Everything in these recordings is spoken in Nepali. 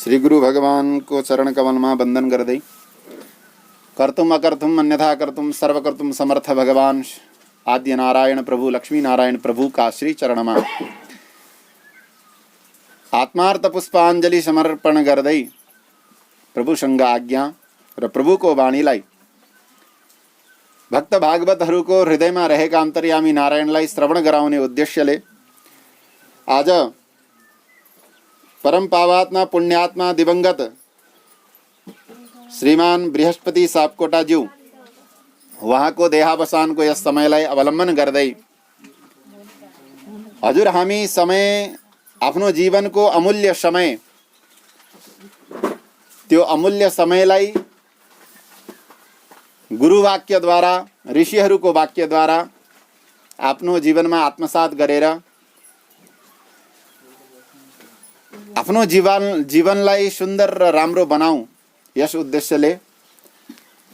श्री गुरु भगवान को चरण कमल में वंदन गर्दै कर्तुम अकर्तुम अन्यथा कर्तुम सर्वकर्तुम समर्थ भगवान आद्य नारायण प्रभु लक्ष्मी नारायण प्रभु का श्री चरण में आत्मार्थ पुष्पांजलि समर्पण गर्दै प्रभुसँग आज्ञा र प्रभुको वाणीलाई भक्त भागवतहरूको हृदयमा रहेका अन्तर्यामी नारायणलाई श्रवण गराउने उद्देश्यले आज परम पावात्मा पुण्यात्मा दिवंगत श्रीमान बृहस्पति सापकोटाज्यू उहाँको देहावसानको यस समयलाई अवलम्बन गर्दै हजुर हामी समय आफ्नो जीवनको अमूल्य समय त्यो अमूल्य समयलाई गुरुवाक्यद्वारा ऋषिहरूको वाक्यद्वारा आफ्नो जीवनमा आत्मसात गरेर आफ्नो जीवनलाई सुन्दर र राम्रो बनाऊ यस उद्देश्यले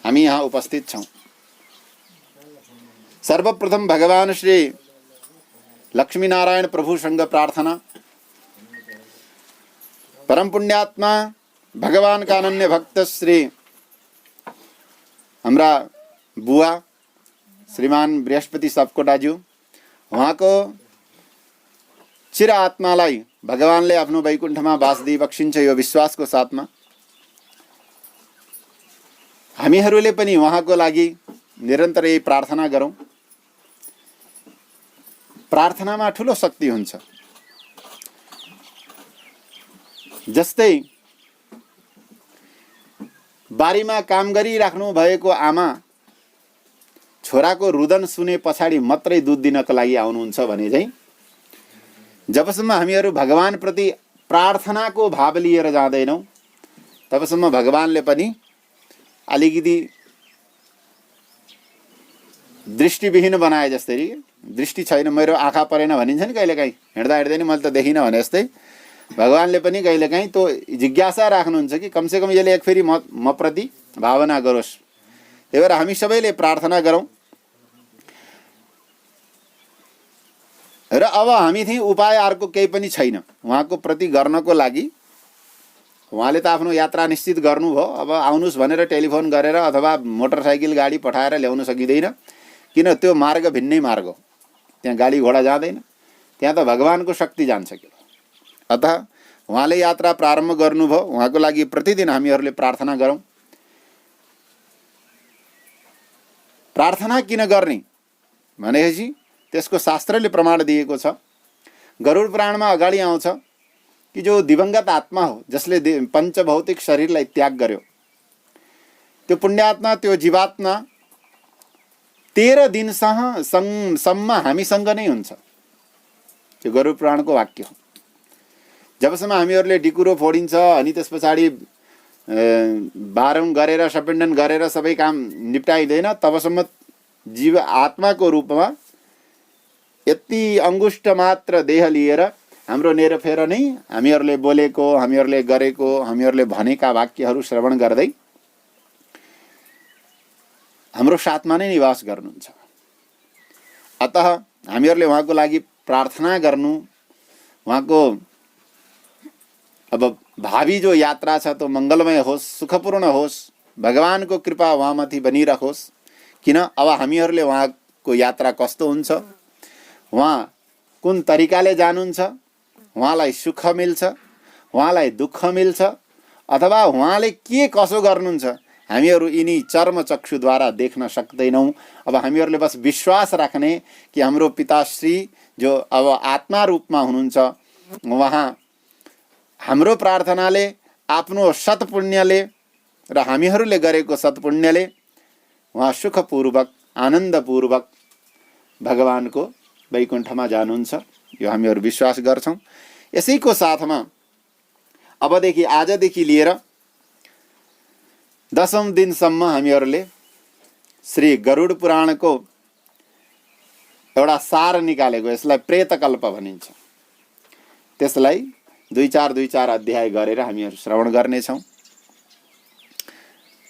हामी यहाँ उपस्थित छौं। सर्वप्रथम भगवान श्री लक्ष्मी नारायण प्रभुसँग प्रार्थना, परम पुण्यात्मा भगवान का अनन्य भक्त श्री हाम्रा बुवा श्रीमान बृहस्पति सापकोटाज्यू उहाँको चिर आत्मालाई भगवानले आफ्नो वैकुण्ठमा वास दिई बक्सिन्छ यो विश्वासको साथमा हामीहरूले पनि उहाँको लागि निरन्तर यही प्रार्थना गरौँ। प्रार्थनामा ठुलो शक्ति हुन्छ। जस्तै बारीमा काम गरिराख्नु भएको आमा छोराको रुदन सुने पछाडि मात्रै दुध दिनको लागि आउनुहुन्छ भने चाहिँ जबसम्म हामीहरू भगवान प्रति प्रार्थनाको भाव लिएर जाँदैनौँ तबसम्म भगवानले पनि अलिकति दृष्टिविहीन बनाए जस्तै दृष्टि छैन मेरो आँखा परेन भनिन्छ नि कहिलेकाहीँ हिँड्दा हिँड्दै नि मैले त देखिनँ भने जस्तै भगवानले पनि कहिलेकाहीँ त्यो जिज्ञासा राख्नुहुन्छ कि कमसेकम यसले एक फेरि म प्रति भावना गरोस्। त्यही भएर हामी सबैले प्रार्थना गरौँ र अब हामीथि उपाय अर्को केही पनि छैन उहाँको प्रति गर्नको लागि। उहाँले त आफ्नो यात्रा निश्चित गर्नुभयो, अब आउनुस् भनेर टेलिफोन गरेर अथवा मोटरसाइकल गाडी पठाएर ल्याउन सकिँदैन, किन त्यो मार्ग भिन्नै मार्ग हो, त्यहाँ गाडी घोडा जाँदैन, त्यहाँ त भगवानको शक्ति जान्छ कि। अतः उहाँले यात्रा प्रारम्भ गर्नुभयो, उहाँको लागि प्रतिदिन हामीहरूले प्रार्थना गरौँ। प्रार्थना किन गर्ने भनेपछि त्यसको शास्त्रले प्रमाण दिएको छ। गरुड पुराणमा अगाडि आउँछ कि जो दिवंगत आत्मा हो जसले पञ्चभौतिक शरीरलाई त्याग गर्यो त्यो पुण्यात्मा त्यो जीवात्मा 13 दिनसम्म हामीसँग नै हुन्छ। त्यो गरुड पुराणको वाक्य हो। जबसम्म हामीहरूले डिकुरो फोडिन्छ अनि त्यस पछाडि बारौँ गरेर सपिण्डन गरेर सबै काम निप्टाइँदैन तबसम्म जीव आत्माको रूपमा यति अंगुष्ठ मात्र देह लिएर हाम्रो नेरफेर नै हामीहरूले बोलेको, हामीहरूले गरेको, हामीहरूले भनेका वाक्यहरू श्रवण गर्दै हाम्रो साथमा नै निवास गर्नुहुन्छ। अतः हामीहरूले उहाँको लागि प्रार्थना गर्नु, उहाँको अब भावी जो यात्रा छ त्यो मङ्गलमय होस्, सुखपूर्ण होस्, भगवानको कृपा उहाँमाथि बनिरहोस्। किन अब हामीहरूले उहाँको यात्रा कस्तो हुन्छ, उहाँ कुन तरिकाले जानुहुन्छ, उहाँलाई सुख मिल्छ, उहाँलाई दुःख मिल्छ अथवा उहाँले के कसो गर्नुहुन्छ हामीहरू यिनी चर्मचक्षुद्वारा देख्न सक्दैनौँ। अब हामीहरूले बस विश्वास राख्ने कि हाम्रो पिताश्री जो अब आत्मा रूपमा हुनुहुन्छ उहाँ हाम्रो प्रार्थनाले, आफ्नो सत्पुण्यले र हामीहरूले गरेको सत्पुण्यले उहाँ सुखपूर्वक आनन्दपूर्वक भगवानको वैकुण्ठमा जानुहुन्छ। यो हामीहरू विश्वास गर्छौँ। यसैको साथमा अबदेखि आजदेखि लिएर 10औं दिनसम्म हामीहरूले श्री गरुड पुराणको एउटा सार निकालेको, यसलाई प्रेतकल्प भनिन्छ, त्यसलाई 2-4 अध्याय गरेर हामीहरू श्रवण गर्नेछौँ।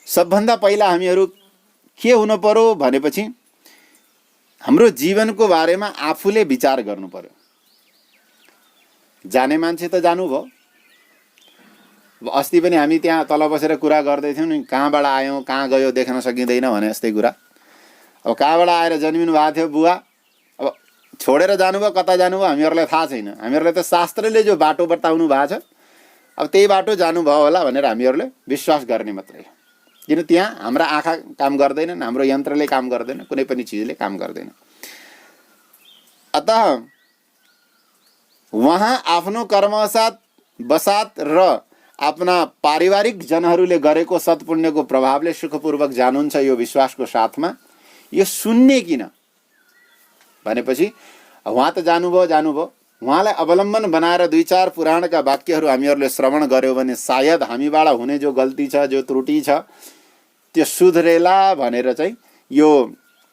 सबभन्दा पहिला हामीहरू के हुनु पर्यो भनेपछि हाम्रो जीवनको बारेमा आफूले विचार गर्नु पर्यो। जाने मान्छे त जानुभयो, अस्ति पनि हामी त्यहाँ तल बसेर कुरा गर्दै थियौँ नि, कहाँबाट आयौँ कहाँ गयो देख्न सकिँदैन भने जस्तै कुरा। अब कहाँबाट आएर जन्मिनु भएको थियो बुवा, अब छोडेर जानुभयो कता जानुभयो हामीहरूलाई थाहा छैन। हामीहरूलाई त शास्त्रले जो बाटो बताउनु भएको छ अब त्यही बाटो जानुभयो होला भनेर हामीहरूले विश्वास गर्ने मात्रै। किन त्यहाँ हाम्रा आँखा काम गर्दैनन्, हाम्रो यन्त्रले काम गर्दैन, कुनै पनि चिजले काम गर्दैन। अतः वहाँ आफ्नो कर्मसाथ बसात र आफ्ना पारिवारिक जनहरूले गरेको सत्पुण्यको प्रभावले सुखपूर्वक जानुहुन्छ यो विश्वासको साथमा। यो सुन्ने किन भनेपछि उहाँ त जानुभयो, उहाँलाई अवलम्बन बनाएर 2-4 पुराणका वाक्यहरू हामीहरूले श्रवण गर्यो भने सायद हामीबाट हुने जो गल्ती छ, जो त्रुटि छ त्यो सुध्रेला भनेर चाहिँ यो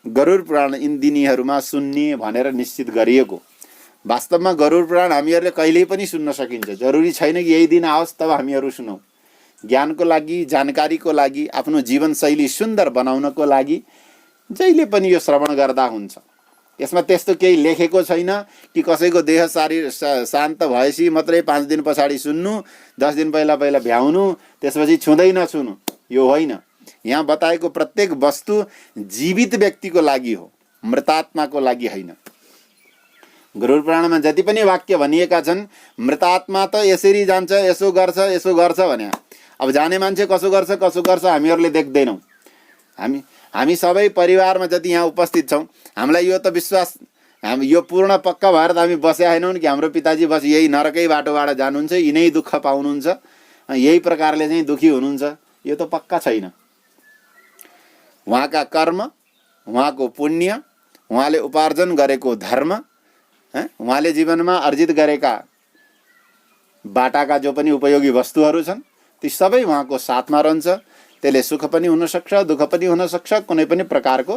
गरुड पुराण इन दिनीहरूमा सुन्ने भनेर निश्चित गरिएको। वास्तवमा गरुड पुराण हामीहरूले कहिल्यै पनि सुन्न सकिन्छ, जरुरी छैन कि यही दिन आओस् तब हामीहरू सुनौँ। ज्ञानको लागि, जानकारीको लागि, आफ्नो जीवनशैली सुन्दर बनाउनको लागि जहिले पनि यो श्रवण गर्दा हुन्छ। यसमा त्यस्तो केही लेखेको छैन कि कसैको देह शरीर शान्त भएपछि मात्रै 5 दिन पछाडि सुन्नु, 10 दिन पहिला भ्याउनु, त्यसपछि छुँदै नछुनु, यो होइन। यहाँ बताएको प्रत्येक वस्तु जीवित व्यक्तिको लागि हो, मृतात्माको लागि होइन। गरुड पुराणमा जति पनि वाक्य भनिएका छन् मृतात्मा त यसरी जान्छ, यसो गर्छ भने अब जाने मान्छे कसो गर्छ हामीहरूले देख्दैनौँ। हामी सबै परिवारमा जति यहाँ उपस्थित छौँ हामीलाई यो त विश्वास, हामी यो पूर्ण पक्का भएर त हामी बसेका छैनौँ कि हाम्रो पिताजी बस यही नरकै बाटोबाट जानुहुन्छ, यिनै दुःख पाउनुहुन्छ, यही प्रकारले चाहिँ दुखी हुनुहुन्छ, यो त पक्का छैन। उहाँका कर्म, उहाँको पुण्य, उहाँले उपार्जन गरेको धर्म, उहाँले जीवनमा अर्जित गरेका बाटाका जो पनि उपयोगी वस्तुहरू छन् ती सबै उहाँको साथमा रहन्छ। त्यसले सुख पनि हुनसक्छ, दुःख पनि हुनसक्छ, कुनै पनि प्रकारको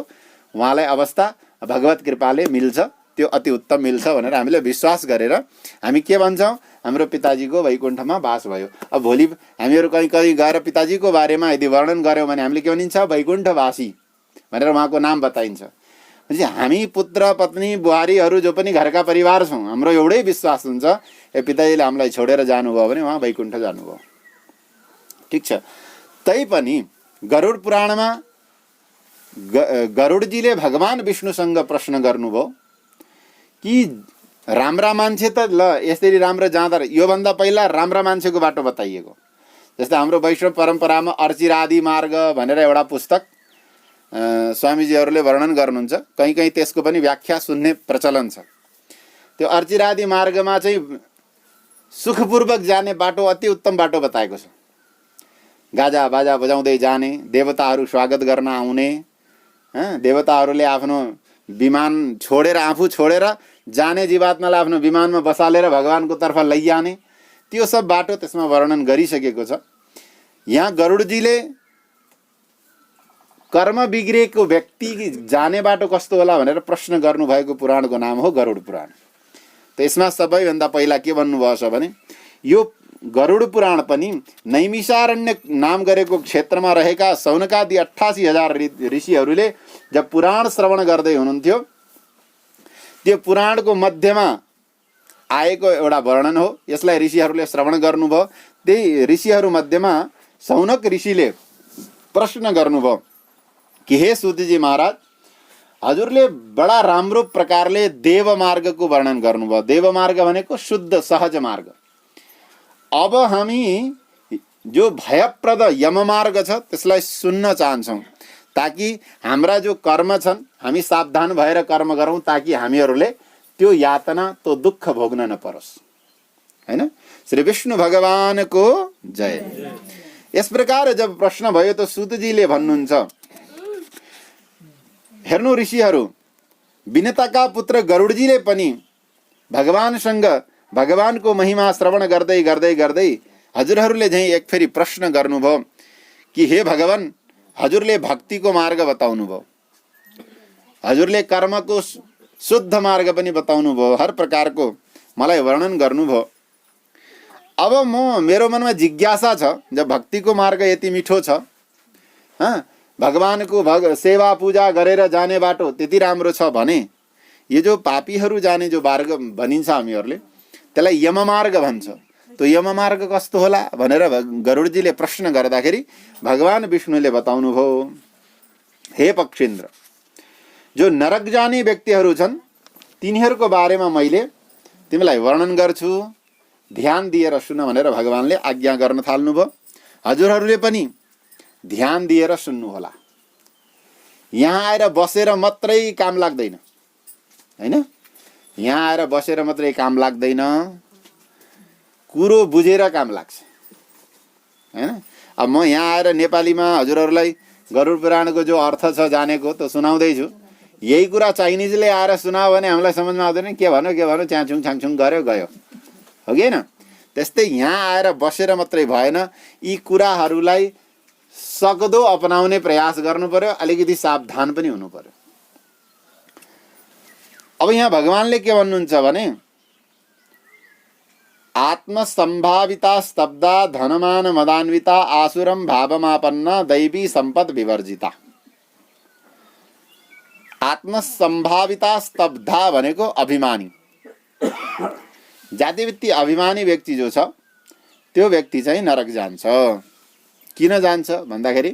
उहाँलाई अवस्था भगवत कृपाले मिल्छ, त्यो अति उत्तम मिल्छ भनेर हामीले विश्वास गरेर हामी के भन्छौँ, हाम्रो पिताजीको वैकुण्ठमा बास भयो। अब भोलि हामीहरू कहीँ गएर पिताजीको बारेमा यदि वर्णन गऱ्यौँ भने हामीले के भनिन्छ, वैकुण्ठवासी भनेर उहाँको नाम बताइन्छ। भनेपछि हामी पुत्र पत्नी बुहारीहरू जो पनि घरका परिवार छौँ हाम्रो एउटै विश्वास हुन्छ, ए पिताजीले हामीलाई छोडेर जानुभयो भने उहाँ वैकुण्ठ जानुभयो। ठिक छ। तैपनि गरुड पुराणमा गरुडजीले भगवान विष्णुसँग प्रश्न गर्नुभयो कि राम्रा मान्छे त ल यसरी राम्रो जाँदा, योभन्दा पहिला राम्रा मान्छेको बाटो बताइएको। जस्तै हाम्रो वैष्णव परम्परामा अर्चिरादि मार्ग भनेर एउटा पुस्तक स्वामीजीहरूले वर्णन गर्नुहुन्छ, कहीँ कहीँ त्यसको पनि व्याख्या सुन्ने प्रचलन छ। त्यो अर्चिरादि मार्गमा चाहिँ सुखपूर्वक जाने बाटो अति उत्तम बाटो बताएको छ। गाजा बाजा बजाउँदै जाने, देवताहरू स्वागत गर्न आउने, देवताहरूले आफ्नो विमान छोडेर, आफू छोडेर जाने जीवात्मालाई आफ्नो विमानमा बसालेर भगवानको तर्फ लैजाने, त्यो सब बाटो त्यसमा वर्णन गरिसकेको छ। यहाँ गरुडजीले कर्म बिग्रेको व्यक्ति जाने बाटो कस्तो होला भनेर प्रश्न गर्नुभएको पुराणको नाम हो गरुड पुराण। त यसमा सबैभन्दा पहिला के भन्नुभएको छ भने यो गरुड पुराण पनि नैमिषारण्य नाम गरेको क्षेत्रमा रहेका सौनकादि 88,000 ऋषिहरूले जब पुराण श्रवण गर्दै हुनुहुन्थ्यो त्यो पुराणको मध्यमा आएको एउटा वर्णन हो। यसलाई ऋषिहरूले श्रवण गर्नुभयो। त्यही ऋषिहरू मध्येमा सौनक ऋषिले प्रश्न गर्नुभयो कि हे सूतजी महाराज, हजुरले बडा राम्रो प्रकारले देव मार्गको वर्णन गर्नुभयो। देव मार्ग भनेको शुद्ध सहज मार्ग। अब हामी जो भयप्रद यम मार्ग छ त्यसलाई सुन्न चाहन्छौँ, ताकि हाम्रा जो कर्म छन् हामी सावधान भएर कर्म गरौँ, ताकि हामीहरूले त्यो यातना, त्यो दुःख भोग्न नपरोस्। हैन? श्री विष्णु भगवानको जय। यस प्रकार जब प्रश्न भयो त सूतजीले भन्नुहुन्छ, हेर्नु ऋषिहरू, विनताका पुत्र गरुडजीले पनि भगवानसँग भगवानको महिमा श्रवण गर्दै गर्दै गर्दै हजुरहरूले चाहिँ एक फेरि प्रश्न गर्नुभयो कि हे भगवान, हजुरले भक्तिको मार्ग बताउनु भयो, हजुरले कर्मको शुद्ध मार्ग पनि बताउनु भयो, हर प्रकारको मलाई वर्णन गर्नुभयो। अब मेरो मनमा जिज्ञासा छ, जब भक्तिको मार्ग यति मिठो छ, भगवानको सेवा पूजा गरेर जाने बाटो त्यति राम्रो छ भने यो जो पापीहरू जाने जो मार्ग भनिन्छ हामीहरूले त्यसलाई यम मार्ग भन्छ, त्यो यममार्ग कस्तो होला भनेर गरुडजीले प्रश्न गर्दाखेरि भगवान विष्णुले बताउनु भयो, हे पक्षेन्द्र, जो नरक जाने व्यक्तिहरू छन् तिनीहरूको बारेमा मैले तिमीलाई वर्णन गर्छु, ध्यान दिएर सुन भनेर भगवानले आज्ञा गर्न थाल्नुभयो। हजुरहरूले पनि ध्यान दिएर सुन्नु होला। यहाँ आएर बसेर मात्रै काम लाग्दैन, हैन? यहाँ आएर बसेर मात्रै काम लाग्दैन, कुरो बुझेर काम लाग्छ, हैन? अब म यहाँ आएर नेपालीमा हजुरहरूलाई गरुड पुराणको जो अर्थ छ जानेको त सुनाउँदैछु। यही कुरा चाइनिजले आएर सुनायो भने हामीलाई समझमा आउँदैन, के भन्यो च्याछुङ छाङछुङ गर्यो गयो, हो कि होइन? त्यस्तै यहाँ आएर बसेर मात्रै भएन, यी कुराहरूलाई सक्दो अपनाउने प्रयास गर्नु पर्यो, अलिकति सावधान पनि हुनु पर्यो। अब यहाँ भगवानले के भन्नुहुन्छ भने आत्मसम्भाविता स्तब्धा धनमान मदान्विता आसुरम भावमापन्न दैवी सम्पद विवर्जिता। आत्मसम्भाविता स्तब्धा भनेको अभिमानी, जातिवृत्ति अभिमानी व्यक्ति जो छ त्यो व्यक्ति चाहिँ नरक जान्छ। किन जान्छ भन्दाखेरि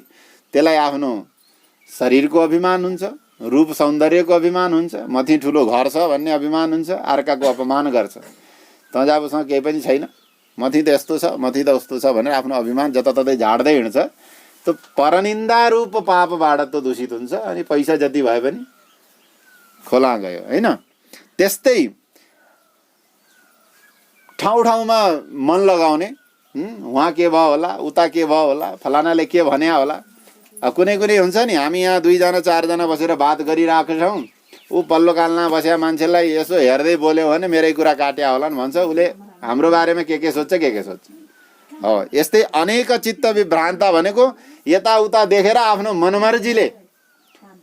त्यसलाई आफ्नो शरीरको अभिमान हुन्छ, रूप सौन्दर्यको अभिमान हुन्छ, मथि ठुलो घर छ भन्ने अभिमान हुन्छ, अर्काको अपमान गर्छ। त जाबसँग केही पनि छैन, मथि त यस्तो छ मथि त उस्तो छ भनेर आफ्नो अभिमान जताततै झाड्दै हिँड्छ, त्यो परनिन्दा रूप पापबाट त दूषित हुन्छ अनि पैसा जति भए पनि खोला गयो, हैन? त्यस्तै ठाउँ ठाउँमा मन लगाउने, उहाँ के भयो होला, उता के भयो होला, फलानाले के भने होला। कुनै कुनै हुन्छ नि, हामी यहाँ 2 जना 4 जना बसेर बात गरिरहेको छौँ, ऊ पल्लो कालमा बसेका मान्छेलाई यसो हेर्दै बोल्यो भने मेरै कुरा काट्या होला नि भन्छ, उसले हाम्रो बारेमा के सोच्छ के सोच्छ। हो, यस्तै अनेक चित्त विभ्रान्त भनेको यताउता देखेर आफ्नो मनमर्जीले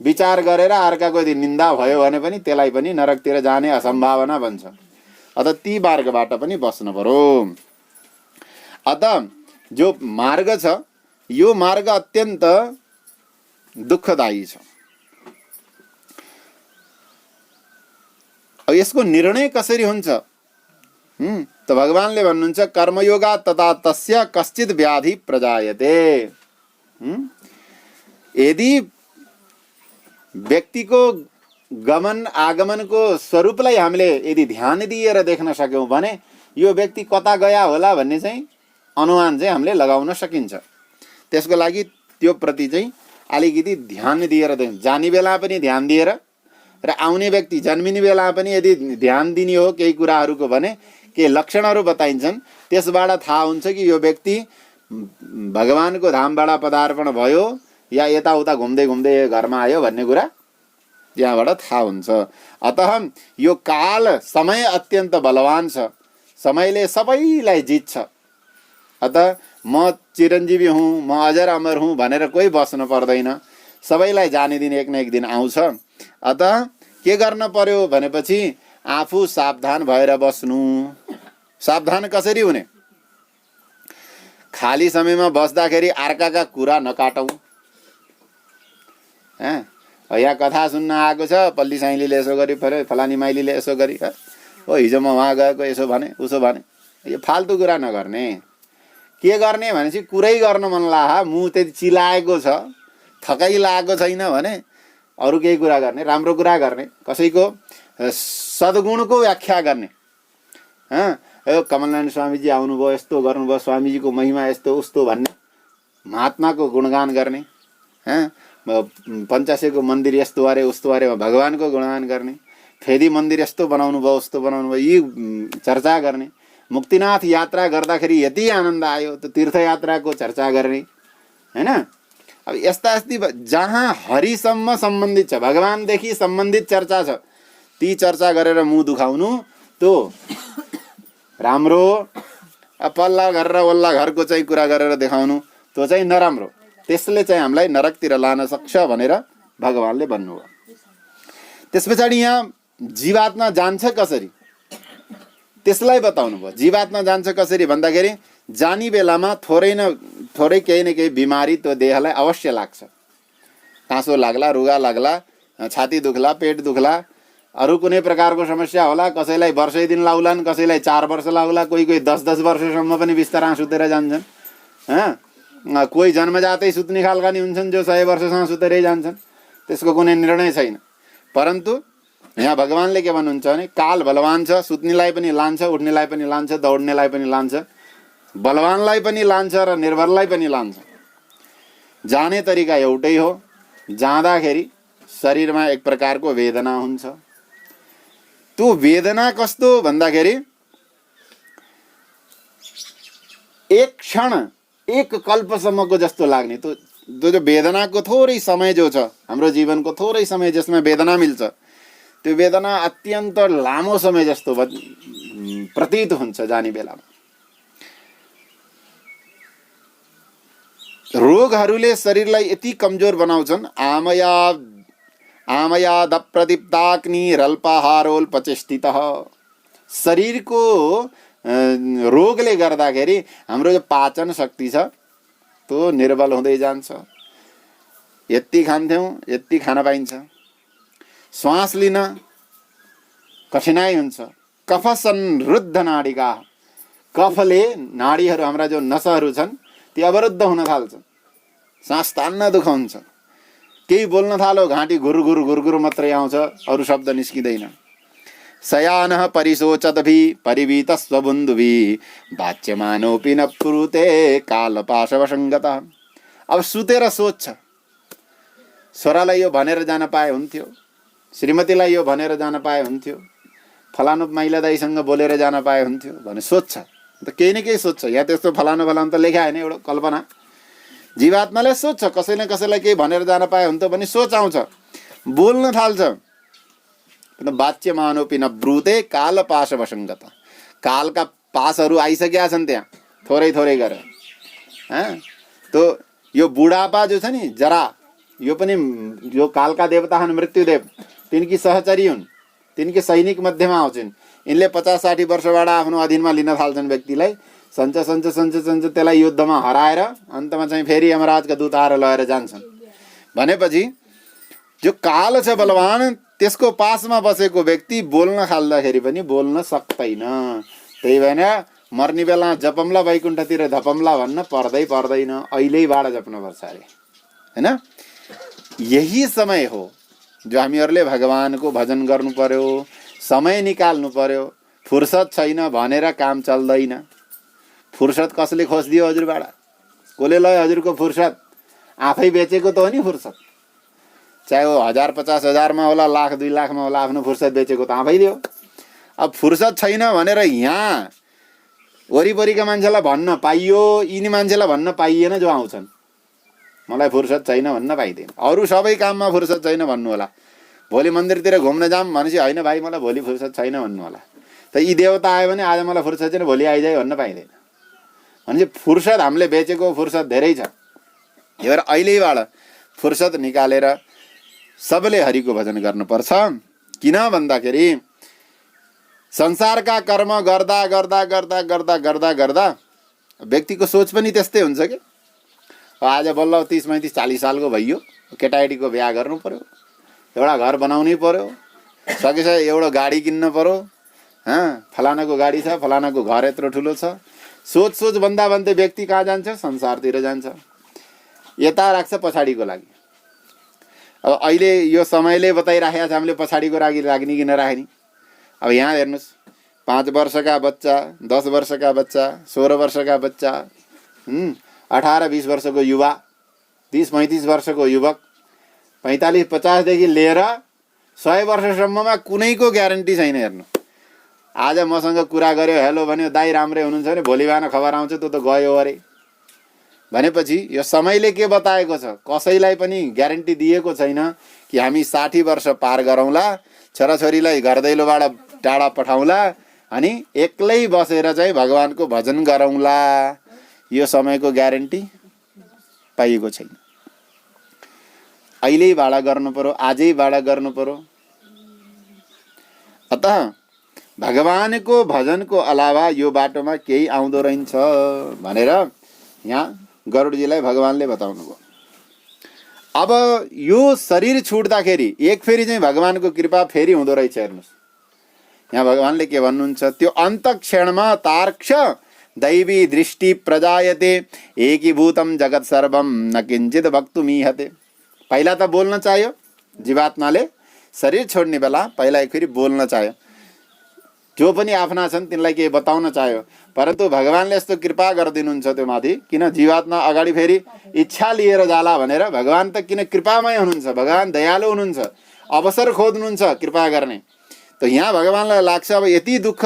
विचार गरेर अर्काको यदि निन्दा भयो भने पनि त्यसलाई पनि नरकतिर जाने असम्भावना बन्छ। अत ती मार्गबाट पनि बस्नु पर्यो। अत जो मार्ग छ यो मार्ग अत्यन्त दुःखदायी छ। अब यसको निर्णय कसरी हुन्छ त भगवानले भन्नुहुन्छ कर्मयोगा तथा तस्य कश्चित व्याधि प्रजायते। यदि व्यक्तिको गमन आगमनको स्वरूपलाई हामीले यदि ध्यान दिएर देख्न सक्यौं भने यो व्यक्ति कता गया होला भन्ने चाहिँ अनुमान चाहिँ हामीले लगाउन सकिन्छ। त्यसको लागि त्यो प्रति चाहिँ अलिकति ध्यान दिएर जाने बेला पनि ध्यान दिएर र आउने व्यक्ति जन्मिने बेला पनि यदि ध्यान दिने हो केही कुराहरूको भने के लक्षणहरू बताइन्छन्, त्यसबाट थाहा हुन्छ कि यो व्यक्ति भगवानको धामबाट पदार्पण भयो या यताउता घुम्दै घुम्दै घरमा आयो भन्ने कुरा त्यहाँबाट थाहा हुन्छ। अतः यो काल समय अत्यन्त बलवान छ, समयले सबैलाई जित्छ। अतः म चिरञ्जीवी हुँ, म अजर अमर हुँ भनेर कोही बस्नु पर्दैन, सबैलाई जाने दिन एक न एक दिन आउँछ। अतः के गर्न पर्यो भनेपछि आफू सावधान भएर बस्नु। सावधान कसरी हुने? खाली समयमा बस्दाखेरि अर्काका कुरा नकाटौँ। यहाँ कथा सुन्न आएको छ, पल्ली साइलीले यसो गरी फर्यो, फलानी माइलीले यसो गरी, हो हिजो म वहाँ गएको यसो भने उसो भने, यो फाल्तु कुरा नगर्ने। के गर्ने भनेपछि कुरै गर्न मन लाग्यो, मुख त्यति चिलाएको छ, थकाइ लागेको छैन भने अरू केही कुरा गर्ने, राम्रो कुरा गर्ने, कसैको सद्गुणको व्याख्या गर्ने। कमलनारायण स्वामीजी आउनुभयो, यस्तो गर्नुभयो, स्वामीजीको महिमा यस्तो उस्तो भन्ने, महात्माको गुणगान गर्ने, पञ्चासेको मन्दिर यस्तो अरे उस्तो अरे भगवानको गुणगान गर्ने, फेदी मन्दिर यस्तो बनाउनु भयो उस्तो बनाउनु भयो यी चर्चा गर्ने, मुक्तिनाथ यात्रा गर्दाखेरि यति आनन्द आयो त्यो तीर्थयात्राको चर्चा गर्ने, हैन? अब यस्ता यस्ती जहाँ हरिसम्म सम्बन्धित छ, भगवानदेखि सम्बन्धित चर्चा छ, ती चर्चा गरेर मुख दुखाउनु त्यो राम्रो। पल्ला घर र वल्ला घरको चाहिँ कुरा गरेर देखाउनु त्यो चाहिँ नराम्रो। त्यसले चाहिँ हामीलाई नरकतिर लान सक्छ भनेर भगवानले भन्नुभयो। त्यस पछाडि यहाँ जीवात्मा जान्छ कसरी त्यसलाई बताउनु भयो। जीवात्मा जान्छ कसरी भन्दाखेरि जानी बेलामा थोरै केही न केही बिमारी त्यो देहलाई अवश्य लाग्छ। काँसो लाग्ला, रुगा लाग्ला, छाती दुख्ला, पेट दुख्ला, अरू कुनै प्रकारको समस्या होला, कसैलाई वर्षै दिन लाउलान्, कसैलाई 4 वर्ष लाउला, कोही कोही 10-10 वर्षसम्म पनि बिस्तारमा सुतेर जान्छन्। कोही जन्मजातै सुत्ने खालका नि हुन्छन् जो 100 वर्षसम्म सुतेरै जान्छन्। त्यसको कुनै निर्णय छैन। परन्तु यहाँ भगवानले के भन्नुहुन्छ भने काल बलवान छ, सुत्नेलाई पनि लान्छ, उठ्नेलाई पनि लान्छ, दौड्नेलाई पनि लान्छ, बलवानलाई पनि लान्छ र निर्बललाई पनि लान्छ। जाने तरिका एउटै हो। जाँदाखेरि शरीरमा एक प्रकारको वेदना हुन्छ। त्यो वेदना कस्तो भन्दाखेरि एक क्षण, एक कल्पसम्मको जस्तो लाग्ने। त्यो जो वेदनाको थोरै समय जो छ, हाम्रो जीवनको थोरै समय जसमा वेदना मिल्छ, त्यो वेदना अत्यन्त लामो समय जस्तो प्रतीत हुन्छ जाने बेलामा। रोगहरूले शरीरलाई यति कमजोर बनाउँछन्। आमयाद प्रदीप्ताग्निरल्पाहारोल्पचेष्टितः। शरीरको रोगले गर्दाखेरि हाम्रो जो पाचन शक्ति छ त्यो निर्बल हुँदै जान्छ। यति खान्थ्यौँ, यति खान पाइन्छ। श्वास लिन कठिनाइ हुन्छ। कफ संरुद्ध नाडिका, कफले नाडीहरू, हाम्रा जो नसहरू छन् ती अवरुद्ध हुन थाल्छन्। सास तान्न दुःख हुन्छ। केही बोल्न थालो, घाँटी घुरघुर घुरघुर मात्रै आउँछ, अरू शब्द निस्किँदैन। शयानः परिशोचद्भि परिवीतस्वबुन्धुभि वाच्यमानोऽपि न पुरुते कालपाशवसङ्गतः। अब सुतेर सोच्छ, छोरालाई यो भनेर जान पाए हुन्थ्यो, श्रीमतीलाई यो भनेर जान पाए हुन्थ्यो, फलानु माइला दाइसँग बोलेर जान पाए हुन्थ्यो भने सोच्छ। त केही न केही सोच्छ। या त्यस्तो फलानु फलानु त लेखा होइन, एउटा कल्पना। जीवात्माले सोच्छ, कसैले कसैलाई केही भनेर जान पाए हुन्थ्यो भने सोच आउँछ, बोल्न थाल्छ। वाच्यमानोऽपि न ब्रूते कालपाशवसङ्गतः। कालका पासहरू आइसकेका छन् त्यहाँ थोरै थोरै गरेर। तो यो बुढापा जो छ नि, जरा, यो पनि यो कालका देवता हुन्, मृत्युदेव, तिनकी सहचरी हुन्, तिनकी सैनिक मध्येमा आउँछन्। यिनले 50-60 वर्षबाट आफ्नो अधीनमा लिन थाल्छन् व्यक्तिलाई। सञ्च सञ्च सञ्च सञ्च त्यसलाई युद्धमा हराएर अन्तमा चाहिँ फेरि यमराजका दूत आएर लगेर जान्छन्। भनेपछि जो काल छ बलवान, त्यसको पासमा बसेको व्यक्ति बोल्न थाल्दाखेरि पनि बोल्न सक्दैन। त्यही भएर मर्ने बेला जपमला वैकुण्ठतिर धपमला भन्न पर्दैन, अहिलेबाट जप्नुपर्छ अरे, हैन? यही समय हो जो हामीहरूले भगवानको भजन गर्नु पर्यो, समय निकाल्नु पर्यो। फुर्सद छैन भनेर काम चल्दैन। फुर्सद कसले खोजिदियो हजुरबाट? कसले लयो हजुरको फुर्सद? आफै बेचेको त हो नि फुर्सद। चाहे वो 1000-50 हजारमा होला, 1,00,000-2 लाखमा होला, आफ्नो फुर्सद बेचेको त आफै दियो। अब फुर्सद छैन भनेर यहाँ वरिपरिका मान्छेलाई भन्न पाइयो, यिनी मान्छेलाई भन्न पाइएन जो आउँछन्, मलाई फुर्सद छैन भन्न पाइँदैन। अरू सबै काममा फुर्सद छैन भन्नु होला। भोलि मन्दिरतिर घुम्न जाम भनेपछि होइन भाइ मलाई भोलि फुर्सद छैन भन्नु होला। त यी देवता आयो भने आज मलाई फुर्सद छैन, भोलि आइजायो भन्न पाइँदैन। भनेपछि फुर्सद हामीले बेचेको फुर्सद धेरै छ। यो भएर अहिलेबाट फुर्सद निकालेर सबले हरिको भजन गर्नुपर्छ। किन भन्दाखेरि संसारका कर्म गर्दा गर्दा गर्दा गर्दा गर्दा गर्दा व्यक्तिको सोच पनि त्यस्तै हुन्छ कि आज बल्ल 30-35-40 सालको भइयो, केटाकेटीको बिहा गर्नु पर्यो, एउटा घर बनाउनै पर्यो, सकेछ एउटा गाडी किन्न पर्यो, फलानाको गाडी छ, फलानाको घर यत्रो ठुलो छ। सोच भन्दा भन्दै व्यक्ति कहाँ जान्छ? संसारतिर जान्छ। यता राख्छ पछाडिको लागि। अब अहिले यो समयले बताइराखेको छ हामीले पछाडिको लागि राख्ने कि नराख्ने। अब यहाँ हेर्नुहोस्, 5 वर्षका बच्चा, 10 वर्षका बच्चा, 16 वर्षका बच्चा, 18-20 वर्षको युवा, 30-35 वर्षको युवक, 45-50 देखि लिएर 100 वर्षसम्ममा कुनैको ग्यारेन्टी छैन। हेर्नु, आज मसँग कुरा गर्यो, हेलो भन्यो, दाइ राम्रै हुनुहुन्छ भने भोलि बिहान खबर आउँछ त्यो त गयो अरे। भनेपछि यो समयले के बताएको छ? कसैलाई पनि ग्यारेन्टी दिएको छैन कि हामी 60 वर्ष पार गरौँला, छोराछोरीलाई घर दैलोबाट टाढा पठाउँला अनि एक्लै बसेर चाहिँ भगवानको भजन गरौँला। यो समयको ग्यारेन्टी पाइएको छैन। अहिलेबाट गर्नु पर्यो, आजैबाट गर्नु पर्यो। अतः भगवानको भजनको अलावा यो बाटोमा केही आउँदो रहन्छ भनेर यहाँ गरुडजीलाई भगवानले बताउनु भयो। अब यो शरीर छुट्दाखेरि एक फेरि चाहिँ भगवानको कृपा फेरि हुँदो रहेछ। हेर्नुहोस् यहाँ भगवानले के भन्नुहुन्छ, त्यो अन्तक्षणमा तार्क्ष दैवी दृष्टि प्रजायते एकीभूतम जगत सर्वम न किञ्चित वक्तुमीहते। पहिला त बोल्न चाह्यो जीवात्माले, शरीर छोड्ने बेला पहिला एक फेरि बोल्न चाह्यो, जो पनि आफ्ना छन् तिनलाई केही बताउन चाह्यो, परन्तु भगवानले यस्तो कृपा गरिदिनुहुन्छ त्यो माथि, किन जीवात्मा अगाडि फेरि इच्छा लिएर जाला भनेर। भगवान त किन कृपामय हुनुहुन्छ, भगवान दयालु हुनुहुन्छ, अवसर खोज्नुहुन्छ कृपा गर्ने। त यहाँ भगवानलाई लाग्छ अब यति दुःख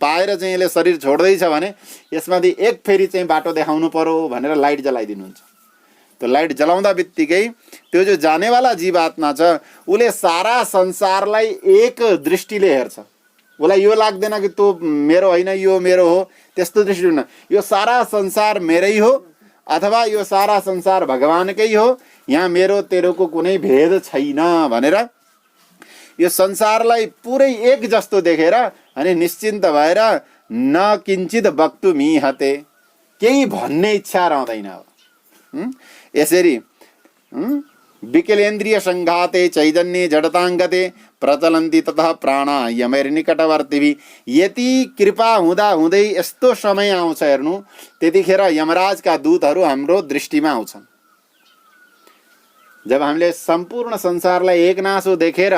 पाएर चाहिँ यसले शरीर छोड्दैछ भने यसमाथि एक फेरि चाहिँ बाटो देखाउनु पर्यो भनेर लाइट जलाइदिनुहुन्छ। त्यो लाइट जलाउँदा बित्तिकै त्यो जो जानेवाला जीवात्मा छ उसले सारा संसारलाई एक दृष्टिले हेर्छ। उसलाई यो लाग्दैन कि त्यो मेरो होइन यो मेरो हो, त्यस्तो दृष्टि हुन्न। यो सारा संसार मेरै हो अथवा यो सारा संसार भगवानकै हो, यहाँ मेरो तेरोको कुनै भेद छैन भनेर यो संसारलाई पुरै एक जस्तो देखेर अनि निश्चिन्त भएर न किञ्चित वक्तुमीहते, केही भन्ने इच्छा रहँदैन। यसरी विकलेन्द्रिय संघाते चैतन्य जडताङ्गते प्रचलन्ति ततः प्राणा यमैर्निकटवर्तिभिः। यति कृपा हुँदा हुँदै यस्तो समय आउँछ हेर्नु, त्यतिखेर यमराजका दूतहरू हाम्रो दृष्टिमा आउँछन्। जब हामीले सम्पूर्ण संसारलाई एकनासो देखेर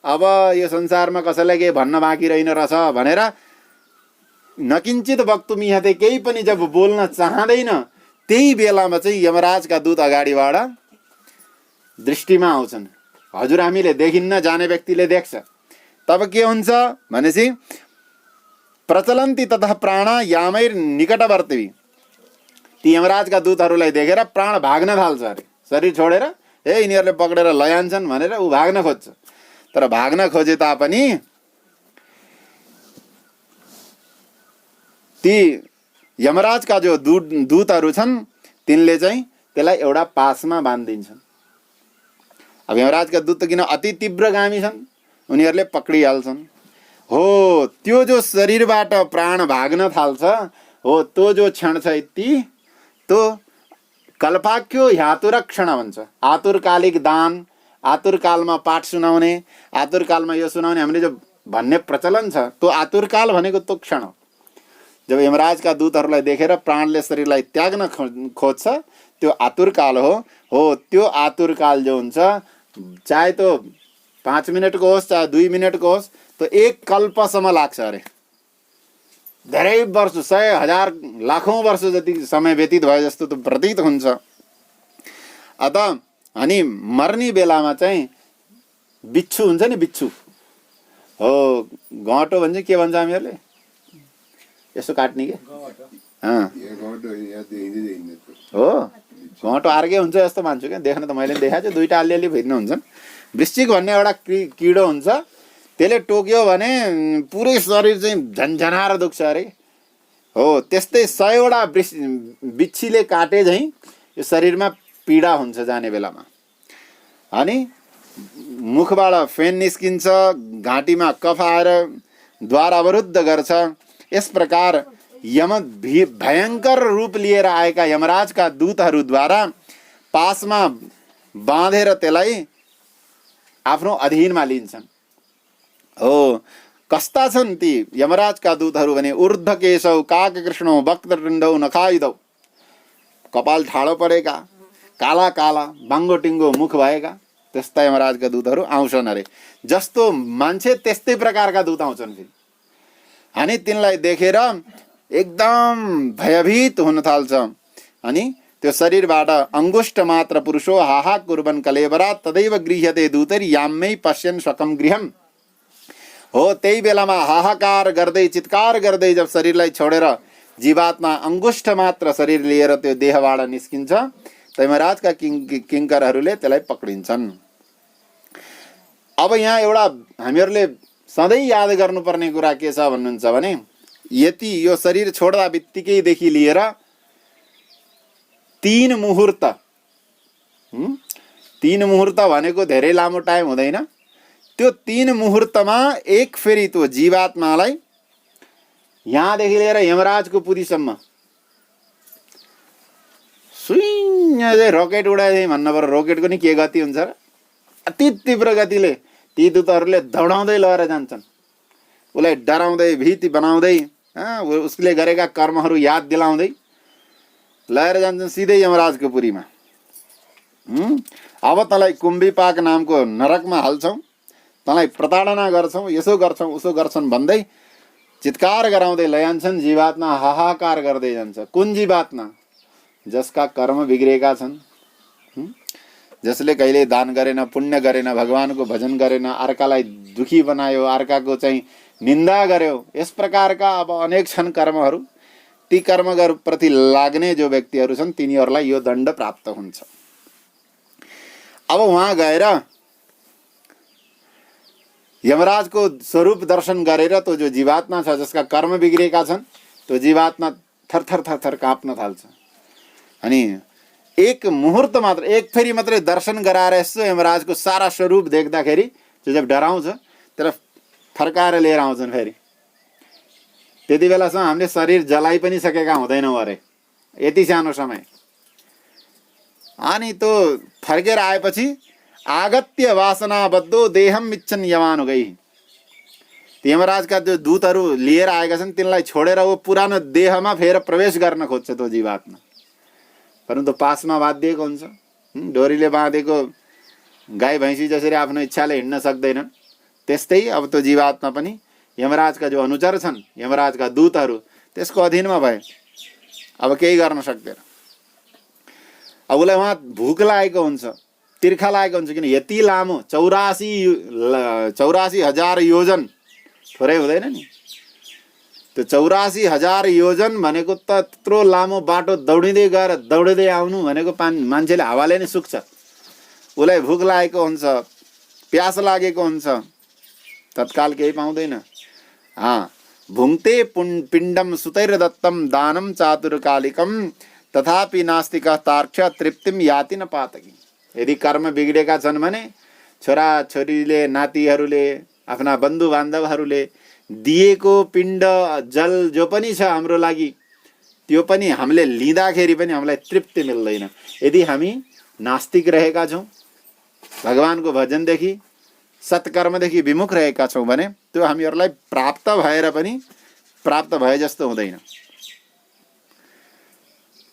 अब यो संसारमा कसैलाई केही भन्न बाँकी रहेन रहेछ भनेर नकिञ्चित वक्तुमीहते, केही पनि जब बोल्न चाहँदैन, त्यही बेलामा चाहिँ यमराजका दूत अगाडिबाट दृष्टिमा आउँछन्। हजुर हामीले देखिन्न, जाने व्यक्तिले देख्छ। तब के हुन्छ भनेपछि प्रचलन्ति ततः प्राणा यामैर निकटवर्तिभिः। ती यमराजका दूतहरूलाई देखेर प्राण भाग्न थाल्छ अरे, शरीर छोडेर ए यिनीहरूले पक्रेर लैजान्छन् भनेर ऊ भाग्न खोज्छ। तर भाग्न खोजे तापनि ती यमराजका जो दूतहरू छन् तिनले चाहिँ त्यसलाई एउटा पासमा बाँधिदिन्छन्। अब यमराजका दूत किन अति तीव्रगामी छन्, उनीहरूले पक्रिहाल्छन्। हो त्यो जो शरीरबाट प्राण भाग्न थाल्छ हो त्यो जो क्षण छ यति, त्यो कल्पाख्यो ह्यातुरक्षण भन्छ। आतुरकालिक दान, आतुरकालमा पाठ सुनाउने, आतुरकालमा यो सुनाउने हामीले जो भन्ने प्रचलन छ, त्यो आतुरकाल भनेको त्यो क्षण हो जब यमराजका दूतहरूलाई देखेर प्राणले शरीरलाई त्याग्न खोज्छ, त्यो आतुरकाल हो। त्यो आतुरकाल जो हुन्छ चाहे त्यो 5 मिनटको होस् चाहे 2 मिनटको होस्, त्यो एक कल्पसम्म लाग्छ अरे। धेरै वर्ष, 100, 1000, लाखौँ वर्ष जति समय व्यतीत भए जस्तो त्यो प्रतीत हुन्छ। अत अनि मर्ने बेलामा चाहिँ बिच्छु हुन्छ नि, बिच्छु हो, घाँटो भन्छ के भन्छ हामीहरूले, यसो काट्ने के हो, घाँटो अर्कै हुन्छ जस्तो मान्छु क्या। देख्न त मैले पनि देखाएको छु, दुईवटा अलिअलि भिन्न हुन्छन्। वृश्चिक भन्ने एउटा किडो हुन्छ, त्यसले टोक्यो भने पुरै शरीर चाहिँ झन्झनाएर दुख्छ अरे। हो त्यस्तै 100वटा बिच्छीले काटे झैँ यो शरीरमा पीडा हुन्छ जाने बेलामा। अनि मुखबाट फेन निस्किन्छ, घाँटीमा कफ आएर द्वार अवरुद्ध गर्छ। यस प्रकार भयङ्कर रूप लिएर आएका यमराजका दूतहरूद्वारा पासमा बाँधेर त्यसलाई आफ्नो अधीनमा लिन्छन्। हो कस्ता छन् ती यमराजका दूतहरू भने ऊर्ध्वकेशौ काककृष्णौ वक्त्रटुण्डौ नखायुधौ, कपाल ठाडो परेका, काला काला बाङ्गो टिङ्गो मुख भएका त्यस्ता यमराजका दूतहरू आउँछन् अरे। जस्तो मान्छे त्यस्तै प्रकारका दूत आउँछन् फेरि। अनि तिनलाई देखेर एकदम भयभीत हुन थाल्छ। अनि त्यो शरीरबाट अङ्गुष्ठ मात्र पुरुषो हाहा कुर्वन् कलेवरात् तदैव गृह्यते दूतैर्याम्यै पश्यन् स्वकं गृहम्। हो त्यही बेलामा हाहाकार गर्दै चित्कार गर्दै जब शरीरलाई छोडेर जीवात्मा अङ्गुष्ठ मात्र शरीर लिएर त्यो देहबाट निस्किन्छ, यमराजका किङ्करहरूले त्यसलाई पक्रिन्छन्। अब यहाँ एउटा हामीहरूले सधैँ याद गर्नुपर्ने कुरा के छ भन्नुहुन्छ भने, यति यो शरीर छोड्दा बित्तिकैदेखि लिएर 3 मुहुर्त, 3 मुहुर्त भनेको धेरै लामो टाइम हुँदैन। त्यो 3 मुहुर्तमा एक फेरि त्यो जीवात्मालाई यहाँदेखि लिएर यमराजको पुरीसम्म सुइङ चाहिँ रकेट उडाए भन्नु पर्यो। रोकेटको नि के गति हुन्छ र? अति तीव्र गतिले ती दूतहरूले दौडाउँदै लगेर जान्छन्, उसलाई डराउँदै भीति बनाउँदै उसले गरेका कर्महरू याद दिलाउँदै लगेर जान्छन् सिधै यमराजको पुरीमा। अब तँलाई कुम्भीपाक नामको नरकमा हाल्छौँ, तँलाई प्रताडना गर्छौँ, यसो गर्छौँ उसो गर्छन् भन्दै चित्कार गराउँदै लैजान्छन्। जीवात्मा हाहाकार गर्दै जान्छ। कुन जीवात्मा? जसका कर्म बिग्रेका छन्, जसले कहिले दान गरेन, पुण्य गरेन, भगवानको भजन गरेन, अर्कालाई दुखी बनायो, अर्काको चाहिँ निन्दा गर्यो, यस प्रकारका अब अनेक छन् कर्महरू। ती कर्मप्रति लाग्ने जो व्यक्तिहरू छन् तिनीहरूलाई यो दण्ड प्राप्त हुन्छ। अब वहाँ गएर यमराजको स्वरूप दर्शन गरेर त्यो जो जीवात्मा छ जसका कर्म बिग्रेका छन् त्यो जीवात्मा थरथर थरथर काँप्न थाल्छ। अनि एक मुहूर्त मात्र, एक फेरि मात्रै दर्शन गराएर यसो यमराजको सारा स्वरूप देख्दाखेरि त्यो जब डराउँछ तर फर्काएर लिएर आउँछन् फेरि। त्यति बेलासम्म हामीले शरीर जलाइ पनि सकेका हुँदैनौँ अरे, यति सानो समय। अनि त्यो फर्केर आएपछि आगत्य वासनाबद्धो देहम इच्छन् यमानुगै, यमराजका जो दूतहरू लिएर आएका छन् तिनलाई छोडेर वो पुरानो देहमा फेर प्रवेश गर्न खोज्छ त्यो जीवात्मा। परन्तु पासमा बाँधिएको हुन्छ, डोरीले बाँधेको गाई भैँसी जसरी आफ्नो इच्छाले हिँड्न सक्दैनन् त्यस्तै अब त्यो जीवात्मा पनि यमराजका जो अनुचर छन्, यमराजका दूतहरू त्यसको अधीनमा भए। अब केही गर्न सक्दैन। अब उसलाई वहाँ भूख लागेको हुन्छ, तिर्खा लागेको हुन्छ, किन यति लामो 84,000 योजन थोरै हुँदैन नि। त्यो 84,000 योजन भनेको त त्यत्रो लामो बाटो दौडिँदै गएर दौडिँदै आउनु भनेको मान्छेले हावाले नै सुक्छ। उसलाई भूख लागेको हुन्छ, प्यास लागेको हुन्छ, तत्काल केही पाउँदैन। भुङ्क्ते पिण्डम सुतैर्दत्तम दानम चातुरकालिकम तथापि नास्तिकः तार्क्ष्य तृप्तिम याति न पातकी। यदि कर्म बिग्रेका छन् भने छोरा छोरीले, नातिहरूले, आफ्ना बन्धु बान्धवहरूले दिएको पिण्ड जल जो पनि छ हाम्रो लागि त्यो पनि हामीले लिँदाखेरि पनि हामीलाई तृप्ति मिल्दैन। यदि हामी नास्तिक रहेका छौँ, भगवानको भजनदेखि सत्कर्मदेखि विमुख रहेका छौँ भने त्यो हामीहरूलाई प्राप्त भएर पनि प्राप्त भए जस्तो हुँदैन।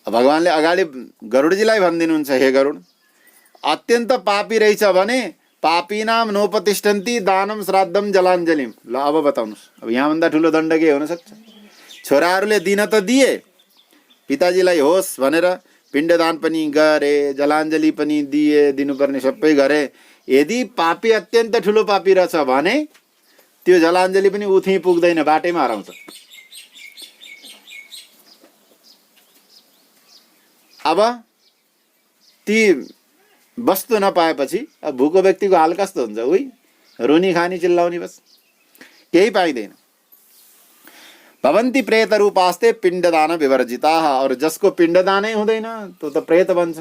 भगवानले अगाडि गरुडजीलाई भनिदिनुहुन्छ, हे गरुड, अत्यन्त पापी रहेछ भने पापीनाम नोपतिष्ठन्ति दानम श्राद्धम जलाञ्जलिम। ल अब बताउनुहोस्, अब यहाँभन्दा ठुलो दण्ड के हुन सक्छ? छोराहरूले दिन त दिए, पिताजीलाई होस् भनेर पिण्डदान पनि गरे, जलाञ्जली पनि दिए, दिनुपर्ने सबै गरे। यदि पापी अत्यन्त ठुलो पापी रहेछ भने त्यो जलाञ्जली पनि उठि पुग्दैन, बाटैमा हराउँछ। अब ती वस्तु नपाएपछि अब भूको व्यक्तिको हाल कस्तो हुन्छ? उही रुनी खानी चिल्लाउने, बस केही पाइँदैन। भवन्ति प्रेत रूपास्ते पिण्डदान विवर्जिताः। और जसको पिण्डदानै हुँदैन त्यो त प्रेत बन्छ।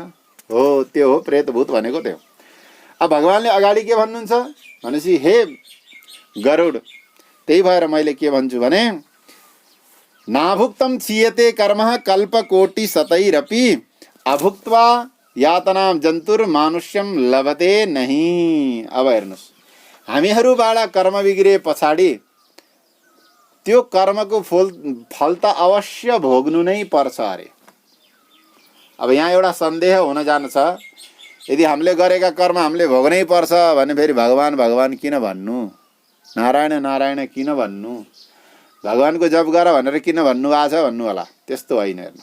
हो, त्यो हो प्रेत भूत भनेको त्यो। अब भगवानले अगाडि के भन्नुहुन्छ भनेपछि, हे गरुड, त्यही भएर मैले के भन्छु भने नाभुक्तम क्षीयते कर्मः कल्पकोटि शतैरपि अभुक्त्वा यातनाम जन्तुर मानुष्यम लभते नहीं। अब हेर्नुहोस्, हामीहरूबाट कर्म बिग्रिए पछाडि त्यो कर्मको फल त अवश्य भोग्नु नै पर्छ अरे। अब यहाँ एउटा सन्देह हुन जान्छ, यदि हामीले गरेका कर्म हामीले भोग्नै पर्छ भने फेरि भगवान भगवान किन भन्नु, नारायण नारायण किन भन्नु, भगवानको जप गर भनेर किन भन्नुभएको छ भन्नु होला। त्यस्तो होइन। हेर्नु,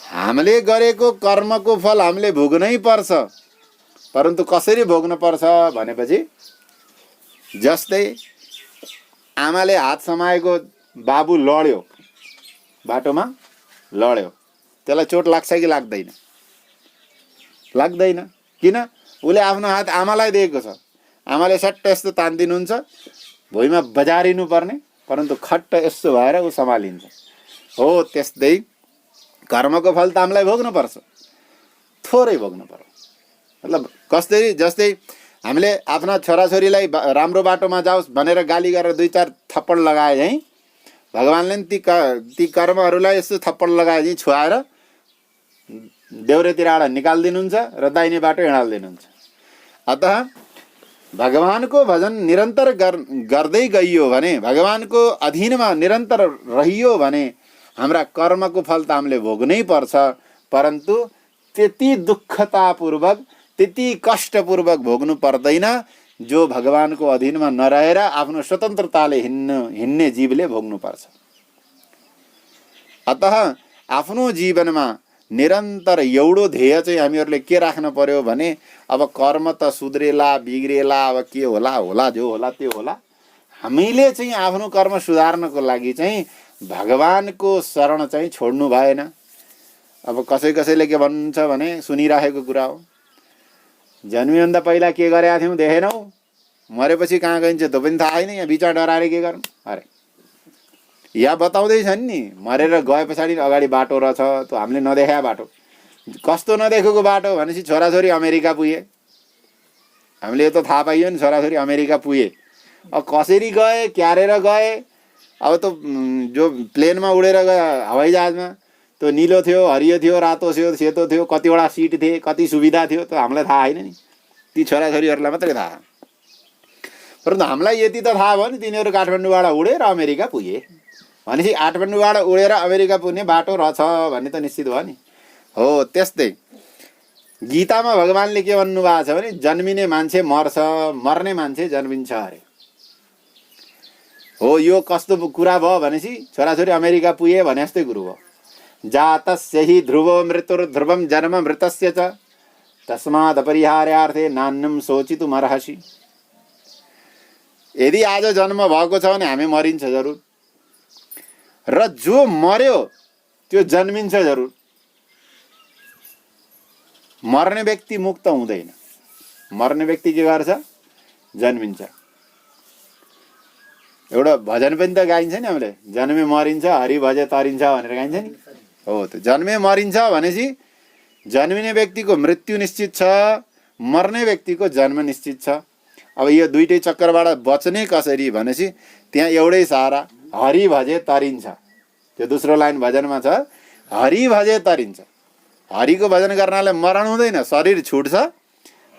हामीले गरेको कर्मको फल हामीले भोग्नै पर्छ, परन्तु कसरी भोग्नु पर्छ भनेपछि जस्तै आमाले हात समाएको बाबु लड्यो, बाटोमा लड्यो, त्यसलाई चोट लाग्छ कि लाग्दैन? लाग्दैन। किन? उसले आफ्नो हात आमालाई दिएको छ, आमाले सट्ट यस्तो तान्दिनुहुन्छ, भुइँमा बजारिनु पर्ने, परन्तु खट्ट यस्तो भएर ऊ सम्हालिन्छ। हो, त्यस्तै कर्मको फल त हामीलाई भोग्नुपर्छ, थोरै भोग्नु पर्यो। मतलब कसरी? जस्तै हामीले आफ्ना छोराछोरीलाई राम्रो बाटोमा जाओस् भनेर गाली गरेर 2-4 थप्पड लगाए झैँ भगवानले ती कर्महरूलाई यस्तो थप्पड लगाए झैँ छुवाएर देउरेतिरबाट निकालिदिनुहुन्छ र दाहिने बाटो हिँडालिदिनुहुन्छ। अतः भगवानको भजन निरन्तर गर्दै गइयो भने, भगवानको अधीनमा निरन्तर रहियो भने हाम्रा कर्मको फल त हामीले भोग्नै पर्छ, परन्तु त्यति दुःखतापूर्वक, त्यति कष्टपूर्वक भोग्नु पर्दैन जो भगवानको अधीनमा नरहेर आफ्नो स्वतन्त्रताले हिँड्ने जीवले भोग्नुपर्छ। अतः आफ्नो जीवनमा निरन्तर एउटो ध्येय चाहिँ हामीहरूले के राख्न पर्यो भने, अब कर्म त सुध्रेला बिग्रेला, अब के होला होला, जो होला त्यो होला, हामीले चाहिँ आफ्नो कर्म सुधार्नको लागि चाहिँ भगवानको शरण चाहिँ छोड्नु भएन। अब कसैले के भन्नुहुन्छ भने सुनिराखेको कुरा हो, जन्मिनुभन्दा पहिला के गरेका थियौँ देखेनौ, मरेपछि कहाँ गइन्छ त्यो पनि थाहा छैन, यहाँ बिचमा डराएर के गर्नु। अरे यहाँ बताउँदैछन् नि, मरेर गए पछाडि अगाडि बाटो रहेछ, त्यो हामीले नदेखाएको बाटो। कस्तो नदेखेको बाटो भनेपछि छोराछोरी अमेरिका पुगे, हामीले यो त थाहा पाइयो नि, छोराछोरी अमेरिका पुगे। अब कसरी गए, क्यारेर गए, अब त जो प्लेनमा उडेर गए हवाईजहाजमा, त्यो निलो थियो, हरियो थियो, रातो थियो, सेतो थियो, कतिवटा सिट थिए, कति सुविधा थियो, त्यो हामीलाई थाहा छैन नि, ती छोराछोरीहरूलाई मात्रै थाहा। परन्तु हामीलाई यति त थाहा भयो नि, तिनीहरू काठमाडौँबाट उडेर अमेरिका पुगे भनेपछि काठमाडौँबाट उडेर अमेरिका पुग्ने बाटो रहेछ भन्ने त निश्चित भयो नि। हो त्यस्तै गीतामा भगवानले के भन्नुभएको छ भने, जन्मिने मान्छे मर्छ, मर्ने मान्छे जन्मिन्छ अरे। हो यो कस्तो कुरा भयो भनेपछि छोराछोरी अमेरिका पुगे भने जस्तै कुरो भयो। जातस्य हि ध्रुवो मृत्युर्ध्रुवं जन्म मृतस्य च तस्माद् अपरिहार्यार्थे नान्यं सोचितुमर्हसि। यदि आज जन्म भएको छ भने हामी मरिन्छ जरुर, र जो मर्यो त्यो जन्मिन्छ जरुर। मर्ने व्यक्ति मुक्त हुँदैन, मर्ने व्यक्ति के गर्छ, जन्मिन्छ। एउटा भजन पनि त गाइन्छ नि हामीले, जन्मे मरिन्छ हरि भजे तरिन्छ भनेर गाइन्छ नि। हो त जन्मे मरिन्छ भनेपछि जन्मिने व्यक्तिको मृत्यु निश्चित छ, मर्ने व्यक्तिको जन्म निश्चित छ। अब यो दुईटै चक्करबाट बच्ने कसरी भनेपछि त्यहाँ एउटै सहारा, हरि भजे तरिन्छ। त्यो दोस्रो लाइन भजनमा छ, हरि भजे तरिन्छ। हरिको भजन गर्नाले मरण हुँदैन, शरीर छुट्छ,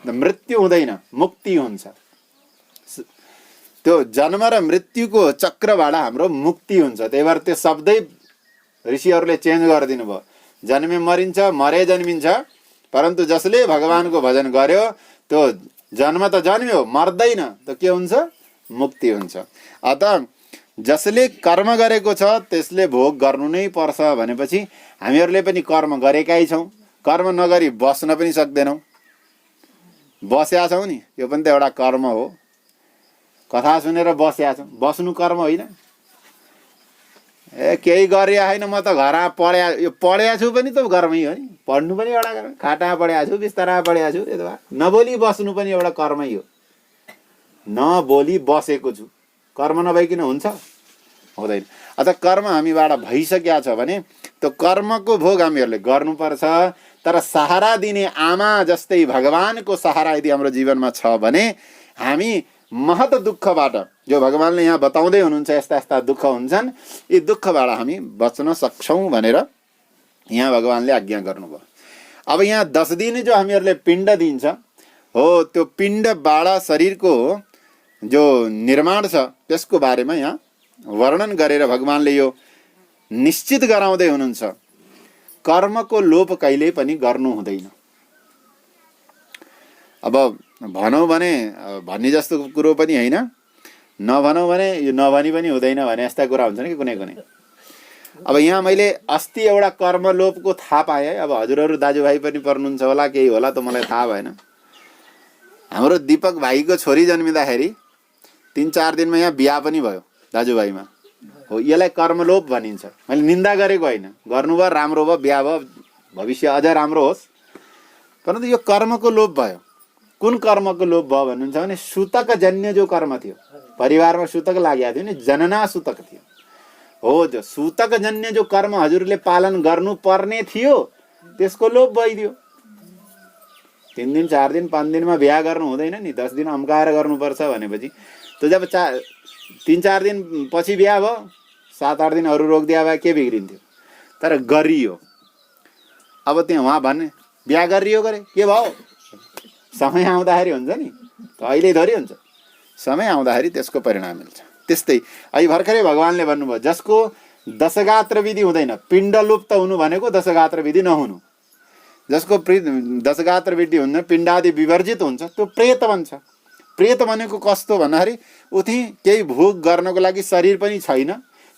मृत्यु हुँदैन, मुक्ति हुन्छ। त्यो जन्म र मृत्युको चक्रबाट हाम्रो मुक्ति हुन्छ। त्यही भएर त्यो शब्दै ऋषिहरूले चेन्ज गरिदिनु भयो, जन्मे मरिन्छ, मरे जन्मिन्छ। परन्तु जसले भगवानको भजन गर्यो त्यो जन्म त जन्म्यो, मर्दैन, त के हुन्छ, मुक्ति हुन्छ। अतः जसले कर्म गरेको छ त्यसले भोग गर्नु नै पर्छ भनेपछि हामीहरूले पनि कर्म गरेकै छौँ, कर्म नगरी बस्न पनि सक्दैनौँ। बस्या छौँ नि, यो पनि त एउटा कर्म हो। कथा सुनेर बस्या छौँ, बस्नु कर्म होइन। केही गरिया होइन, म त घरमा पढ्या, यो पढ्या छु पनि त कर्मै हो नि। पढ्नु पनि एउटा कर्म, खाटामा पढ्या छु, बिस्तारामा पढ्या छु, यता नबोली बस्नु पनि एउटा कर्मै हो। नबोली बसेको छु, कर्म नभइकन हुन्छ, हुँदैन। अतः कर्म हामीबाट भइसकेको छ भने त्यो कर्मको भोग हामीहरूले गर्नुपर्छ। तर सहारा दिने आमा जस्तै भगवानको सहारा यदि हाम्रो जीवनमा छ भने हामी महत दुःखबाट, जो भगवानले यहाँ बताउँदै हुनुहुन्छ यस्ता यस्ता दुःख हुन्छन्, यी दुःखबाट हामी बच्न सक्छौँ भनेर यहाँ भगवानले आज्ञा गर्नुभयो। अब यहाँ 10 दिन जो हामीहरूले पिण्ड दिन्छ, हो त्यो पिण्डबाट शरीरको जो निर्माण छ त्यसको बारेमा यहाँ वर्णन गरेर भगवानले यो निश्चित गराउँदै हुनुहुन्छ, कर्मको लोप कहिल्यै पनि गर्नु हुँदैन। अब भनौँ भने भन्ने जस्तो कुरो पनि होइन, नभनौँ भने यो नभनी पनि हुँदैन भने यस्ता कुरा हुन्छ नि कि कुनै कुनै। अब यहाँ मैले अस्ति एउटा कर्मलोपको थाहा पाएँ है। अब हजुरहरू दाजुभाइ पनि पर्नुहुन्छ होला, केही होला त मलाई थाहा भएन। हाम्रो दीपक भाइको छोरी जन्मिँदाखेरि 3-4 दिनमा यहाँ बिहा पनि भयो दाजुभाइमा। हो यसलाई कर्मलोप भनिन्छ। मैले निन्दा गरेको होइन, गर्नुभयो राम्रो भयो, बिहा भयो, भविष्य अझ राम्रो होस्। परन्तु यो कर्मको लोप भयो। कुन कर्मको लोप भयो भन्नुहुन्छ भने सुतक जन्य जो कर्म थियो, परिवारमा सुतक लागेको थियो नि, जनना सुतक थियो। हो जो सुतक जन्य जो कर्म हजुरले पालन गर्नु पर्ने थियो त्यसको लोप भइदियो। 3 दिन 4 दिन 5 दिनमा बिहा गर्नु हुँदैन नि, 10 दिन अम्काएर गर्नुपर्छ भनेपछि त जब 3-4 दिन पछि बिहा भयो, 7-8 दिन अरू रोग दिया भए के बिग्रिन्थ्यो। तर गरियो। अब त्यहाँ उहाँ भन्ने बिहा गरियो गरे के भयो, समय आउँदाखेरि हुन्छ नि, अहिले थोरै हुन्छ, समय आउँदाखेरि त्यसको परिणाम मिल्छ। त्यस्तै अहिले भर्खरै भगवान्ले भन्नुभयो जसको दशगात्र विधि हुँदैन, पिण्ड लुप्त हुनु भनेको दशगात्र विधि नहुनु, जसको दशगात्र विधि हुन्न, पिण्डादि विवर्जित हुन्छ, त्यो प्रेत भन्छ। प्रेत भनेको कस्तो भन्दाखेरि उति केही भोग गर्नको लागि शरीर पनि छैन,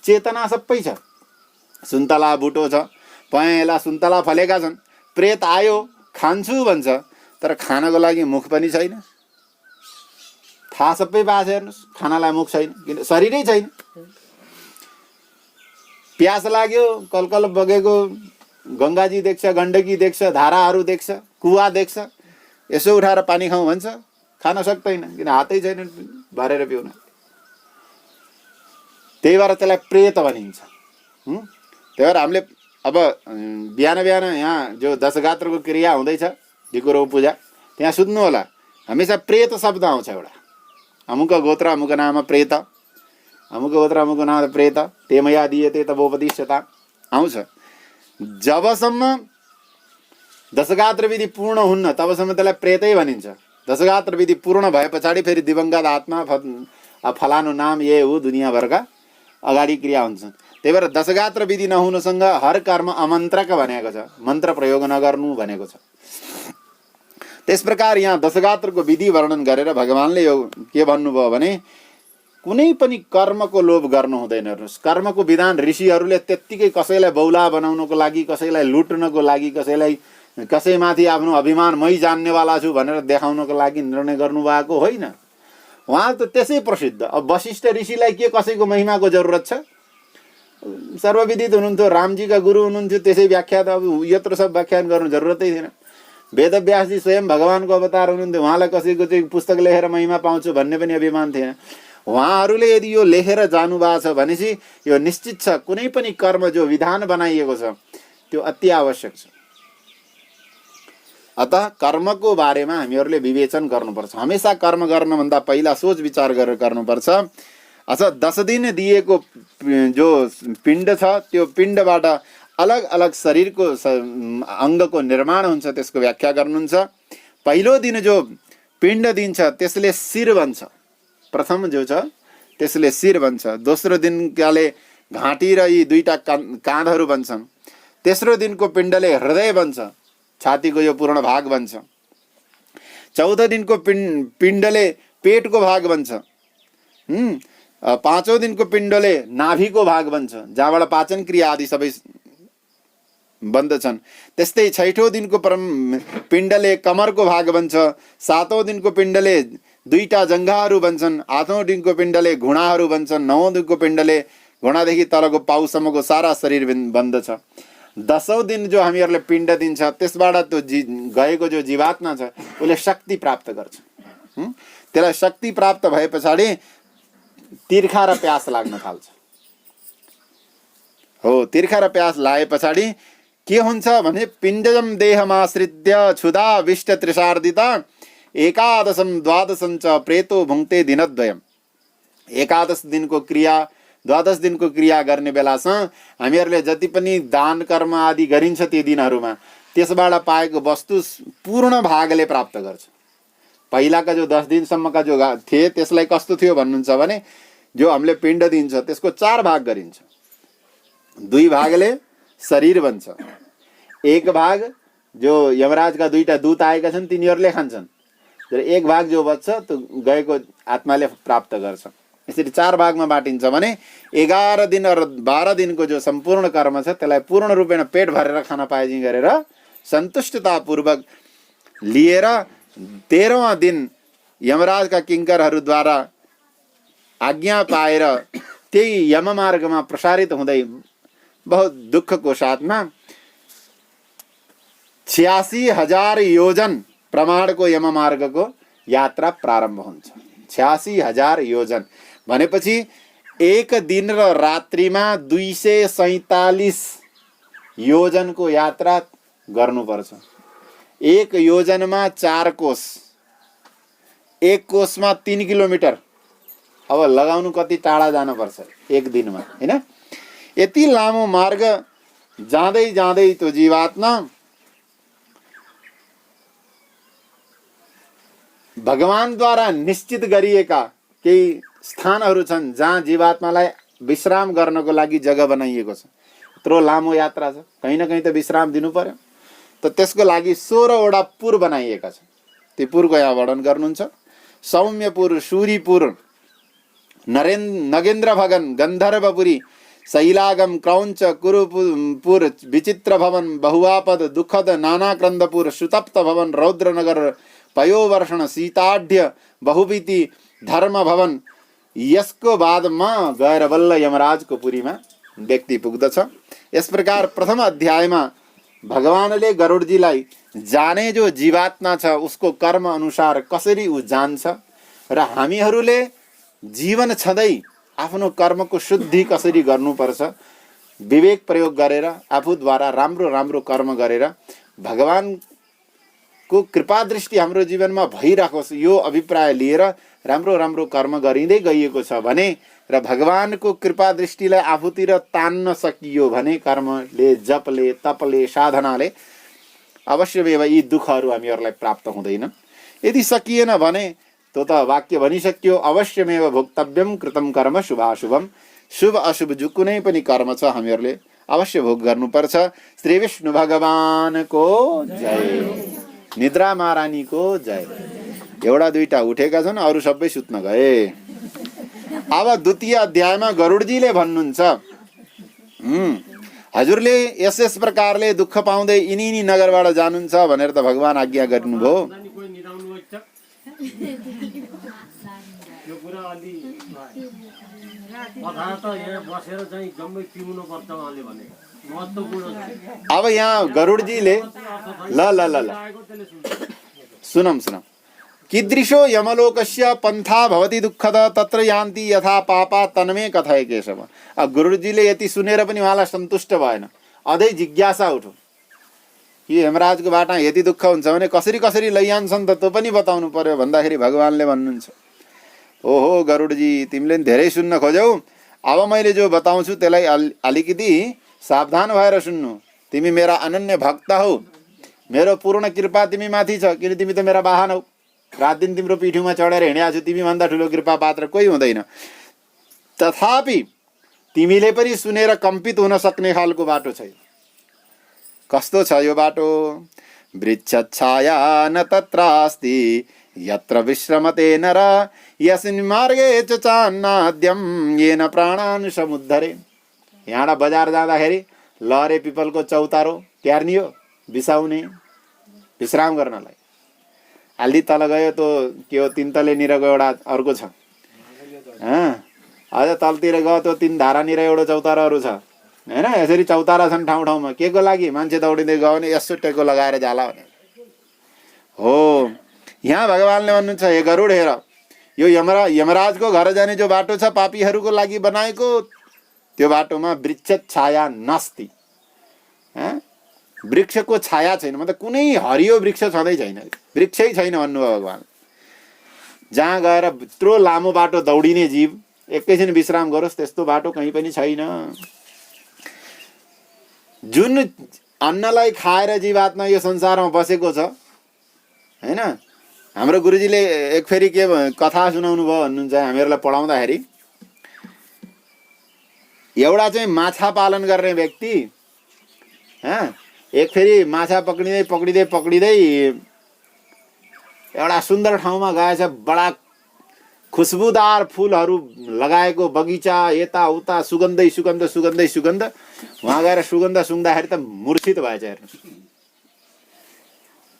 चेतना सबै छ, सुन्तला बुटो छ, पहेँला सुन्तला फलेका छन्, प्रेत आयो खान्छु भन्छ, तर खानको लागि मुख पनि छैन, थाहा सबै पाएको छ, हेर्नुहोस् खानालाई मुख छैन, किन शरीरै छैन। प्यास लाग्यो, कलकल बगेको गङ्गाजी देख्छ, गण्डकी देख्छ, धाराहरू देख्छ, कुवा देख्छ, यसो उठाएर पानी खाउँ भन्छ, खान सक्दैन, किन हातै छैन भरेर पिउन। त्यही भएर त्यसलाई प्रेत भनिन्छ। त्यही भएर हामीले अब बिहान बिहान यहाँ जो दशगात्रको क्रिया हुँदैछ, ढिकुरो पूजा, त्यहाँ सुन्नु होला, हमेसा प्रेत शब्द आउँछ एउटा, अमुक गोत्र अमुक नाम प्रेत, अमुक गोत्र अमुक नाम प्रेत, तेमया दिएते तपोपतिष्ठता आउँछ। जबसम्म दशगात्र विधि पूर्ण हुन्न तबसम्म त्यसलाई प्रेतै भनिन्छ। दशगात्र विधि पूर्ण भए पछाडि फेरि दिवंगत आत्मा फलानु नाम ये हो दुनियाँभरका अगाडि क्रिया हुन्छन्। त्यही भएर दशगात्र विधि नहुनुसँग हर कर्म अमन्त्रक भनेको छ, मन्त्र प्रयोग नगर्नु भनेको छ। त्यस प्रकार यहाँ दशगात्रको विधि वर्णन गरेर भगवान्ले यो के भन्नुभयो भने कुनै पनि कर्मको लोभ गर्नु हुँदैन। हेर्नुहोस्, कर्मको विधान ऋषिहरूले त्यत्तिकै कसैलाई बौला बनाउनको लागि, कसैलाई लुट्नको लागि, कसैमाथि आफ्नो अभिमान मै जान्नेवाला छु भनेर देखाउनको लागि निर्णय गर्नुभएको होइन। उहाँ त त्यसै प्रसिद्ध। अब वशिष्ठ ऋषिलाई के कसैको महिमाको जरुरत छ? सर्वविदित हुनुहुन्थ्यो, रामजीका गुरु हुनुहुन्थ्यो, त्यसै व्याख्या त अब यत्रो सब व्याख्यान गर्नु जरुरतै थिएन। वेदव्यासजी स्वयं भगवानको अवतार हुनुहुन्थ्यो, उहाँलाई कसैको चाहिँ पुस्तक लेखेर महिमा पाउँछु भन्ने पनि अभिमान थिएन। उहाँहरूले यदि यो लेखेर जानुभएको छ भनेपछि यो निश्चित छ कुनै पनि कर्म जो विधान बनाइएको छ त्यो अति आवश्यक छ। अतः कर्मको बारेमा हामीहरूले विवेचन गर्नुपर्छ। हमेसा कर्म गर्नुभन्दा पहिला सोच विचार गरेर गर्नुपर्छ। अच्छा, 10 दिन दिएको जो पिण्ड छ त्यो पिण्डबाट अलग अलग शरीरको अङ्गको निर्माण हुन्छ, त्यसको व्याख्या गर्नुहुन्छ। पहिलो दिन जो पिण्ड दिन्छ त्यसले शिर भन्छ, प्रथम जो छ त्यसले शिर भन्छ। दोस्रो दिनकाले घाँटी र यी दुईटा काँधहरू भन्छन्। तेस्रो दिनको पिण्डले हृदय भन्छ, छातीको यो पूर्ण भाग भन्छ। 14 दिनको पिण्डले पेटको भाग भन्छ। 5औं दिनको पिण्डले नाभिको भाग भन्छ, जहाँबाट पाचन क्रिया आदि सबै बन्दछन्। त्यस्तै 6औं दिनको पिण्डले कमरको भाग भन्छ। 7औं दिनको पिण्डले दुईटा जङ्घाहरू भन्छन्। 8औं दिनको पिण्डले घुँडाहरू भन्छन्। 9औं दिनको पिण्डले घुँडादेखि तलको पाउसम्मको सारा शरीर बन्दछ। 10औं दिन जो हामीहरूले पिण्ड दिन्छ त्यसबाट त्यो गएको जो जीवात्मा छ उसले शक्ति प्राप्त गर्छ। त्यसलाई शक्ति प्राप्त भए पछाडि तिर्खा र प्यास लाग्न थाल्छ। हो, तिर्खा र प्यास लाए पछाडि के हुन्छ भने पिण्डजम देहमाश्रित्य क्षुधा विष्ट त्रिशार्दिता एकादशम द्वादशं च प्रेतो भुङ्क्ते दिनद्वयम्। 11 दिनको क्रिया 12 दिनको क्रिया गर्ने बेलासम्म हामीहरूले जति पनि दान कर्म आदि गरिन्छ ती दिनहरूमा त्यसबाट पाएको वस्तु पूर्ण भागले प्राप्त गर्छ। पहिलाका जो 10 दिनसम्मका जो थिए त्यसलाई कस्तो थियो भन्नुहुन्छ भने जो हामीले पिण्ड दिन्छ त्यसको 4 भाग गरिन्छ। 2 भागले शरीर बन्छ, 1 भाग जो यमराजका 2टा दूत आएका छन् तिनीहरूले खान्छन्, र 1 भाग जो बच्छ त्यो गएको आत्माले प्राप्त गर्छ। यसरी 4 भागमा बाँटिन्छ भने 11 दिन र 12 दिनको जो सम्पूर्ण कर्म छ त्यसलाई पूर्ण रूपेण पेट भरेर खान पाएजी गरेर सन्तुष्टतापूर्वक लिएर 13वां दिन यमराजका किङ्करहरूद्वारा आज्ञा पाएर त्यही यममार्गमा प्रसारित हुँदै बहुत दुःखको साथमा 86,000 योजन प्रमाणको यममार्गको यात्रा प्रारम्भ हुन्छ। 86,000 योजन भनेपछि 1 दिन र रात्रिमा 247 योजनको यात्रा गर्नुपर्छ। 1 योजनमा 4 कोस, 1 कोसमा 3 किलोमिटर। अब लगाउनु कति टाढा जानुपर्छ 1 दिनमा, हैन? यति लामो मार्ग जाँदै जाँदै त्यो जीवात्मा भगवानद्वारा निश्चित गरिएका केही स्थानहरू छन् जहाँ जीवात्मालाई विश्राम गर्नको लागि जग्गा बनाइएको छ। यत्रो लामो यात्रा छ, कहीँ न कहीँ त विश्राम दिनु पर्यो। त त्यसको लागि 16वटा पुर बनाइएका छन्। ती पुरको यहाँ वर्णन गर्नुहुन्छ। सौम्यपुर, सूरीपुर, नगेन्द्र भगन, गन्धर्वपुरी, शैलागम, क्रौंच, कुरुपुर, विचित्र भवन, बहुवापद, दुखद, नानाक्रन्दपुर, सुतप्त भवन, रौद्रनगर, पयोवर्षण, सीताढ्य, बहुवीति, धर्म भवन। यसको बादमा गएर बल्ल यमराजको पुरीमा व्यक्ति पुग्दछ। यस प्रकार प्रथम अध्यायमा भगवानले गरुडजीलाई जाने जो जीवात्मा छ उसको कर्म अनुसार कसरी ऊ जान्छ र हामीहरूले जीवन छँदै आफ्नो कर्मको शुद्धि कसरी गर्नुपर्छ, विवेक प्रयोग गरेर आफूद्वारा राम्रो राम्रो कर्म गरेर भगवानको कृपा दृष्टि हाम्रो जीवनमा भइराखोस् यो अभिप्राय लिएर राम्रो राम्रो कर्म गरिँदै गइएको छ भने र भगवानको कृपा दृष्टिलाई आफूतिर तान्न सकियो भने कर्मले, जपले, तपले, साधनाले अवश्यमेव यी दुःखहरू हामीहरूलाई प्राप्त हुँदैनन्। यदि सकिएन भने तो त वाक्य भनिसक्यो, अवश्यमेव भोक्तव्यम कृतम कर्म शुभाशुभम। शुभ अशुभ जो कुनै पनि कर्म छ हामीहरूले अवश्य भोग गर्नुपर्छ। श्री विष्णु भगवानको जय। निद्रा महारानीको जय। एउटा दुईटा उठेका छन्, अरू सबै सुत्न गए। अब द्वितीय अध्यायमा गरुडजीले भन्नुहुन्छ, हजुरले यस प्रकारले दुःख पाउँदै यिनी नगरबाट जानुहुन्छ भनेर त भगवान आज्ञा गर्नुभयो। अब यहाँ गरुडजीले ल सुनम कीदृशो यमलोकस्य पन्था भवति दुःखद तत्र यान्ति यथा पापा तन्मे कथय केशव। अब गुरुजीले यति सुनेर पनि उहाँलाई सन्तुष्ट भएन, अझै जिज्ञासा उठ्यो कि यमराजको बाटो यति दुःख हुन्छ भने कसरी कसरी लैजान्छन् त त्यो पनि बताउनु पर्यो भन्दाखेरि भगवानले भन्नुहुन्छ, ओहो गरुडजी तिमीले धेरै सुन्न खोज्यौ, अब मैले जो बताउँछु त्यसलाई अलिकति सावधान भएर सुन्नु। तिमी मेरा अनन्य भक्त हौ, मेरो पूर्ण कृपा तिमी माथि छ, किन तिमी त मेरा वाहन हौ, रात दिन तिम्रो पिठ्यूमा चढेर हिँडेको छु, तिमी भन्दा ठुलो कृपा पात्र कोही हुँदैन। तथापि तिमीले पनि सुनेर कम्पित हुन सक्ने खालको बाटो छ। कस्तो छ यो बाटो? वृक्षछाया न तत्रास्ति यत्र विश्रमते नर यस्मिन् मार्गे च चान्नाद्यं येन प्राणान् समुद्धरे। यहाँबाट बजार जाँदाखेरि लहरे पिपलको चौतारो ट्यार्नी हो बिसाउने विश्राम गर्नलाई। अलि तल गयो त के हो, तीन तले निरको एउटा अर्को छ, अझ तलतिर गयो त तीन धारानिर एउटा चौताराहरू छ हैन। यसरी चौतारा छन् ठाउँ ठाउँमा। के को लागि? मान्छे दौडिँदै गयो भने यसो टेको लगाएर जाला भने हो। यहाँ भगवानले भन्नुहुन्छ, हे गरुड हेर, यो यमराजको घर जाने जो बाटो छ पापीहरूको लागि बनाएको, त्यो बाटोमा वृक्ष छाया नास्ति। वृक्षको छाया छैन, मतलब कुनै हरियो वृक्ष छँदै छैन, वृक्षै छैन भन्नुभयो भगवान। जहाँ गएर यत्रो लामो बाटो दौडिने जीव एकैछिन विश्राम गरोस् त्यस्तो बाटो कहीँ पनि छैन। जुन अन्नलाई खाएर जीवात्मा यो संसारमा बसेको छ हैन। हाम्रो गुरुजीले एक फेरि के कथा सुनाउनु भयो भन्नुहुन्छ हामीहरूलाई पढाउँदाखेरि। एउटा चाहिँ माछा पालन गर्ने व्यक्ति एक फेरि माछा पक्रिँदै पक्रिँदै पक्रिँदै एउटा सुन्दर ठाउँमा गएछ। बडा खुसबुदार फुलहरू लगाएको बगैँचा, यताउता सुगन्धै सुगन्ध सुगन्धै सुगन्ध। वहाँ गएर सुगन्ध सुँग्दाखेरि त मूर्छित भएछ। हेर्नुहोस्,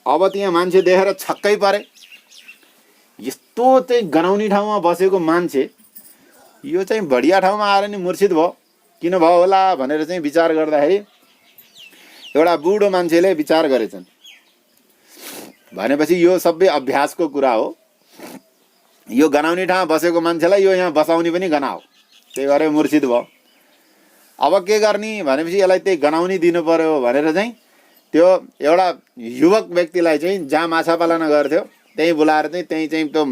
अब त्यहाँ मान्छे देखेर छक्कै परे। यस्तो चाहिँ गनाउने ठाउँमा बसेको मान्छे यो चाहिँ बढिया ठाउँमा आएर नि मूर्छित भयो, किन भयो होला भनेर चाहिँ विचार गर्दाखेरि एउटा बुढो मान्छेले विचार गरेछन्। भनेपछि यो सबै अभ्यासको कुरा हो। यो गनाउने ठाउँमा बसेको मान्छेलाई यो यहाँ बसाउने पनि गनाओ, त्यही भएर मूर्छित भयो। अब के गर्ने भनेपछि यसलाई त्यही गनाउने दिनु पर्यो भनेर चाहिँ त्यो एउटा युवक व्यक्तिलाई चाहिँ जहाँ माछा पालन गर्थ्यो त्यहीँ बोलाएर चाहिँ त्यहीँ चाहिँ त्यो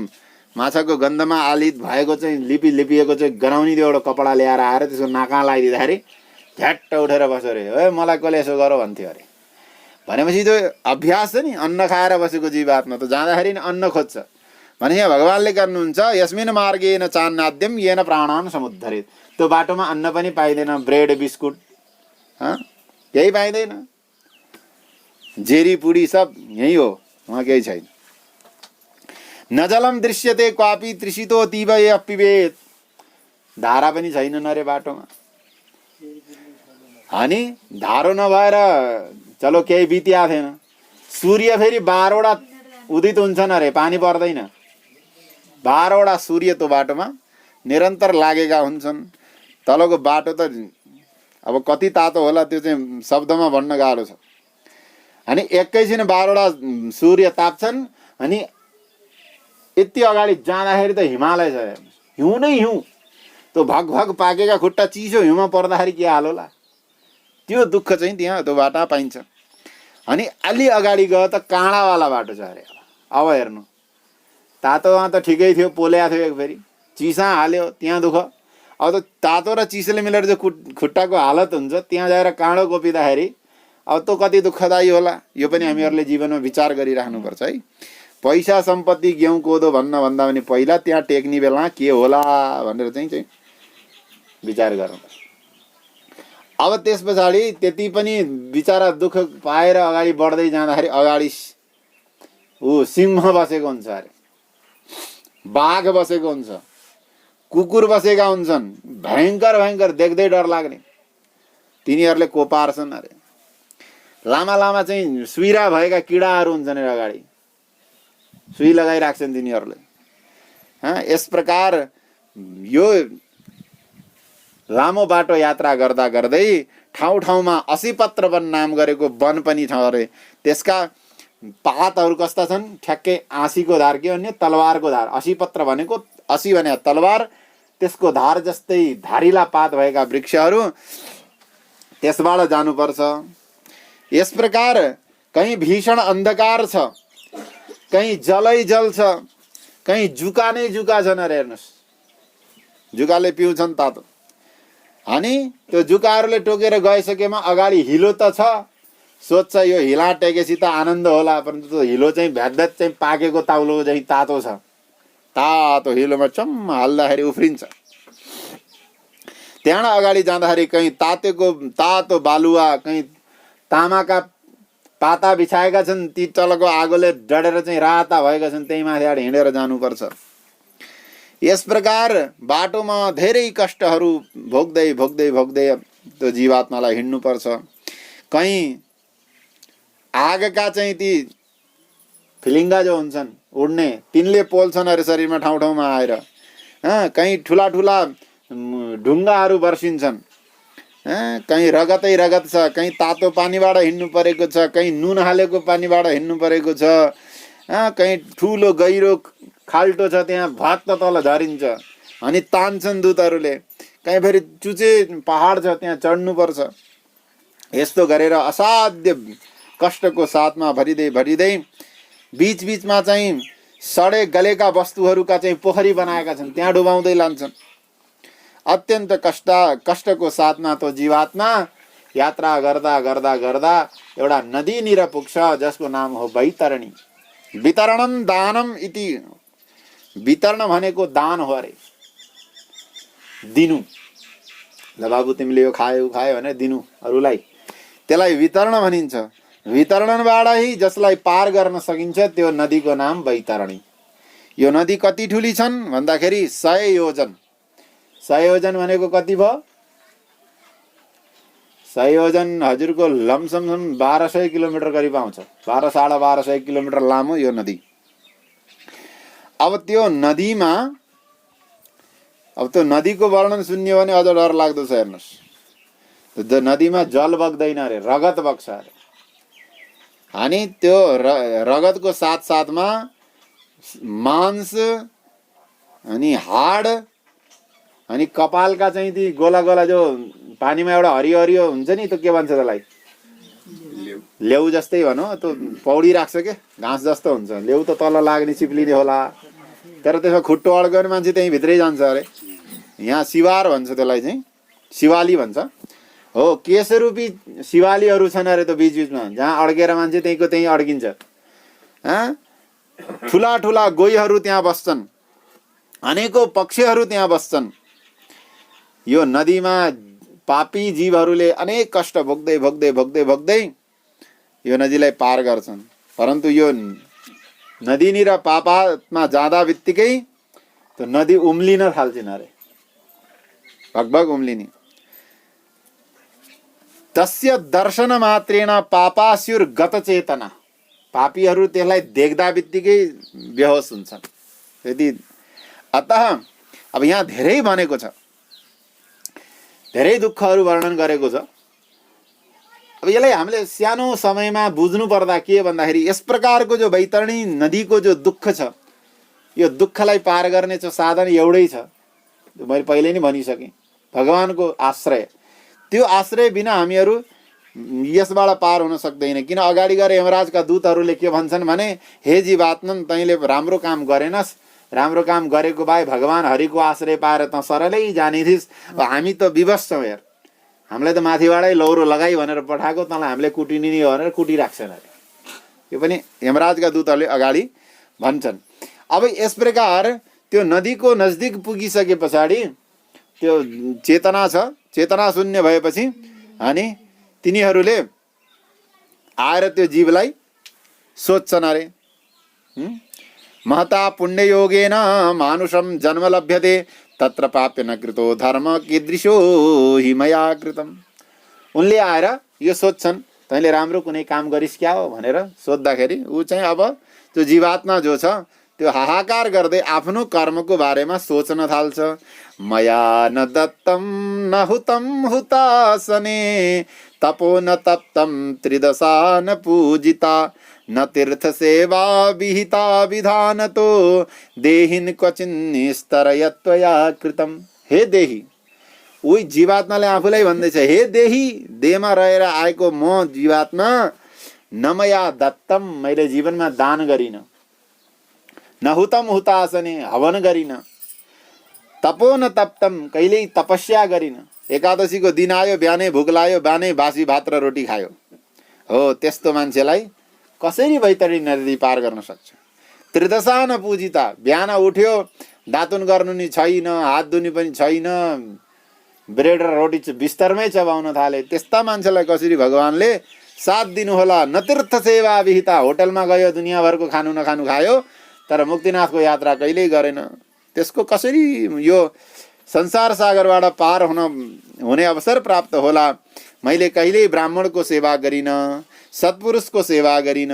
माछाको गन्धमा आलित भएको चाहिँ लिपिएको चाहिँ गनाउने त्यो एउटा कपडा ल्याएर आएर त्यसको नाकमा लगाइदिँदाखेरि झ्याट्ट उठेर बस्यो अरे, है मलाई कसले यसो गर भन्थ्यो अरे। भनेपछि त्यो अभ्यास छ नि, अन्न खाएर बसेको जीवात्मा त जाँदाखेरि नि अन्न खोज्छ। भने यहाँ भगवानले गर्नुहुन्छ यस्मिन मार्गेन चान्नाद्यम येन प्राणान् समुद्धरेत्। त्यो बाटोमा अन्न पनि पाइँदैन, ब्रेड बिस्कुट केही पाइँदैन, जेरी पुडी सब यही हो, वहाँ केही छैन। न जलम दृश्यते क्वापि तृषितो तीव ये अपिबेत। धारा पनि छैनन् अरे बाटोमा। अनि धारो नभएर चलो केही बितिया थिएन। सूर्य फेरि 12 वटा उदित हुन्छन् अरे, पानी पर्दैन। 12 वटा सूर्य त्यो बाटोमा निरन्तर लागेका हुन्छन्। तलको बाटो त अब कति तातो होला त्यो चाहिँ शब्दमा भन्न गाह्रो छ। अनि एकैछिन 12 वटा सूर्य ताप्छन्। अनि यति अगाडि जाँदाखेरि त हिमालय छ, हिउँ नै हिउँ। त्यो भगभग पाकेका खुट्टा चिसो हिउँमा पर्दाखेरि के हाल होला। त्यो दुःख चाहिँ त्यहाँ त्यो बाटा पाइन्छ। अनि अलि अगाडि गयो त काँडावाला बाटो छ अरे। अब हेर्नु, तातोमा त ठिकै थियो, पोल्या थियो, एक फेरि चिसा हाल्यो, त्यहाँ दुःख। अब त तातो र चिसोले मिलेर जो खुट्टाको हालत हुन्छ, त्यहाँ जाएर काँडो कोपिँदाखेरि अब त कति दुःखदायी होला। यो पनि हामीहरूले जीवनमा विचार गरिराख्नुपर्छ है। पैसा सम्पत्ति गेहूँ कोदो भन्दा पनि पहिला त्यहाँ टेक्ने बेला के होला भनेर चाहिँ विचार गर्नुपर्छ। अब त्यस पछाडि त्यति पनि बिचारा दुःख पाएर अगाडि बढ्दै जाँदाखेरि अगाडि सिंह बसेको हुन्छ अरे, बाघ बसेको हुन्छ, कुकुर बसेका हुन्छन्, भयङ्कर भयङ्कर देख्दै डर लाग्ने। तिनीहरूले कोपार्छन् अरे। लामा लामा चाहिँ सुइरा भएका किडाहरू हुन्छन् अरे, अगाडि सुई लगाइराख्छन् तिनीहरूले। यस प्रकार यो लामो बाटो यात्रा गर्दा गर्दै ठाउँ ठाउँमा असीपत्र वन नाम गरेको वन पनि छ अरे। त्यसका पातहरू कस्ता छन्, ठ्याक्कै आँसीको धार, के भन्ने तलवारको धार। असीपत्र भनेको, असी भने तलवार, त्यसको धार जस्तै धारिला पात भएका वृक्षहरू, त्यसबाट जानुपर्छ। यस प्रकार कहीँ भीषण अन्धकार छ, कहीँ जलै जल छ, कहीँ जुका नै जुका छन् अरे। हेर्नुहोस्, जुकाले पिउँछन् तातो। अनि त्यो जुकाहरूले टोकेर गइसकेमा अगाडि हिलो त छ, सोध्छ यो हिला टेकेपछि त आनन्द होला, परन्तु त्यो हिलो चाहिँ भ्याद्भ्याद चाहिँ पाकेको ताउलो चाहिँ तातो छ। तातो हिलोमा चम्म हाल्दाखेरि उफ्रिन्छ। त्यहाँ अगाडि जाँदाखेरि कहीँ तातो बालुवा, कहीँ तामाका पाता बिछाएका छन्, ती तलको आगोले डढेर चाहिँ राता भएका छन्, त्यही माथि हिँडेर जानुपर्छ। यस प्रकार बाटोमा धेरै कष्टहरू भोग्दै भोग्दै भोग्दै त्यो जीवात्मालाई हिँड्नुपर्छ। कहीँ आगका चाहिँ ती फिलिङ्गा जो हुन्छन् उड्ने, तिनले पोल्छन् अरे शरीरमा ठाउँ ठाउँमा आएर। कहीँ ठुला ठुला ढुङ्गाहरू बर्सिन्छन्, कहीँ रगतै रगत छ, कहीँ तातो पानीबाट हिँड्नु परेको छ, कहीँ नुन हालेको पानीबाट हिँड्नु परेको छ, कहीँ ठुलो गहिरो खाल्टो छ, त्यहाँ भत्त तल झरिन्छ। अनि तान्छन् दूतहरूले। कहीँ फेरि चुचे पहाड छ, त्यहाँ चढ्नुपर्छ। यस्तो गरेर असाध्य कष्टको साथमा भरिँदै भरिँदै बिचबिचमा चाहिँ सडे गलेका वस्तुहरूका चाहिँ पोखरी बनाएका छन्, त्यहाँ डुबाउँदै लान्छन्। अत्यन्त कष्टको साथमा तो जीवात्मा यात्रा गर्दा गर्दा गर्दा एउटा नदीनिर पुग्छ, जसको नाम हो वैतरणी। वितरणम दानम इति। वितरण भनेको दान हो अरे, दिनु। ल बाबु तिमीले यो खायो भने दिनु अरूलाई, त्यसलाई वितरण भनिन्छ। वितरणबाट ही जसलाई पार गर्न सकिन्छ त्यो नदीको नाम वैतरणी। यो नदी कति ठुली छन् भन्दाखेरि 100 योजन। 100 योजन भनेको कति भयो? 100 योजन हजुरको लमसम 1200 किलोमिटर करिब आउँछ। 1200-12.5 किलोमिटर लामो यो नदी। अब त्यो नदीमा, अब त्यो नदीको वर्णन सुन्यो भने अझ डर लाग्दो छ। हेर्नुहोस्, त्यो नदीमा जल बग्दैन अरे, रगत बग्छ अरे। अनि त्यो रगतको साथ साथमा मांस अनि हाड अनि कपालका चाहिँ ती गोला गोला जो पानीमा एउटा हरियो हरियो हुन्छ नि, त्यो के भन्छ त्यसलाई? लेउ जस्तै भनौँ। त्यो पौडी राख्छ के, घाँस जस्तो हुन्छ। लेउ त तल लाग्ने चिप्लिने होला, तर त्यसमा खुट्टो अड्क्यो भने मान्छे त्यहीँ भित्रै जान्छ अरे। यहाँ शिवार भन्छ त्यसलाई, चाहिँ शिवाली भन्छ। हो, केशरूपी शिवालीहरू छन् अरे त्यो बिचबिचमा, जहाँ अड्केर मान्छे त्यहीँको त्यहीँ अड्किन्छ। ठुला ठुला गोहीहरू त्यहाँ बस्छन्, अनेकौं पक्षीहरू त्यहाँ बस्छन्। यो नदीमा पापी जीवहरूले अनेक कष्ट भोग्दै भोग्दै भोग्दै भोग्दै यो नदीलाई पार गर्छन्। परन्तु यो नदीनिर पापात्मा जाँदा बित्तिकै त्यो नदी उम्लिन थाल्छिन् अरे, भगभग उम्लिने। तस्य दर्शन मात्रेण पापास्युर गत चेतना, पापीहरू त्यसलाई देख्दा बित्तिकै बेहोस हुन्छन्। यदि अतः अब यहाँ धेरै भनेको छ, धेरै दुःखहरू वर्णन गरेको छ। अब यसलाई हामीले सानो समयमा बुझ्नु पर्दा के भन्दाखेरि यस प्रकारको जो वैतरणी नदीको जो दुःख छ, यो दुःखलाई पार गर्ने जो साधन एउटै छ, मैले पहिले नै भनिसकेँ, भगवानको आश्रय। त्यो आश्रय बिना हामीहरू यसबाट पार हुन सक्दैन। किन अगाडि गएर यमराजका दूतहरूले के भन्छन् भने, हे जीवात्मन, तैँले राम्रो काम गरेनस्, राम्रो काम गरेको भए भगवान हरिको आश्रय पाएर त सरलै जाने थिइस्। हामी त विवश छौँ यार, हामीलाई त माथिबाटै लौरो लगाई भनेर पठाएको, तँलाई हामीले कुटिने नि भनेर कुटिराख्छन् अरे। यो पनि यमराजका दूतहरूले अगाडि भन्छन्। अब यस प्रकार त्यो नदीको नजदिक पुगिसके पछाडि त्यो चेतना छ, चेतना शून्य भएपछि अनि तिनीहरूले आएर त्यो जीवलाई सोध्छन् अरे, महता पुण्ययोगेन मानुषम जन्म लभ्यते तत्र पाप्य न कृतो धर्म कीदृशो हि मया कृतम। उनले आएर यो सोध्छन्, तैँले राम्रो कुनै काम गरिस् क्या हो भनेर सोद्धाखेरि ऊ चाहिँ अब त्यो जीवात्मा जो छ त्यो हाहाकार गर्दै आफ्नो कर्मको बारेमा सोच्न थाल्छ। मया न दत्तम न हुतम हुतासने तपो न तप्तम त्रिदशा न पूजिता न तीर्थ सेवा विहिता विधान तो देहिन क्वचिन स्तरयत्वया कृतम। हे देही, उही जीवात्माले आफूलाई भन्दैछ, हे देही, देहमा रहेर आएको म जीवात्मा, न मया दत्तम, मैले जीवनमा दान गरिन, न हुतम हुतासने, हवन गरिन, तपो न तप्तम, कहिल्यै तपस्या गरिन। एकादशीको दिन आयो, बिहानै भोक लाग्यो, बिहानै बासी भात र रोटी खायो। हो त्यस्तो मान्छेलाई कसरी वैतरणी नदी पार गर्न सक्छ? त्रिदशा न पूजिता, बिहान उठ्यो दातुन गर्नु नि छैन, हात धुनी पनि छैन, ब्रेड र रोटी बिस्तरमै चबाउन थाले, त्यस्ता मान्छेलाई कसरी भगवानले साथ दिनुहोला? न तीर्थ सेवा विहिता, होटलमा गयो दुनियाँभरको खानु नखानु खायो तर मुक्तिनाथको यात्रा कहिल्यै गरेन। त्यसको कसरी यो संसार सागरबाट पार हुने अवसर प्राप्त होला? मैले कहिल्यै ब्राह्मणको सेवा गरिन, सत्पुरुषको सेवा गरिन,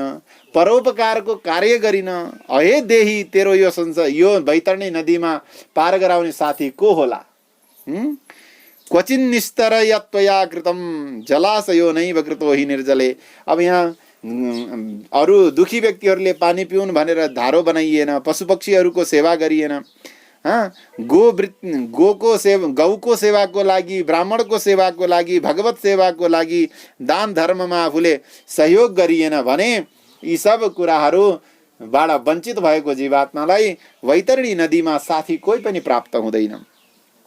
परोपकारको कार्य गरिन। अहे देही, तेरो यो संसार, यो वैतरणी नदीमा पार गराउने साथी को होला? क्वचिन निस्तरयत्वया कृतम जलाशयो नैव कृतो हि निर्जले। अब यहाँ अरू दुखी व्यक्तिहरूले पानी पिउन् भनेर धारो बनाइएन, पशुपक्षीहरूको सेवा गरिएन, गौको सेवाको लागि, ब्राह्मणको सेवाको लागि, भगवत सेवाको लागि, दान धर्ममा आफूले सहयोग गरिएन भने यी सब कुराहरूबाट वञ्चित भएको जीवात्मालाई वैतरणी नदीमा साथी कोही पनि प्राप्त हुँदैन।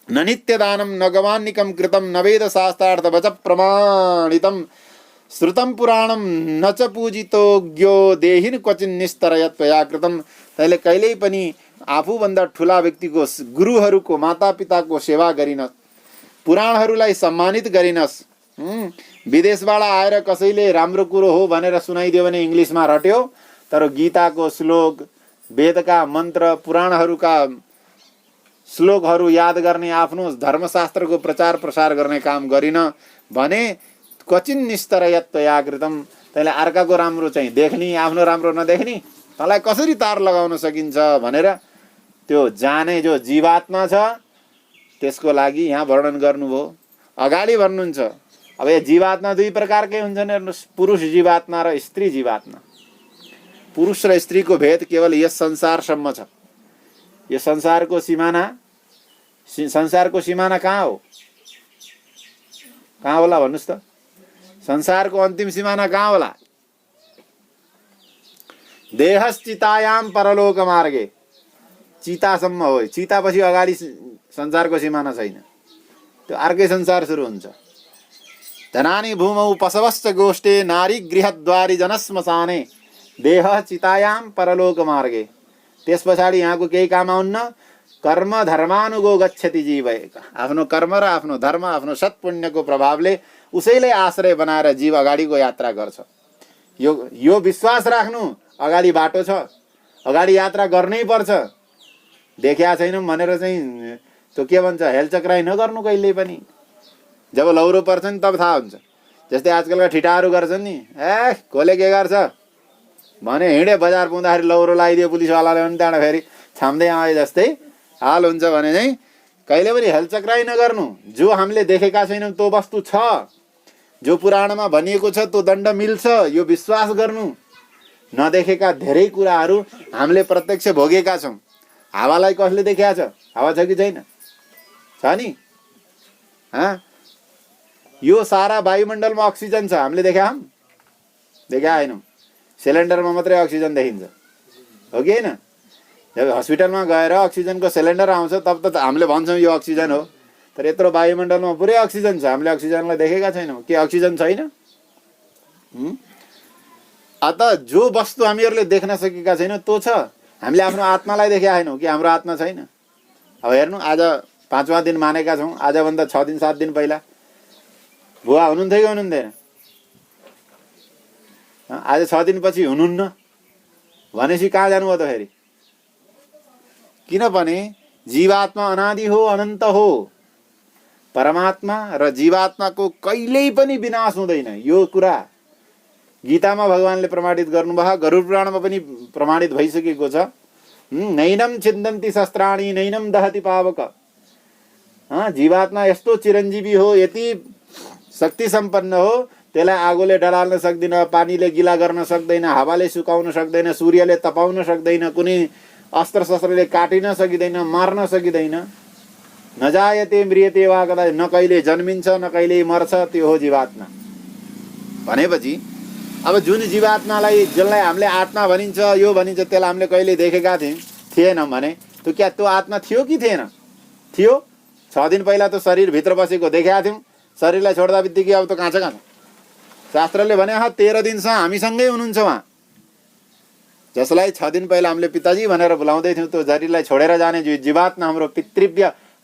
न नित्यदानं न गवान्निकं कृतं न वेद शास्त्रार्थ वच प्रमाणितं श्रुतं पुराणं न च पूजितो ज्ञो देहिन क्वचिन निस्तरयत्वया कृतं। तैँले कहिल्यै पनि आफूभन्दा ठुला व्यक्तिको, गुरुहरूको, मातापिताको सेवा गरिनस्, पुराणहरूलाई सम्मानित गरिनस्। विदेशबाट आएर कसैले राम्रो कुरो हो भनेर सुनाइदियो भने इङ्ग्लिसमा रट्यो, तर गीताको श्लोक, वेदका मन्त्र, पुराणहरूका श्लोकहरू याद गर्ने, आफ्नो धर्मशास्त्रको प्रचार प्रसार गर्ने काम गरिन भने क्वचिन निस्तरयत्वया कृतम। तैँले अर्काको राम्रो चाहिँ देख्ने, आफ्नो राम्रो नदेख्ने, तँलाई कसरी तार लगाउन सकिन्छ भनेर त्यो जाने जो जीवात्मा छ त्यसको लागि यहाँ वर्णन गर्नुभयो। अगाडि भन्नुहुन्छ अब यो जीवात्मा दुई प्रकारकै हुन्छन् हेर्नुहोस्, पुरुष जीवात्मा र स्त्री जीवात्मा। पुरुष र स्त्रीको भेद केवल यस संसारसम्म छ। यो संसारको सिमाना कहाँ हो? कहाँ होला भन्नुहोस् त? संसारको अन्तिम सिमाना कहाँ होला? देहश्चितायाम परलोक मार्गे, चितासम्म हो। चितापछि अगाडि संसारको सिमाना छैन, त्यो अर्कै संसार सुरु हुन्छ। धनानि भूमौ पशवश्च गोष्ठे नारी गृहद्वारी जनश्मशाने देह चितायाम परलोक मार्गे। त्यस पछाडि यहाँको केही काम आउन्न। कर्म धर्मानुगो गच्छति जीव। आफ्नो कर्म र आफ्नो धर्म आफ्नो सत्पुण्यको प्रभावले उसैलाई आश्रय बनाएर जीव अगाडिको यात्रा गर्छ। यो विश्वास राख्नु अगाडि बाटो छ, अगाडि यात्रा गर्नै पर्छ। देखिया छैनौँ भनेर चाहिँ त्यो के भन्छ हेलचक्राइ नगर्नु कहिल्यै पनि। जब लौरो पर्छ नि तब थाहा हुन्छ। जस्तै आजकलका ठिटाहरू गर्छन् नि, कसले के गर्छ भने हिँडे बजार पुग्दाखेरि लौरो लगाइदियो पुलिसवालाले भने त्यहाँबाट फेरि छाम्दै आए जस्तै हाल हुन्छ भने चाहिँ कहिले पनि हेलचक्राइ नगर्नु। जो हामीले देखेका छैनौँ त्यो वस्तु छ, जो पुराणमा भनिएको छ त्यो दण्ड मिल्छ, यो विश्वास गर्नु। नदेखेका धेरै कुराहरू हामीले प्रत्यक्ष भोगेका छौँ। हावालाई कसले देखिया छ? हावा छ कि छैन? छ नि। यो सारा वायुमण्डलमा अक्सिजन छ, हामीले देखा होइनौँ। सिलिन्डरमा मात्रै अक्सिजन देखिन्छ, हो कि होइन? जब हस्पिटलमा गएर अक्सिजनको सिलिन्डर आउँछ तब त हामीले भन्छौँ यो अक्सिजन हो, तर यत्रो वायुमण्डलमा पुरै अक्सिजन छ, हामीले अक्सिजनलाई देखेका छैनौँ। के अक्सिजन छैन? अत जो वस्तु हामीहरूले देख्न सकेका छैनौँ त्यो छ। हामीले आफ्नो आत्मालाई देखेका छैनौँ कि हाम्रो आत्मा छैन? अब हेर्नु, आज 5वां दिन मानेका छौँ। आजभन्दा 6 दिन 7 दिन पहिला बुवा हुनुहुन्थ्यो कि हुनुहुन्थेन? आज 6 दिनपछि हुनुहुन्न भनेपछि कहाँ जानुभयो त फेरि? किनभने जीवात्मा अनादि हो, अनन्त हो। परमात्मा र जीवात्माको कहिल्यै पनि विनाश हुँदैन। यो कुरा गीतामा भगवानले प्रमाणित गर्नुभयो, गरुड पुराणमा पनि प्रमाणित भइसकेको छ। नैनम छिन्दन्ति शस्त्राणि नैनम दहति पावक। जीवात्मा यस्तो चिरञ्जीवी हो, यति शक्ति सम्पन्न हो, त्यसलाई आगोले डराल्न सक्दैन, पानीले गिला गर्न सक्दैन, हावाले सुकाउन सक्दैन, सूर्यले तपाउन सक्दैन, कुनै अस्त्र शस्त्रले काटिन सकिँदैन, मार्न सकिँदैन। नजायते म्रियते वा कदा, न कहिले जन्मिन्छ न कहिले मर्छ, त्यो हो जीवात्मा। भनेपछि अब जुन जीवात्मालाई, जसलाई हामीले आत्मा भनिन्छ, यो भनिन्छ, त्यसलाई हामीले कहिले देखेका थिएनौँ भने त्यो आत्मा थियो कि थिएन? थियो। 6 दिन पहिला त शरीरभित्र बसेको देखेका थियौँ। शरीरलाई छोड्दा बित्तिकै अब त कहाँ छ? शास्त्रले भने 13 दिनसम्म हामीसँगै हुनुहुन्छ उहाँ। जसलाई 6 दिन पहिला हामीले पिताजी भनेर बोलाउँदै थियौँ, त्यो शरीरलाई छोडेर जाने जीवात्मा,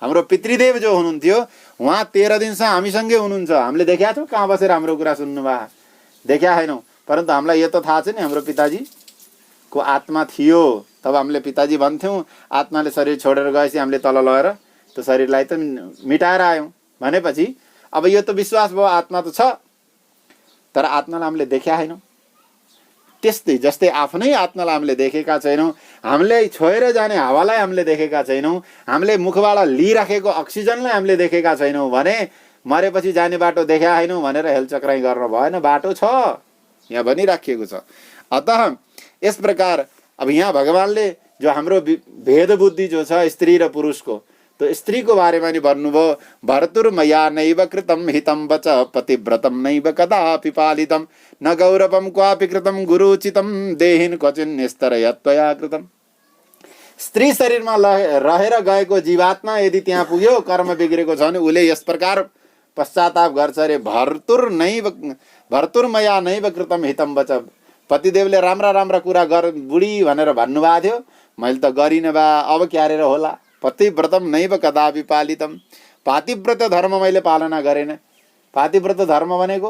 हाम्रो पितृदेव जो हुनुहुन्थ्यो, उहाँ 13 दिनसम्म हामीसँगै हुनुहुन्छ। हामीले देखेका छौँ कहाँ बसेर हाम्रो कुरा सुन्नुभयो? देख्या छैनौँ। परन्तु हामीलाई यो त थाहा छ नि, हाम्रो पिताजीको आत्मा थियो। तब हामीले पिताजी भन्थ्यौँ। आत्माले शरीर छोडेर गएपछि हामीले तल लगेर त्यो शरीरलाई त मिटाएर आयौँ। भनेपछि अब यो त विश्वास भयो, आत्मा त छ, तर आत्मालाई हामीले देख्या छैनौँ। त्यस्तै जस्तै आफ्नै आत्मालाई हामीले देखेका छैनौँ, हामीले छोएर जाने हावालाई हामीले देखेका छैनौँ, हामीले मुखबाट लिइराखेको अक्सिजनलाई हामीले देखेका छैनौँ भने मरेपछि जाने बाटो देख्या छैनौँ भनेर हेलचक्राइ गर्न भएन। बाटो छ, यहाँ भनिराखिएको छ। अतः यस प्रकार अब यहाँ भगवानले जो हाम्रो भेद बुद्धि जो छ स्त्री र पुरुषको, तो स्त्रीको बारेमा नि भन्नुभयो। भर्तुर्मया नैव कृतं हितं वच पतिव्रतं नैव कदापि पालितं न गौरवं क्वापि कृतं गुरुचितं देहिन क्वचिन्निस्तरयत्वया कृतं। स्त्री शरीरमा रहेर गएको जीवात्मा यदि त्यहाँ पुग्यो, कर्म बिग्रेको छ भने उसले यस प्रकार पश्चाताप गर्छ अरे, भर्तुर्मया नैव कृतं हितं वच। पतिदेवले राम्रा राम्रा कुरा गर बुढी भनेर भन्नुभएको थियो, मैले त गरिनँ बा, अब क्यारेर होला। पतिव्रतम नैव कदापि पालितम, पातिव्रत धर्म मैले पालना गरेन। पातिव्रत धर्म भनेको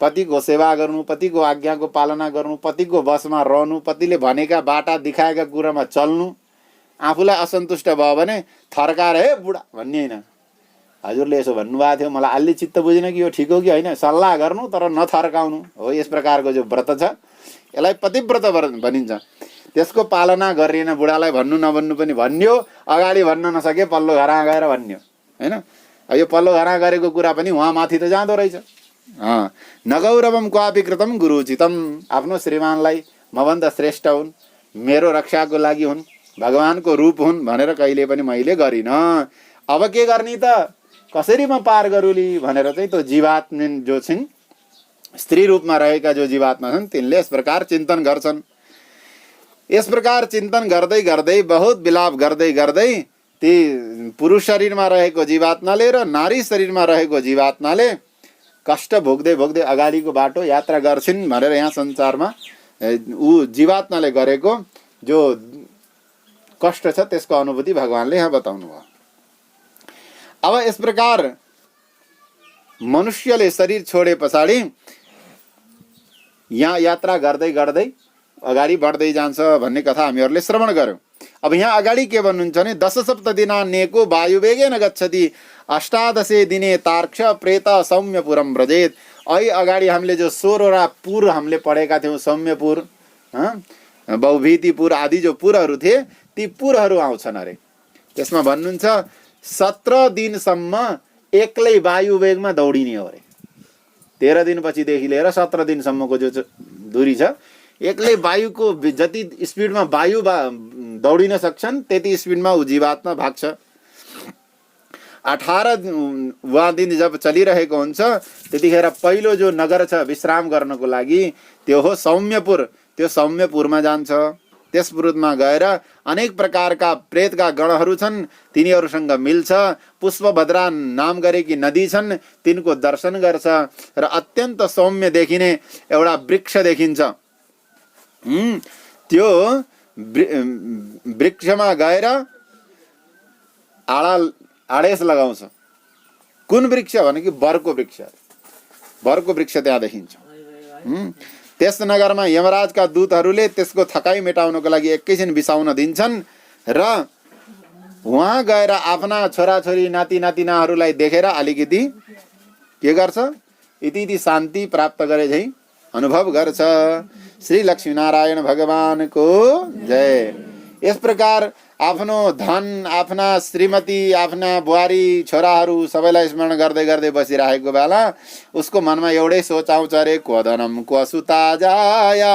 पतिको सेवा गर्नु, पतिको आज्ञाको पालना गर्नु, पतिको बसमा रहनु, पतिले भनेका बाटा देखाएका कुरामा चल्नु। आफूलाई असन्तुष्ट भयो भने थर्काएर हे बुढा भन्ने होइन। हजुरले यसो भन्नुभएको थियो, मलाई अलि चित्त बुझेन कि यो ठिक हो कि होइन, सल्लाह गर्नु तर नथर्काउनु हो। यस प्रकारको जो व्रत छ यसलाई पतिव्रत भनिन्छ। त्यसको पालना गरिएन, बुढालाई भन्नु नभन्नु पनि भन्यो, अगाडि भन्न नसके पल्लो घरमा गएर भन्यो होइन। अब यो पल्लो घरमा गरेको कुरा पनि उहाँ माथि त जाँदो रहेछ। नगौरवम क्वापि कृतं गुरुचितम। आफ्नो श्रीमानलाई मभन्दा श्रेष्ठ हुन्, मेरो रक्षाको लागि हुन्, भगवानको रूप हुन् भनेर कहिले पनि मैले गरिनँ। अब के गर्ने त, कसरी म पार गरुली भनेर चाहिँ त्यो जीवात्मा जो छिन्, स्त्री रूपमा रहेका जो जीवात्मा छन्, तिनले यस प्रकार चिन्तन गर्छन्। यस प्रकार चिन्तन गर्दै गर्दै बहुत विलाप गर्दै गर्दै ती पुरुष शरीरमा रहेको जीवात्माले र नारी शरीरमा रहेको जीवात्माले कष्ट भोग्दै भोग्दै अगाडिको बाटो यात्रा गर्छिन् भनेर यहाँ संसारमा ऊ जीवात्माले गरेको जो कष्ट छ त्यसको अनुभूति भगवानले यहाँ बताउनु भयो। अब यस प्रकार मनुष्यले शरीर छोडे पछाडि यहाँ यात्रा गर्दै गर्दै अगाडि बढ्दै जान्छ भन्ने कथा हामीहरूले श्रवण गर्यौं। अब यहाँ अगाडि के भन्नुहुन्छ भने 10 सप्तदिनान्यको वायुवेगेन गच्छति 18 दिने तार्क्ष प्रेत सौम्यपुरम व्रजेत। अहिले अगाडि हामीले जो 16 पुर हामीले पढेका थियौं, सौम्यपुर, बहुभीतिपुर आदि जो पुरहरू थिए ती पुरहरू आउँछन् अरे। त्यसमा भन्नुहुन्छ 17 दिनसम्म एक्लै वायुवेगमा दौडिने हो अरे। 13 दिनपछि देखि लिएर 17 दिनसम्मको जो दूरी छ एक्लै वायुको जति स्पिडमा वायु दौडिन सक्छन् त्यति स्पिडमा ऊ जीवात्मा भाग्छ। 18वां दिन जब चलिरहेको हुन्छ त्यतिखेर पहिलो जो नगर छ विश्राम गर्नको लागि त्यो हो सौम्यपुर। त्यो सौम्यपुरमा जान्छ। त्यसपुरमा गएर अनेक प्रकारका प्रेतका गणहरू छन्, तिनीहरूसँग मिल्छ। पुष्पभद्रा नाम गरेकी नदी छन्, तिनको दर्शन गर्छ र अत्यन्त सौम्य देखिने एउटा वृक्ष देखिन्छ। त्यो वृक्षमा गएर आडेस लगाउँछ। कुन वृक्ष भने कि बरको वृक्ष। बरको वृक्ष त्यहाँ देखिन्छ। त्यस नगरमा यमराजका दूतहरूले त्यसको थकाइ मेटाउनको लागि एकैछिन बिसाउन दिन्छन् र वहाँ गएर आफ्ना छोराछोरी नाति नातिनाहरूलाई देखेर अलिकति के गर्छ, यति शान्ति प्राप्त गरे झै अनुभव गर्छ। श्री लक्ष्मीनारायण भगवानको जय। यस प्रकार आफ्नो धन, आफ्ना श्रीमती, आफ्ना बुहारी, छोराहरू सबैलाई स्मरण गर्दै गर्दै बसिरहेको बेला उसको मनमा एउटै सोच आउँछ अरे, क्व धनम क्व सुता जाया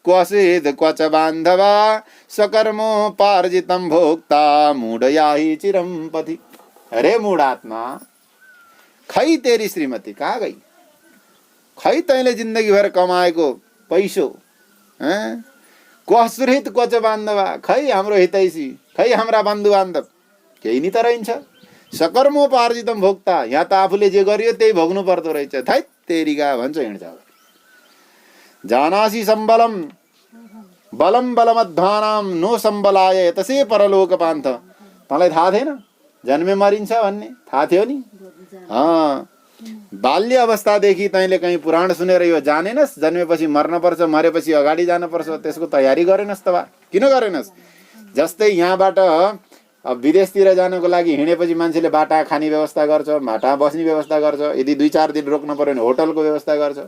क्व सिद्ध क्व च बान्धवा स्वकर्मोपार्जितं भोक्ता मूढयाहि चिरम पथि। अरे मूढात्मा, खै तेरी श्रीमती कहाँ गई? खै तैँले जिन्दगी भर कमाएको पैसो, कसुरहित क्वच बान्धवा, खै हाम्रो हितैषी, खै हाम्रा बन्धु बान्धव, केही नि त रहन्छ। सकर्मोपार्जितम भोक्ता, यहाँ त आफूले जे गरियो त्यही भोग्नु पर्दो रहेछ। थै तेरीका भन्छ हिँड्छ। जानासी सम्बलम बलम बलमध्वानाम नो सम्बलाय तसे परलोक पान्थ। तँलाई थाहा थिएन जन्मे मरिन्छ भन्ने? थाहा थियो नि। बाल्य अवस्थादेखि तैँले कहीँ पुराण सुनेर यो जानेनस् जन्मेपछि मर्नुपर्छ, मरेपछि अगाडि जानुपर्छ, त्यसको तयारी गरेनस् त? किन गरेनस्? जस्तै यहाँबाट विदेशतिर जानको लागि हिँडेपछि मान्छेले बाटा खाने व्यवस्था गर्छ, बाटा बस्ने व्यवस्था गर्छ, यदि 2-4 दिन रोक्नु पर्यो भने होटलको व्यवस्था गर्छ,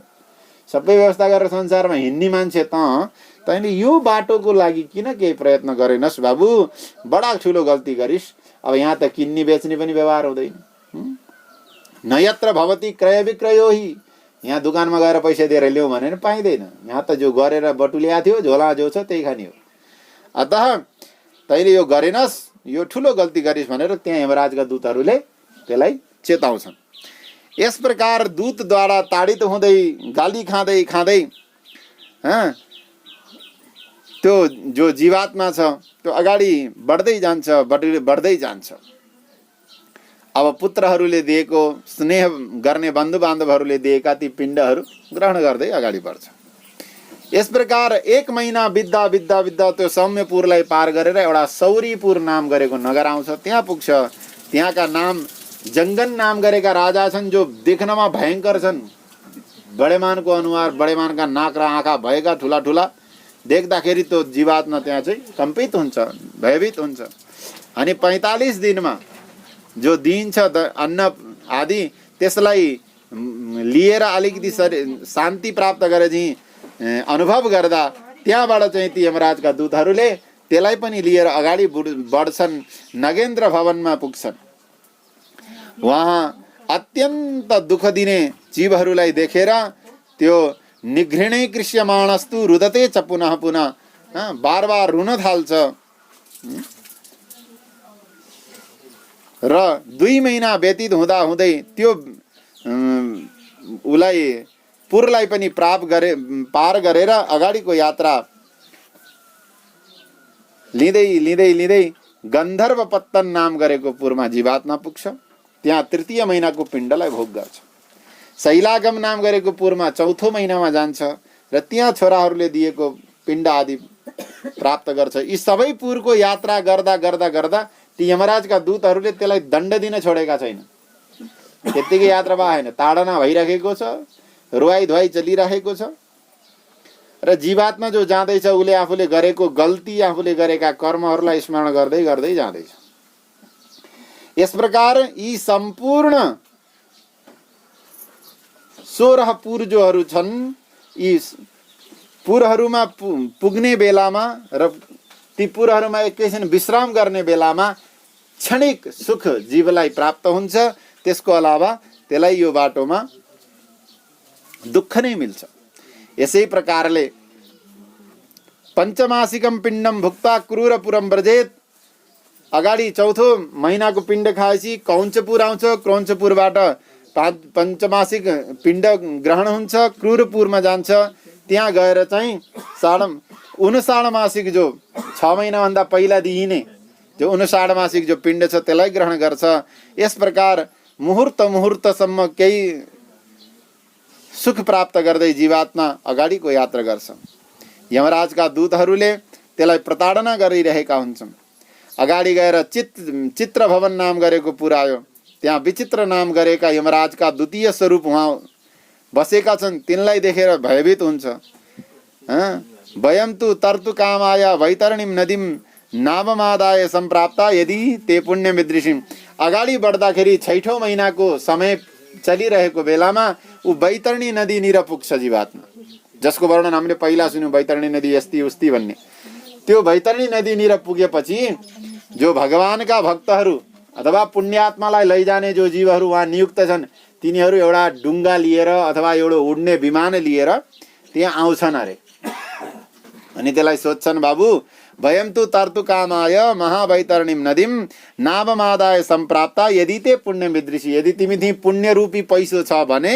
सबै व्यवस्था गरेर संसारमा हिँड्ने मान्छे तैँले यो बाटोको लागि किन केही प्रयत्न गरेनस् बाबु? बडा ठुलो गल्ती गरिस्। अब यहाँ त किन्ने बेच्ने पनि व्यवहार हुँदैन। न यत्र भवती क्रय विक्रयो हि, यहाँ दुकानमा गएर पैसा दिएर ल्याऊ भने पाइँदैन। यहाँ त जो गरेर बटुल्या थियो झोला जो छ त्यही खाने हो। अतः तैँले यो गरेनस्, यो ठुलो गल्ती गरिस् भनेर त्यहाँ यमराजका दूतहरूले त्यसलाई चेताउँछन्। यस प्रकार दूतद्वारा ताडित हुँदै गाली खाँदै खाँदै त्यो जो जीवात्मा छ त्यो अगाडि बढ्दै जान्छ, बढ्दै जान्छ। अब पुत्रहरूले दिएको, स्नेह गर्ने बन्धु बान्धवहरूले दिएका ती पिण्डहरू ग्रहण गर्दै अगाडि बढ्छ। यस प्रकार 1 महिना बित्दा बित्दा बित्दा त्यो सौम्यपुरलाई पार गरेर एउटा सौरीपुर नाम गरेको नगर आउँछ। त्यहाँ पुग्छ। त्यहाँका नाम जङ्गन नाम गरेका राजा छन् जो देख्नमा भयङ्कर छन्। बडेमानको अनुहार, बडेमानका नाक र आँखा भएका ठुला ठुला, देख्दाखेरि त्यो जीवात्मा त्यहाँ चाहिँ कम्पित हुन्छ, भयभीत हुन्छ। अनि 45 दिनमा जो दिन्छ अन्न आदि त्यसलाई लिएर अलिकति शान्ति प्राप्त गरे चाहिँ अनुभव गर्दा त्यहाँबाट चाहिँ ती यमराजका दूतहरूले त्यसलाई पनि लिएर अगाडि बढ्छन्, नगेन्द्र भवनमा पुग्छन्। वहाँ अत्यन्त दुःख दिने जीवहरूलाई देखेर त्यो निघृणे कृष्यमाणस्तु रुदते च पुनः पुनः, बार बार रुन थाल्छ। र 2 महिना व्यतीत हुँदा हुँदै त्यो उलाई पुरलाई पनि पार गरेर अगाडिको यात्रा लिँदै लिँदै लिँदै गन्धर्व पत्तन नाम गरेको पुरमा जीवात्मा पुग्छ। त्यहाँ 3 महिनाको पिण्डलाई भोग गर्छ। शैलागम नाम गरेको पुरमा 4थो महिनामा जान्छ र त्यहाँ छोराहरूले दिएको पिण्ड आदि प्राप्त गर्छ। यी सबै पुरको यात्रा गर्दा गर्दा गर्दा ती यमराजका दूतहरूले त्यसलाई दण्ड दिन छोडेका छैन। त्यत्तिकै यात्रा भए होइन, ताडना भइरहेको छ, रुवाई धुवाई चलिरहेको छ र जीवात्मा जो जाँदैछ उसले आफूले गरेको गल्ती, आफूले गरेका कर्महरूलाई स्मरण गर्दै गर्दै जाँदैछ। यस प्रकार यी सम्पूर्ण 16 पुर जोहरू छन्, यी पुरहरूमा पुग्ने बेलामा र ती पुरहरूमा एकैछिन विश्राम गर्ने बेलामा क्षणिक सुख जीवलाई प्राप्त हुन्छ। त्यसको अलावा त्यसलाई यो बाटोमा दुःख नै मिल्छ। यसै प्रकारले पञ्चमासिकम पिण्डम भुक्ता क्रूरपुरम व्रजेत, अगाडि चौथो महिनाको पिण्ड खाएपछि कौञ्चपुर आउँछ, क्रौञ्चपुरबाट पञ्चमासिक पिण्ड ग्रहण हुन्छ, क्रूरपुरमा जान्छ। त्यहाँ गएर चाहिँ 59 मासिक जो 6 महिनाभन्दा पहिला दिइने जो 59 मासिक जो पिण्ड छ त्यसलाई ग्रहण गर्छ। यस प्रकार मुहुर्तसम्म केही सुख प्राप्त गर्दै जीवात्मा अगाडिको यात्रा गर्छ। यमराजका दूतहरूले त्यसलाई प्रताडना गरिरहेका हुन्छन्। अगाडि गएर चित्र भवन नाम गरेको पुर आयो। त्यहाँ विचित्र नाम गरेका यमराजका द्वितीय स्वरूप उहाँ बसेका छन्। तिनलाई देखेर भयभीत हुन्छ। वयम तु तर्तु कामाय वैतरणीम नदीम नावमादाय सम्प्राप्ता यदि ते पुण्यमिदृशिम। अगाडि बढ्दाखेरि 6औं महिनाको समय चलिरहेको बेलामा ऊ वैतरणी नदीनिर पुग्छ जीवात्मा, जसको वर्णन हामीले पहिला सुन्यौँ, वैतरणी नदी यस्ती उस्ती भन्ने। त्यो वैतरणी नदीनिर पुगेपछि जो भगवानका भक्तहरू अथवा पुण्यात्मालाई लैजाने जो जीवहरू वहाँ नियुक्त छन्, तिनीहरू एउटा डुङ्गा लिएर अथवा एउटा उड्ने विमान लिएर त्यहाँ आउँछन् अरे। अनि त्यसलाई सोध्छन्, बाबु वयम तु तर्तु कामाय महावैतरणीम नदीम नावमादाय सम्प्राप्ता यदि ते पुण्यमिदृशी। यदि तिमी पुण्य रूपी पैसो छ भने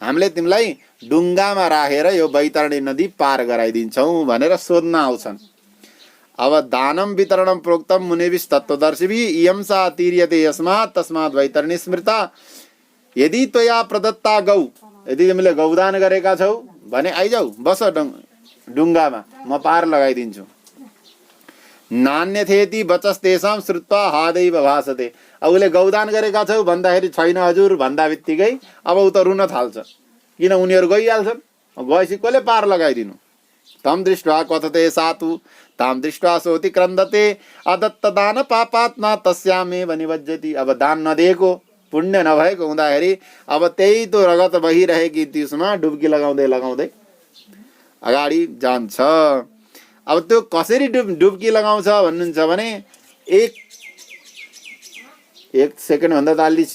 हामीले तिमीलाई डुङ्गामा राखेर यो वैतरणी नदी पार गराइदिन्छौँ भनेर सोध्न आउँछन्। अब दानम वितरणम प्रोक्तम मुनिभिः तत्त्वदर्शिभिः इयं सा तीर्यते यस्मात् तस्मात् वैतरणी स्मृता। यदि त्वया प्रदत्ता गौ, यदि तिमीले गौदान गरेका छौ भने आइजाऊ, बस डुङ्गामा, म पार लगाइदिन्छु। नान्यथेति वचस्तेषां श्रुत्वा हादैव भासते। अब उसले गौदान गरेका छौ भन्दाखेरि छैन हजुर भन्दा बित्तिकै अब ऊ त रुन थाल्छ, किन उनीहरू गइहाल्छन्। गएपछि कसले पार लगाइदिनु। तम दृष्ट्वा कथते सातु ताम दृष्ट्वा सोति क्रन्दते अदत्त दान पापात्मा तस्यामेव निवज्जति। अब दान नदिएको, पुण्य नभएको हुँदाखेरि अब त्यही त रगत बहिरहेकी त्यसमा डुब्की लगाउँदै लगाउँदै अगाडि जान्छ। अब त्यो कसरी डुब्की लगाउँछ भन्नुहुन्छ भने एक सेकेन्ड भन्दा त अलि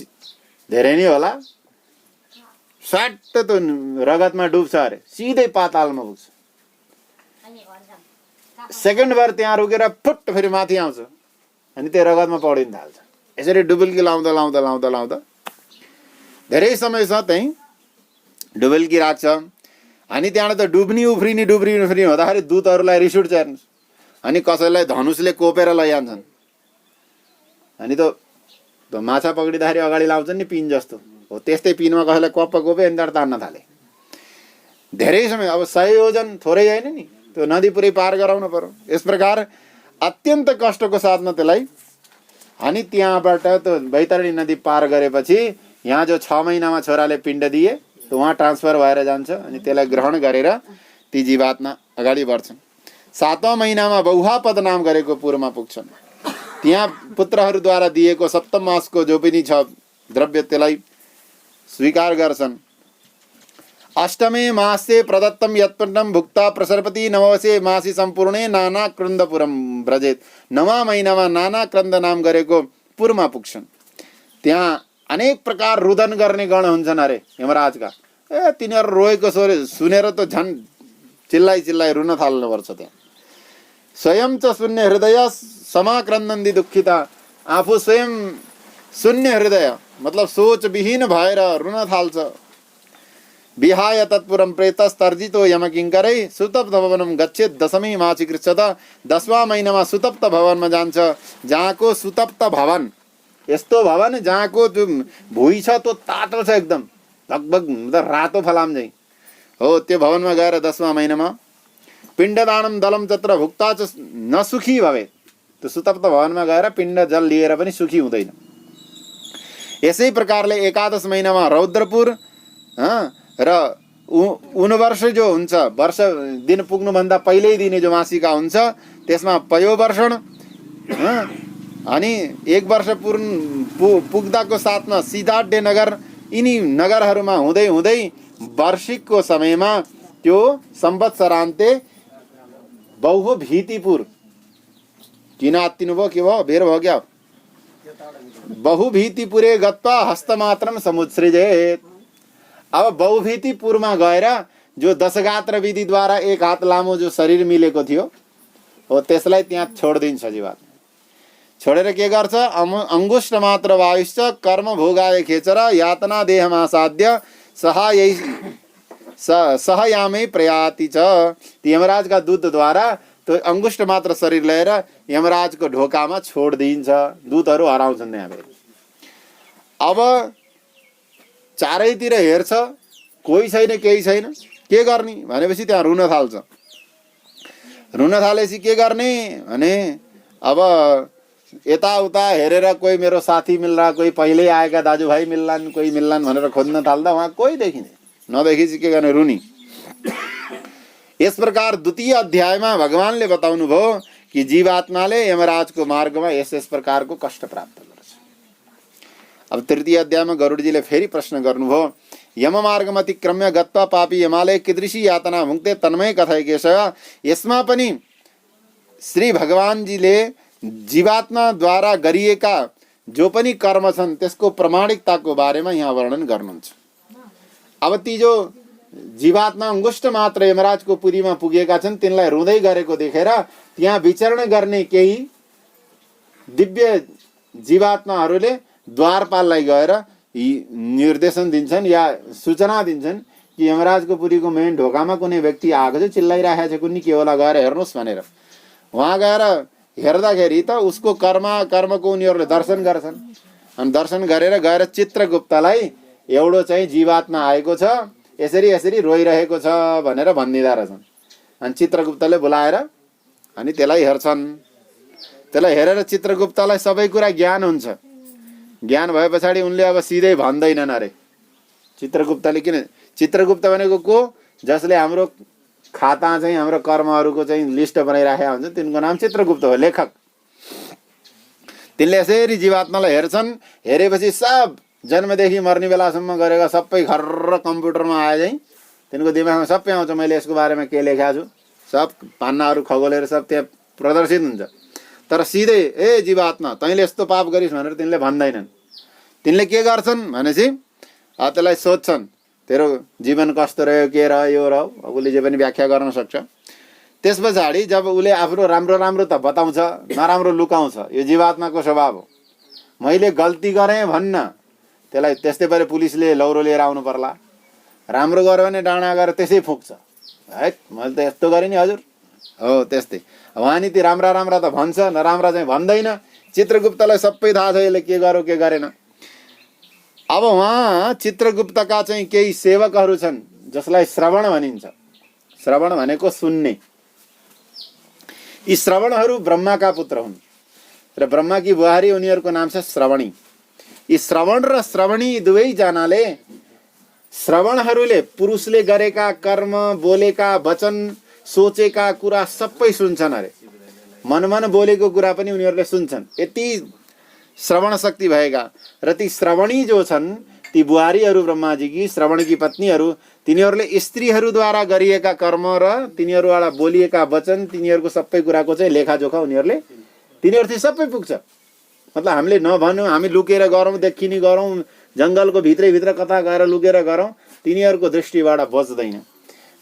धेरै नै होला, स्वाट त रगतमा डुब्छ अरे, सिधै पातालमा पुग्छ। सेकेन्ड भर त्यहाँ रोकेर फुट फेरि माथि आउँछ अनि त्यो रगतमा पौडिन थाल्छ। यसरी डुबुल्की लाउँदा लाउँदा लाउँदा लाउँदा धेरै समयसम्म त्यहीँ डुबुल्की राख्छ। अनि त्यहाँबाट त डुब्नी उफ्रिनी हुँदाखेरि दूतहरूलाई रिस उठ्छ हेर्नुहोस्। अनि कसैलाई धनुषले कोपेर लैजान्छन्। अनि त माछा पक्रिँदाखेरि अगाडि लाउँछन् नि पिन जस्तो हो, त्यस्तै पिनमा कसैलाई कोपे अनि त्यहाँबाट तान्न थाले। धेरै समय, अब 100 योजन थोरै होइन नि, त्यो नदी पुरै पार गराउनु पर्यो। यस प्रकार अत्यन्त कष्टको साथमा त्यसलाई अनि त्यहाँबाट त्यो वैतरणी नदी पार गरेपछि यहाँ जो 6 महिनामा छोराले पिण्ड दिए त उहाँ ट्रान्सफर भएर जान्छ। अनि त्यसलाई ग्रहण गरेर ती जीवात्मा अगाडि बढ्छन्। 7औं महिनामा बहुहापद नाम गरेको पुरमा पुग्छन्। त्यहाँ पुत्रहरूद्वारा दिएको सप्तम मासको जो पनि छ द्रव्य त्यसलाई स्वीकार गर्छन्। अष्टमे मासे प्रदत्तम यत्पिण्डम भुक्ता प्रसरपति नवसे मासी सम्पूर्णे नाना क्रन्दपुरम व्रजेत। 9वां महिनामा नाना क्रन्द नाम गरेको पुरमा पुग्छन्। त्यहाँ अनेक प्रकार रुदन गर्ने गण हुन्छन् अरे यमराजका। तिनीहरू रोएको सुनेर त झन् चिल्लाइ चिल्लाइ रुन थाल्नुपर्छ। त्यहाँ स्वयं च शून्य हृदय समाक्रन्दन्ति दुःखिता। आफू स्वयं शून्य हृदय मतलब सोचविहीन भएर रुन थाल्छ। विहाय तत्पुरम प्रेतस्तर्जितो यमकिङ्करै सुतप्त भवनम गच्छेत्। 10मीं मासी कृच्छत। 10वां महिनामा सुतप्त भवनमा जान्छ, जहाँको सुतप्त भवन यस्तो भवन जहाँको जो भुइँ छ त्यो तातो छ, एकदम लगभग रातो फलाम झैँ हो त्यो भवनमा गएर 10वां महिनामा पिण्डदानम दलम तत्र भुक्ता च नसुखी भवे, त्यो सुतप्त भवनमा गएर पिण्ड जल लिएर पनि सुखी हुँदैन। यसै प्रकारले 11 महिनामा रौद्रपुर र 19 वर्ष जो हुन्छ, वर्ष दिन पुग्नुभन्दा पहिल्यै दिने जो मासिका हुन्छ त्यसमा पयोवर्षण, अनि 1 वर्ष पुग्दाको साथमा सिद्धार्थ नगर, यिनी नगरहरूमा हुँदै हुँदै वार्षिकको समयमा त्यो संवत्सरान्ते बहु भीतिपुर, किन आत्तिनु भयो, के भयो, बेर भयो क्या, बहु भीतिपुरे गत्वा हस्तमात्रम समुत्सृजेत। अब बहुभीतिपुरमा गएर जो दशगात्र विधिद्वारा 1 हात लामो जो शरीर मिलेको थियो हो त्यसलाई त्यहाँ छोडिदिन्छ जीवात्मा। छोडेर के गर्छ, अंगुष्ठ मात्र वायुश्च कर्म भोगाय खेचर यातना देहमासाद्य सहयामै प्रयाति छ। यमराजका दूतद्वारा त्यो अंगुष्ठ मात्र शरीर लिएर यमराजको ढोकामा छोडिदिन्छ, दूतहरू हराउँछन् त्यहाँ। अब चारैतिर हेर्छ, कोही छैन, केही छैन, के गर्ने भनेपछि त्यहाँ रुन थाल्छ। रुन थालेपछि के गर्ने भने अब यताउता हेरेर कोही मेरो साथी मिल्ला, कोही पहिल्यै आएका दाजुभाइ मिल्लान्, कोही मिल्लान् भनेर खोज्न थाल्दा वहाँ कोही देखिँदैन। नदेखिपछि के गर्ने, रुनी। यस प्रकार द्वितीय अध्यायमा भगवानले बताउनु भयो कि जीवात्माले यमराजको मार्गमा यस प्रकारको कष्ट प्राप्त गर्छ। अब तृतीय अध्यायमा गरुडजीले फेरि प्रश्न गर्नुभयो, यम मार्गम अतिक्रम्य गत्वा पापी यमालय कीदृशी यातना भुङ्क्ते तन्मय कथय केशव। यसमा पनि श्री भगवानजीले जीवात्माद्वारा गरिएका जो पनि कर्म छन् त्यसको प्रामाणिकताको बारेमा यहाँ वर्णन गर्नुहुन्छ। अब ती जो जीवात्मा अंगुष्ठ मात्र यमराजको पुरीमा पुगेका छन् तिनलाई रुँदै गरेको देखेर त्यहाँ विचरण गर्ने केही दिव्य जीवात्माहरूले द्वारपाललाई गएर निर्देशन दिन्छन् या सूचना दिन्छन् कि यमराजको पुरीको मेन ढोकामा कुनै व्यक्ति आएको छ, चिल्लाइरहेको छ, कुनै के होला गएर हेर्नुहोस् भनेर। वहाँ गएर हेर्दाखेरि त उसको कर्मको उनीहरूले दर्शन गर्छन्। अनि दर्शन गरेर गएर चित्रगुप्तलाई एउटो चाहिँ जीवात्मा आएको छ, यसरी यसरी रोइरहेको छ भनेर भनिदिँदा रहेछन्। अनि चित्रगुप्तले बोलाएर अनि त्यसलाई हेर्छन्। त्यसलाई हेरेर चित्रगुप्तलाई सबै कुरा ज्ञान हुन्छ। ज्ञान भए पछाडि उनले अब सिधै भन्दैनन् अरे। चित्रगुप्तले किन, चित्रगुप्त भनेको को, जसले हाम्रो खाता चाहिँ हाम्रो कर्महरूको चाहिँ लिस्ट बनाइराखेका हुन्छ, तिनको नाम चित्रगुप्त हो, लेखक। तिनले यसरी जीवात्मालाई हेर्छन्। हेरेपछि सब जन्मदेखि मर्ने बेलासम्म गरेका सबै खर्र कम्प्युटरमा आए चाहिँ तिनको दिमागमा सबै आउँछ, मैले यसको बारेमा के लेखेको छु, सब पान्नाहरू खगोलेर सब त्यहाँ प्रदर्शित हुन्छ। तर सिधै ए जीवात्मा तैँले यस्तो पाप गरिस् भनेर तिनले भन्दैनन्। तिनले के गर्छन् भनेपछि त्यसलाई सोध्छन्, तेरो जीवन कस्तो रह्यो, के रह्यो, यो रह्यो, उसले जे पनि व्याख्या गर्न सक्छ। त्यस पछाडि जब उसले आफ्नो राम्रो राम्रो त बताउँछ, नराम्रो लुकाउँछ, यो जीवात्माको स्वभाव हो। मैले गल्ती गरेँ भन्न, त्यसलाई त्यस्तै पारे पुलिसले लौरो लिएर आउनु पर्ला। राम्रो गर्यो भने डाँडा गएर त्यसै फुक्छ, है मैले त यस्तो गरेँ नि हजुर, हो त्यस्तै। उहाँ नि ती राम्रा राम्रा त भन्छ, नराम्रा चाहिँ भन्दैन। चित्रगुप्तलाई सबै थाहा छ यसले के गर्यो के गरेन। अब उहाँ चित्रगुप्तका चाहिँ केही सेवकहरू छन् जसलाई श्रवण भनिन्छ। श्रवण भनेको सुन्ने। यी श्रवणहरू ब्रह्माका पुत्र हुन् र ब्रह्माकी बुहारी उनीहरूको नाम छ श्रवणी। यी श्रवण र श्रवणी दुवैजनाले, श्रवणहरूले पुरुषले गरेका कर्म, बोलेका वचन, सोचेका कुरा सबै सुन्छन् अरे। मन बोलेको कुरा पनि उनीहरूले सुन्छन्, यति श्रवण शक्ति भएका। र ती श्रवणी जो छन्, ती बुहारीहरू ब्रह्माजीकी श्रवणकी पत्नीहरू, तिनीहरूले स्त्रीहरूद्वारा गरिएका कर्म र तिनीहरूबाट बोलिएका वचन, तिनीहरूको सबै कुराको चाहिँ लेखाजोखा तिनीहरूથી सबै पुग्छ। मतलब हामीले नभनौँ, हामी लुकेर गरौँ, देखिने गरौँ, जङ्गलको भित्रैभित्र कता गएर लुकेर गरौँ, तिनीहरूको दृष्टिबाट बच्दैन।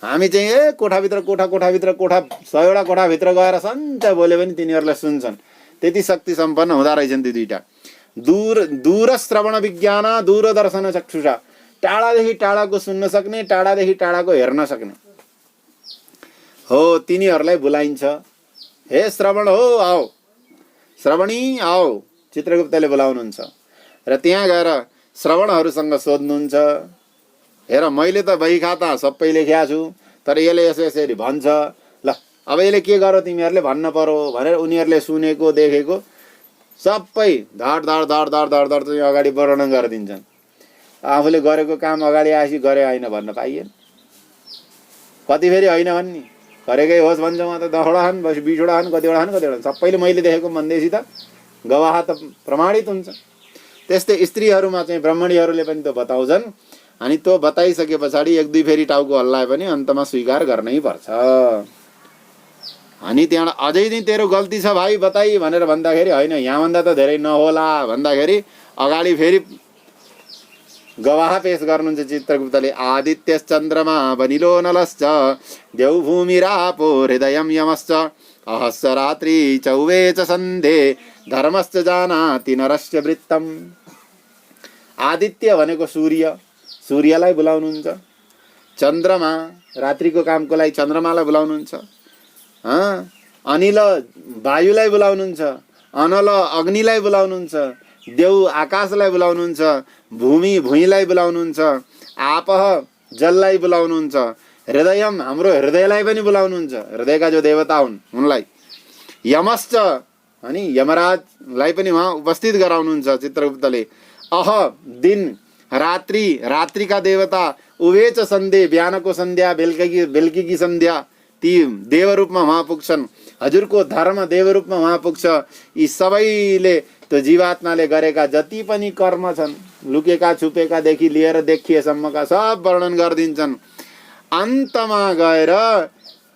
हामी चाहिँ कोठाभित्र कोठाभित्र 100वटा कोठाभित्र गएर सन्च बोल्यो भने तिनीहरूले सुन्छन्। त्यति शक्ति सम्पन्न हुँदा रहेछन् ती दुईटा। दूर श्रवण विज्ञान दूरदर्शन चक्षुषा, टाढादेखि टाढाको सुन्न सक्ने, टाढादेखि टाढाको हेर्न सक्ने हो, तिनीहरूलाई बोलाइन्छ। हे श्रवण हो, आओ, श्रवणी आओ, चित्रगुप्तले बोलाउनुहुन्छ। र त्यहाँ गएर श्रवणहरूसँग सोध्नुहुन्छ, हेर मैले त बही खाता सबै लेख्या छु, तर यसले यसरी भन्छ, ल अब यसले के गर्यो तिमीहरूले भन्न पर्यो भनेर उनीहरूले सुनेको देखेको सबै धड धड धड धड धड धड चाहिँ अगाडि वर्णन गरिदिन्छन्। आफूले गरेको काम अगाडि आएपछि गरे होइन भन्न पाइएन। कति फेरि होइन भन्ने, गरेकै होस् भन्छ उहाँ त 10वटा छन्, 20वटा छन्, कतिवटा छन्, सबैले मैले देखेको भन्दैसी त गवाह त प्रमाणित हुन्छ। त्यस्तै स्त्रीहरूमा चाहिँ ब्राह्मणीहरूले पनि त बताउँछन्, अनि त्यो बताइसके पछाडि एक दुई फेरि टाउको हल्लाए पनि अन्तमा स्वीकार गर्नै पर्छ। अनि त्यहाँबाट अझै नि तेरो गल्ती छ भाइ बताई भनेर भन्दाखेरि होइन यहाँभन्दा त धेरै नहोला भन्दाखेरि अगाडि फेरि गवाह पेश गर्नुहुन्छ चित्रगुप्तले। आदित्य चन्द्रमा वनिलो नलश्च देवभूमिरापो हृदयं यमश्च अहस्य रात्रि चौवे च सन्धे धर्मश्च जानाति नरस्य वृत्तम। आदित्य भनेको सूर्य, सूर्यलाई बोलाउनुहुन्छ। चन्द्रमा रात्रिको कामको लागि चन्द्रमालाई बोलाउनुहुन्छ। अनिल वायुलाई बोलाउनुहुन्छ, अनल अग्निलाई बोलाउनुहुन्छ, देव आकाशलाई बोलाउनुहुन्छ, भूमि भुइँलाई बोलाउनुहुन्छ, आपह जललाई बोलाउनुहुन्छ, हृदयम हाम्रो हृदयलाई पनि बोलाउनुहुन्छ, हृदयका जो देवता हुन् उनलाई। यमश्च अनि यमराजलाई पनि उहाँ उपस्थित गराउनुहुन्छ चित्रगुप्तले। अह दिन रात्रि, रात्रिका देवता, उभे च सन्धे बिहानको सन्ध्या बेलुकीकी सन्ध्या ती देवरूपमा उहाँ पुग्छन्। हजुरको धर्म देवरूपमा उहाँ पुग्छ। यी सबैले त्यो जीवात्माले गरेका जति पनि कर्म छन्, लुकेका छुपेकादेखि लिएर देखिएसम्मका सब वर्णन गरिदिन्छन्। अन्तमा गएर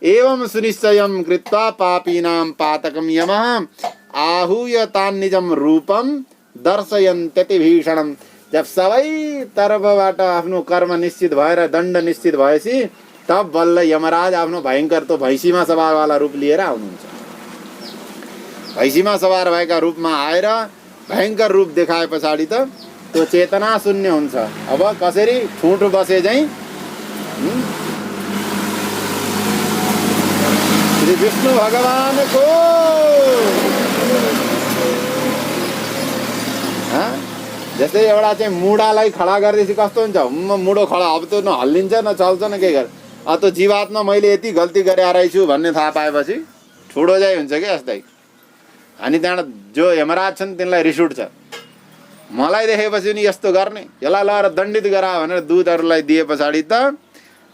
एवं सुनिश्चयं कृत्वा पापीनां पातकं यमः आहूय तान्निजं रूपं दर्शयन्त्यति भीषणम्। जब सबै तर्फबाट आफ्नो कर्म निश्चित भएर दण्ड निश्चित भएपछि तब बल्ल यमराज आफ्नो भयङ्कर तो भैँसीमा सवारवाला रूप लिएर आउनुहुन्छ। भैँसीमा सवार भएका रूपमा आएर भयङ्कर रूप देखाए पछाडि त त्यो चेतना शून्य हुन्छ। अब कसरी ठुट बसे चाहिँ श्री विष्णु भगवानको जस्तै एउटा चाहिँ मुढालाई खडा गरिदिएपछि कस्तो हुन्छ, मुढो खडा, अब त्यो न हल्लिन्छ न चल्छ न के गर्छ। अब त्यो जीवात्मा मैले यति गल्ती गरे रहेछु भन्ने थाहा पाएपछि ठुडो जाइ हुन्छ कि यस्तै। अनि त्यहाँबाट जो यमराज छन् तिनलाई रिस उठ्छ, मलाई देखेपछि नि यस्तो गर्ने, यसलाई लगाएर दण्डित गरा भनेर दूतहरूलाई दिए पछाडि त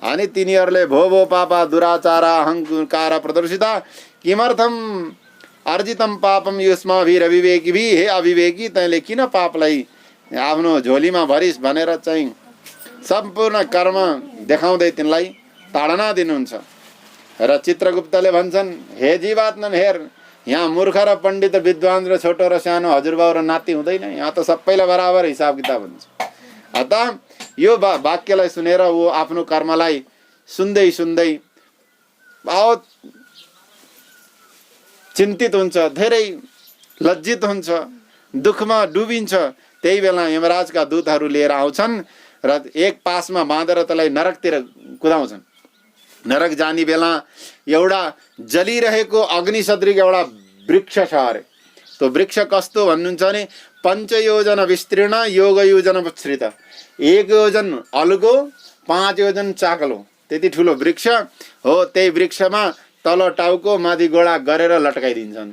अनि तिनीहरूले भो भो पापा दुराचार अहङ्कार प्रदर्शिता किमर्थम अर्जितम पापम युष्माभिरविवेकी भी। हे अविवेकी, तैँले किन पापलाई आफ्नो झोलीमा भरिस भनेर चाहिँ सम्पूर्ण कर्म देखाउँदै तिनलाई ताडना दिनुहुन्छ। र चित्रगुप्तले भन्छन्, हे जीवात्मा हेर, यहाँ मूर्ख र पण्डित विद्वान र छोटो र सानो हजुरबाउ र नाति हुँदैन, यहाँ त सबैलाई बराबर हिसाब किताब हुन्छ। अतः यो वाक्यलाई सुनेर ऊ आफ्नो कर्मलाई सुन्दै सुन्दै बहुत चिन्तित हुन्छ, धेरै लज्जित हुन्छ, दुःखमा डुबिन्छ। त्यही बेला यमराजका दूतहरू लिएर आउँछन् र एक पासमा बाँधेर त्यसलाई नरकतिर कुदाउँछन्। नरक जाने बेला एउटा जलिरहेको अग्नि सदृश एउटा वृक्ष छ अरे। त्यो वृक्ष कस्तो भन्नुहुन्छ भने 5 योजन विस्तीर्ण योग योजन विस्तृत, 1 योजन अल्गो 5 योजन चाकलो, त्यति ठुलो वृक्ष हो। त्यही वृक्षमा तल टाउको माथि गोडा गरेर लटकाइदिन्छन्।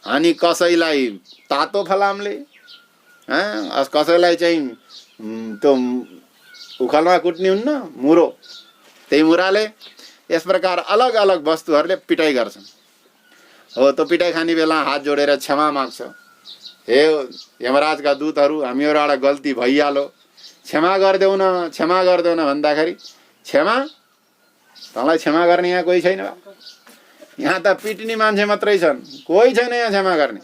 अनि कसैलाई तातो फलामले, कसैलाई चाहिँ त्यो उखलमा कुट्ने हुन्न मुरो, त्यही मुराले, यस प्रकार अलग अलग वस्तुहरूले पिटाइ गर्छन्। हो त्यो पिटाइ खाने बेला हात जोडेर क्षमा माग्छ, हे यमराजका दूतहरू हामीहरूबाट गल्ती भइहाल्यो, क्षमा गरिदेऊ न, क्षमा गरिदेऊ न भन्दाखेरि क्षमा, तँलाई क्षमा गर्ने यहाँ कोही छैन, यहाँ त पिट्ने मान्छे मात्रै छन्, कोही छैन यहाँ क्षमा गर्ने।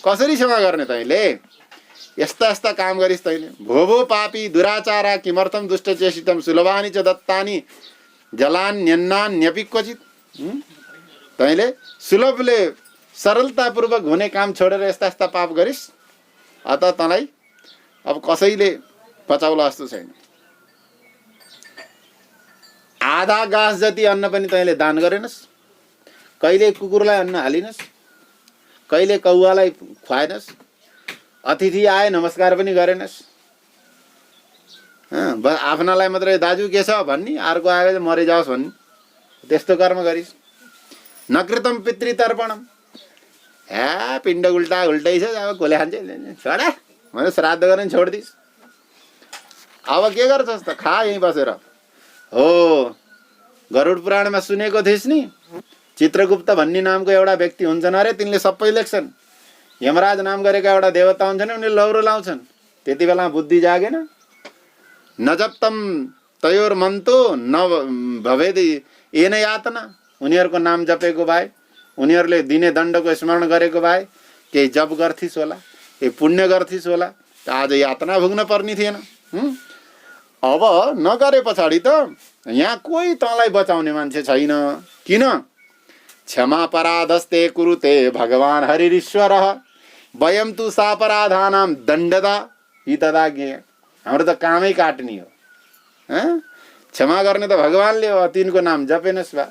कसरी क्षमा गर्ने तैँले? यस्ता यस्ता काम गरिस् तैँले। भो भो पापी दुराचारा किमर्थम दुष्टचेष्टितम सुलभानि च दत्तानि जलान्यन्नान्यपि क्वचित। तैँले सुलभले सरलतापूर्वक हुने काम छोडेर यस्ता यस्ता पाप गरिस्, अत तँलाई अब कसैले बचाउला जस्तो छैन। आधा गाँस जति अन्न पनि तैँले दान गरेनस्, कहिले कुकुरलाई अन्न हालिनस्, कहिले कौवालाई खुवाएनस्, अतिथि आए नमस्कार पनि गरेनस्। आफ्नालाई मात्रै दाजु के छ भन्ने, अर्को आएर चाहिँ मरि जाओस् भन्ने, त्यस्तो कर्म गरिस्। नकृतम पितृतर्पणम, पिण्ड उल्टै छ, अब कसले खान्छ छोडा, मैले श्राद्ध गर्ने छोडिदिस्। अब के गर्छस् त, खा यहीँ बसेर। हो, गरुड पुराणमा सुनेको थिइस् नि, चित्रगुप्त भन्ने नामको एउटा व्यक्ति हुन्छन् अरे, तिनले सबै लेख्छन्। यमराज नाम गरेका एउटा देवता हुन्छन्, उनीले लौरो लाउँछन्। त्यति बेला बुद्धि जागेन। न जप्तम तयोर मन्तो न भवेद येन यातना, उनीहरूको नाम जपेको भए, उनीहरूले दिने दण्डको स्मरण गरेको भए केही जप गर्थिस् होला, केही पुण्य गर्थिस् होला, त आज यातना भोग्न पर्ने थिएन। अब नगरे पछाडि त यहाँ कोही तँलाई बचाउने मान्छे छैन। किन? क्षमा पराधस्ते कुरुते भगवान हरिश्वर वयम तु सापराधानाम दण्डदा हितदा ज्ञेय। हाम्रो त कामै काट्ने हो। क्षमा गर्ने त भगवानले हो, तिनको नाम जपेनस् बा,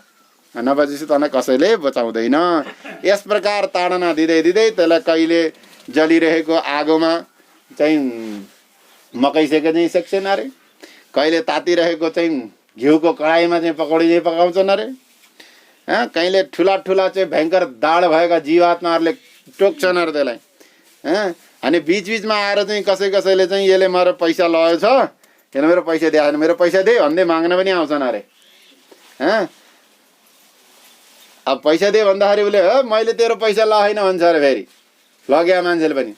नबजेपछि तँलाई कसैले बचाउँदैन। यस प्रकार ताडना दिँदै दिँदै त्यसलाई कहिले जलिरहेको आगोमा चाहिँ मकै सेके चाहिँ सेक्छन् अरे, कहिले तातिरहेको चाहिँ घिउको कडाईमा चाहिँ पकौडी चाहिँ पकाउँछन् अरे, कहिले ठुला ठुला चाहिँ भयङ्कर दाड भएका जीवात्माहरूले टोक्छन् अरे त्यसलाई। अनि बिचबिचमा आएर चाहिँ कसैले चाहिँ यसले मेरो पैसा लगेको छ, यसले मेरो पैसा दिएन, मेरो पैसा दे भन्दै माग्न पनि आउँछन् अरे। अब पैसा दे भन्दाखेरि उसले मैले तेरो पैसा लगेन भन्छ अरे, फेरि लग्या मान्छेले पनि।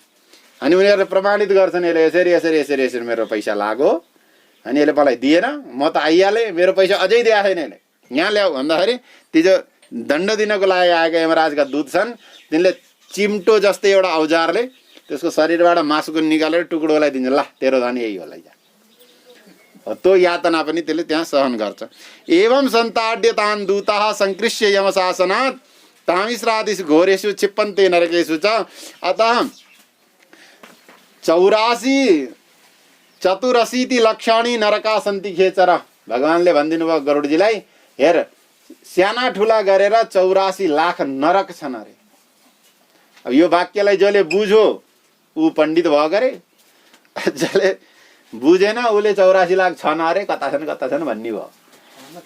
अनि उनीहरूले प्रमाणित गर्छन्, यसले यसरी यसरी यसरी यसरी मेरो पैसा लाग्यो, अनि यसले मलाई दिएन, म त आइहालेँ, मेरो पैसा अझै दिएको छैन यसले, यहाँ ल्याऊ भन्दाखेरि ती जो दण्ड दिनको लागि आएका यमराजका दूत छन्, तिनले चिम्टो जस्तै एउटा औजारले त्यसको शरीरबाट मासुको निकालेर टुक्रोलाई दिन्छ, ला तेरो धनी यही होला। त्यो यातना पनि त्यसले त्यहाँ सहन गर्छ। एवं सन्ताड्य तान् दूताः संकृष्य यमशासनात् तामिश्रादिषु घोरेषु क्षिप्पन्ते नरकेषु च अतः 84 लक्षाणी नरका सन्ति खेचर। भगवानले भनिदिनु भयो गरुडजीलाई, हेर साना ठुला गरेर 84 लाख नरक छन् अरे। अब यो वाक्यलाई जसले बुझ्यो ऊ पण्डित भयो गरे, जसले बुझेन उसले 84 लाख छन् अरे, कता छन् भन्ने भयो।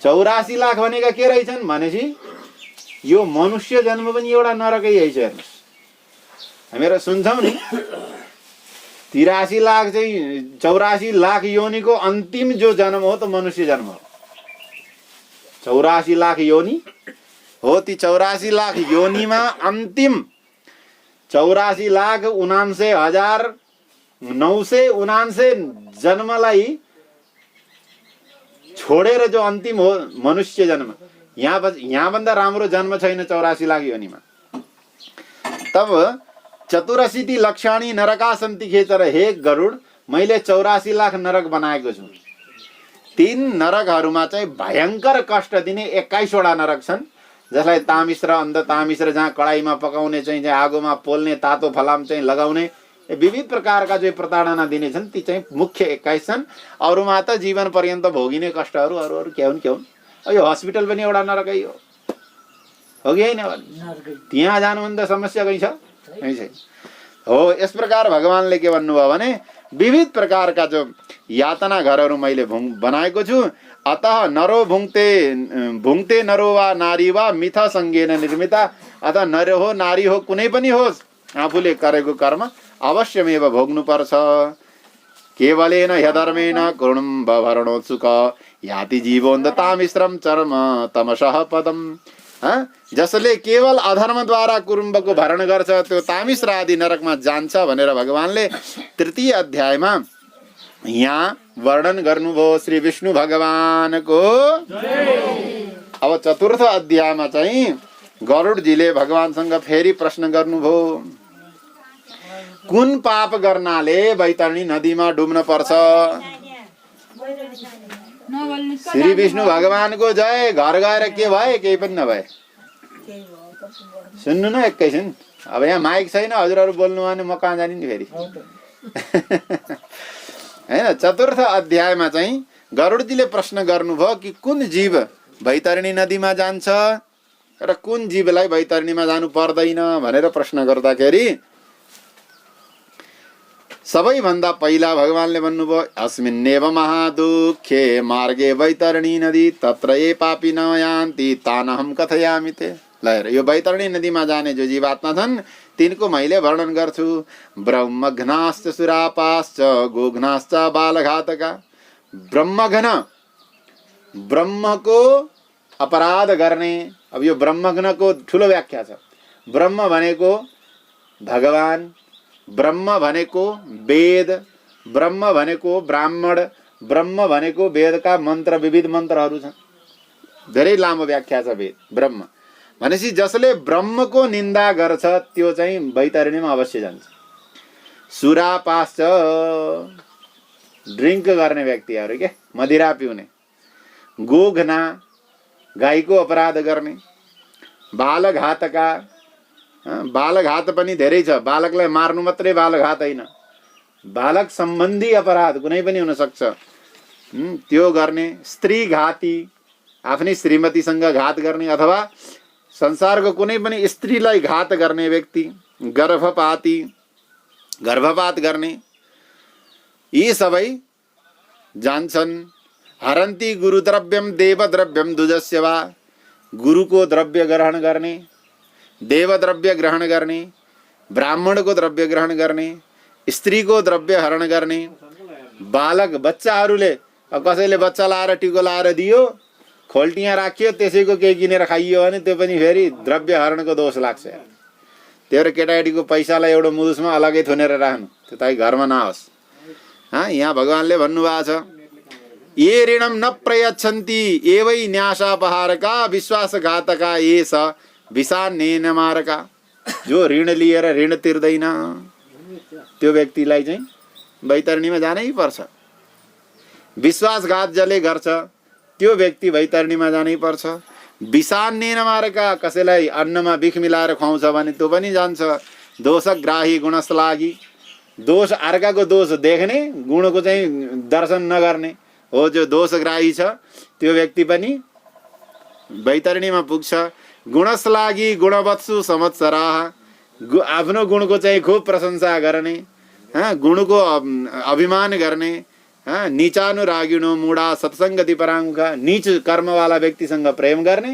84 लाख भनेका के रहेछन् भनेपछि यो मनुष्य जन्म पनि एउटा नरकै है। हेर्नुहोस्, हामीहरू सुन्छौँ नि 83 लाख चाहिँ 84 लाख योनिको अन्तिम जो जन्म हो त मनुष्य जन्म हो। 84 लाख योनि हो, ती 84 लाख योनिमा अन्तिम 84,79,979 जन्मलाई छोडेर जो अन्तिम हो मनुष्य जन्म, यहाँभन्दा राम्रो जन्म छैन 84 लाख योनिमा। तब 84 लक्षाणी नरका सन्ति खेचर। हे गरुड, मैले 84 लाख नरक बनाएको छु। 3 नरकहरूमा चाहिँ भयङ्कर कष्ट दिने 21 वटा नरक छन्, जसलाई तामिश्र, अन्ध तामिश्र, जहाँ कडाईमा पकाउने चाहिँ आगोमा पोल्ने, तातो फलाम चाहिँ लगाउने, विविध प्रकारका जो प्रताडना दिने छन् ती चाहिँ मुख्य 21 छन्। अरूमा त जीवन पर्यन्त भोगिने कष्टहरू अरू के हुन्। यो हस्पिटल पनि एउटा नरकै हो कि होइन? त्यहाँ जानुभन्दा समस्या कहीँ छ? हो। यस प्रकार भगवानले के भन्नुभयो भने विविध प्रकारका जो यातना घरहरू मैले बनाएको छु। अतः नरो भुङ्ते नरो वा नारी वा मिथा सङ्गेन निर्मिता। अतः नर हो नारी हो कुनै पनि होस्, आफूले गरेको कर्म अवश्यमेव भोग्नुपर्छ। केवलेन ह्यधर्मेण कुर्णं भरणोत्सुक याति जीवोन्दतामिश्रम चर्म तमसः पदम। जसले केवल अधर्मद्वारा कुरुम्बको भरण गर्छ त्यो तामिश्र आदि नरकमा जान्छ भनेर भगवानले 3 अध्यायमा यहाँ वर्णन गर्नुभयो। श्री विष्णु भगवानको। अब 4th अध्यायमा चाहिँ गरुडजीले भगवानसँग फेरि प्रश्न गर्नुभयो, कुन पाप गर्नाले बैतरणी नदीमा डुब्न पर्छ? श्री विष्णु भगवानको जय। घर गएर के भए? केही पनि नभए। सुन्नु न एकैछिन, अब यहाँ माइक छैन, हजुरहरू बोल्नु भने म कहाँ जाने नि फेरि, हैन? 4th अध्यायमा चाहिँ गरुडजीले प्रश्न गर्नुभयो कि कुन जीव बैतरणी नदीमा जान्छ र कुन जीवलाई बैतरणीमा जानु पर्दैन भनेर प्रश्न गर्दाखेरि सबैभन्दा पहिला भगवानले भन्नुभयो अस्मिन्नेव महादुःखे मार्गे वैतरणी नदी तत्र ये पापी न यान्ति तानहं कथयामि ते। ल हेर, यो वैतरणी नदीमा जाने जो जीवात्मा छन् तिनको मैले वर्णन गर्छु। ब्रह्मघ्नाश्च सुरापाश्च गोघ्नाश्च बालघातका। ब्रह्मघ्न, ब्रह्मको अपराध गर्ने। अब यो ब्रह्मघ्नको ठुलो व्याख्या छ। ब्रह्म भनेको भगवान, ब्रह्म भनेको वेद, ब्रह्म भनेको ब्राह्मण, ब्रह्म भनेको वेदका मन्त्र, विविध मन्त्रहरू छन्। धेरै लामो व्याख्या छ वेद ब्रह्म भनेपछि जसले ब्रह्मको निन्दा गर्छ त्यो चाहिँ वैतरणीमा अवश्य जान्छ। सुरापाश्च, ड्रिङ्क गर्ने व्यक्तिहरू के, मदिरा पिउने। गोघ्ना, गाईको अपराध गर्ने। बालघातका, बालघात पनि धेरै छ। बालकलाई मार्नु मात्रै बालघात होइन, बालक सम्बन्धी अपराध कुनै पनि हुन सक्छ, त्यो गर्ने। स्त्री घाती, आफ्नै श्रीमतीसँग घात गर्ने अथवा संसारको कुनै पनि स्त्रीलाई घात गर्ने व्यक्ति। गर्भपाती, गर्भपात गर्ने, यी सबै जान्छन्। हरन्ति गुरुद्रव्यम देवद्रव्यम दुजस्य वा। गुरुको द्रव्य ग्रहण गर्ने, देवद्रव्य ग्रहण गर्ने, ब्राह्मणको द्रव्य ग्रहण गर्ने, स्त्रीको द्रव्य हरण गर्ने। बालक, बच्चाहरूले, कसैले बच्चा लाएर टिको लाएर दियो, खोल्टिया राखियो, त्यसैको केही किनेर खाइयो भने त्यो पनि फेरि द्रव्य हरणको दोष लाग्छ। त्यही भएर केटाकेटीको पैसालाई एउटा मुदुसमा अलगै थुनेर राख्नु, त्यो ताकि घरमा नआओस्। यहाँ भगवानले भन्नुभएको छ ये ऋणम न प्रयच्छन्ति एवै न्यासापहारका विश्वासघातका ये स विषान्येन मारका। जो ऋण लिएर ऋण तिर्दैन त्यो व्यक्तिलाई चाहिँ वैतरणीमा जानै पर्छ। विश्वासघात जसले गर्छ त्यो व्यक्ति वैतरणीमा जानै पर्छ। विषान्येन मारका, कसैलाई अन्नमा विष मिलाएर खुवाउँछ भने त्यो पनि जान्छ। दोषग्राही गुणश्लाघी, दोष अर्काको दोष देख्ने, गुणको चाहिँ दर्शन नगर्ने हो जो दोषग्राही छ, त्यो व्यक्ति पनि वैतरणीमा पुग्छ। गुणश्लाघी गुणवत्सु संवत्सराः, आफ्नो गुणको चाहिँ खूब प्रशंसा गर्ने, गुणको अभिमान गर्ने। नीचानुरागिणो मूढा सत्सङ्गति पराङ्मुखा, नीच कर्मवाला व्यक्तिसँग प्रेम गर्ने।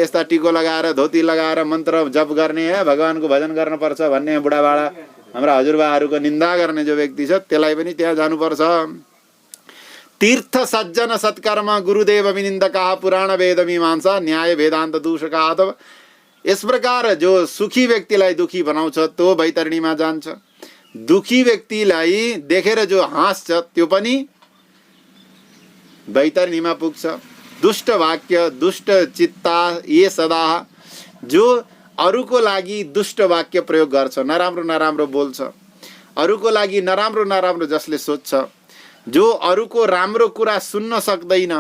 यस्ता टिको लगाएर धोती लगाएर मन्त्र जप गर्ने, भगवानको भजन गर्नुपर्छ भन्ने बुढाबाडा हाम्रा हजुरबाहरूको निन्दा गर्ने जो व्यक्ति छ त्यसलाई पनि त्यहाँ जानुपर्छ। तीर्थ सज्जन सत्कर्म गुरुदेव विनिन्दका पुराण वेद मीमांसा न्याय वेदान्त दूषका। अथवा यस प्रकार जो सुखी व्यक्तिलाई दुखी बनाउँछ त्यो वैतरणीमा जान्छ। दुखी व्यक्तिलाई देखेर जो हाँस्छ त्यो पनि वैतरणीमा पुग्छ। दुष्ट वाक्य दुष्ट चित्ता ये सदा, जो अरूको लागि दुष्ट वाक्य प्रयोग गर्छ, नराम्रो नराम्रो बोल्छ, अरूको लागि नराम्रो नराम्रो जसले सोच्छ, जो अरूको राम्रो कुरा सुन्न सक्दैन,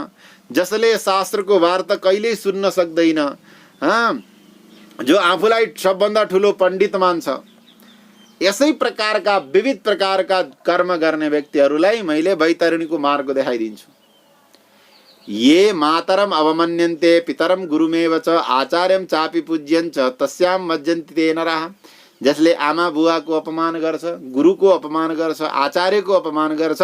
जसले शास्त्रको वार्ता कहिल्यै सुन्न सक्दैन, जो आफूलाई सबभन्दा ठुलो पण्डित मान्छ, यसै प्रकारका विविध प्रकारका कर्म गर्ने व्यक्तिहरूलाई मैले वैतरणीको मार्ग देखाइदिन्छु। ये मातरम अवमन्यन्ते पितरम गुरुमेव च आचार्यम चापि पूज्यञ्च तस्याम मज्जन्ति ते नरः। जसले आमा बुवाको अपमान गर्छ, गुरुको अपमान गर्छ, आचार्यको अपमान गर्छ,